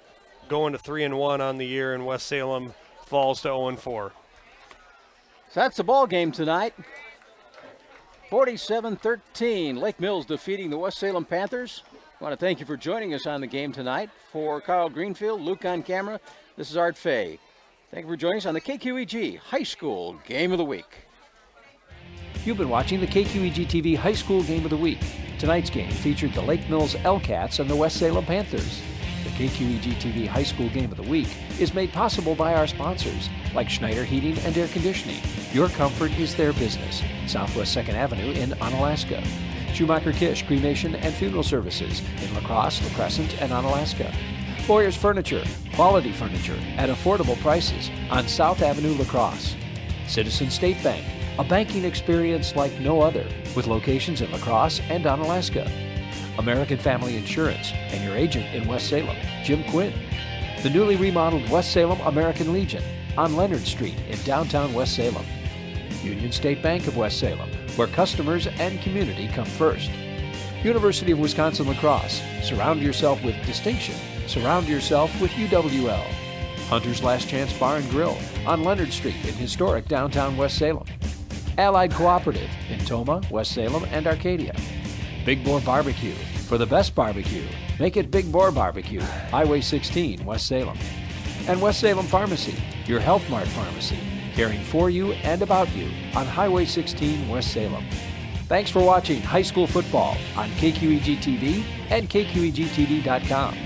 going to 3-1 on the year, and West Salem falls to 0-4. So that's the ball game tonight. 47-13, Lake Mills defeating the West Salem Panthers. I want to thank you for joining us on the game tonight. For Carl Greenfield, Luke on camera, this is Art Fay. Thank you for joining us on the KQEG High School Game of the Week. You've been watching the KQEG-TV High School Game of the Week. Tonight's game featured the Lake Mills Elcats and the West Salem Panthers. The KQEG-TV High School Game of the Week is made possible by our sponsors, like Schneider Heating and Air Conditioning. Your comfort is their business. Southwest 2nd Avenue in Onalaska. Schumacher Kish Cremation and Funeral Services in La Crosse, La Crescent, and Onalaska. Boyer's Furniture, quality furniture at affordable prices on South Avenue, La Crosse. Citizen State Bank, a banking experience like no other, with locations in La Crosse and Onalaska. American Family Insurance, and your agent in West Salem, Jim Quinn. The newly remodeled West Salem American Legion on Leonard Street in downtown West Salem. Union State Bank of West Salem, where customers and community come first. University of Wisconsin Lacrosse. Surround yourself with distinction. Surround yourself with UWL. Hunter's Last Chance Bar and Grill on Leonard Street in historic downtown West Salem. Allied Cooperative in Toma, West Salem, and Arcadia. Big Boar Barbecue. For the best barbecue, make it Big Boar Barbecue, Highway 16, West Salem. And West Salem Pharmacy, your Health Mart pharmacy, caring for you and about you on Highway 16, West Salem. Thanks for watching high school football on KQEG TV and KQEGTV.com.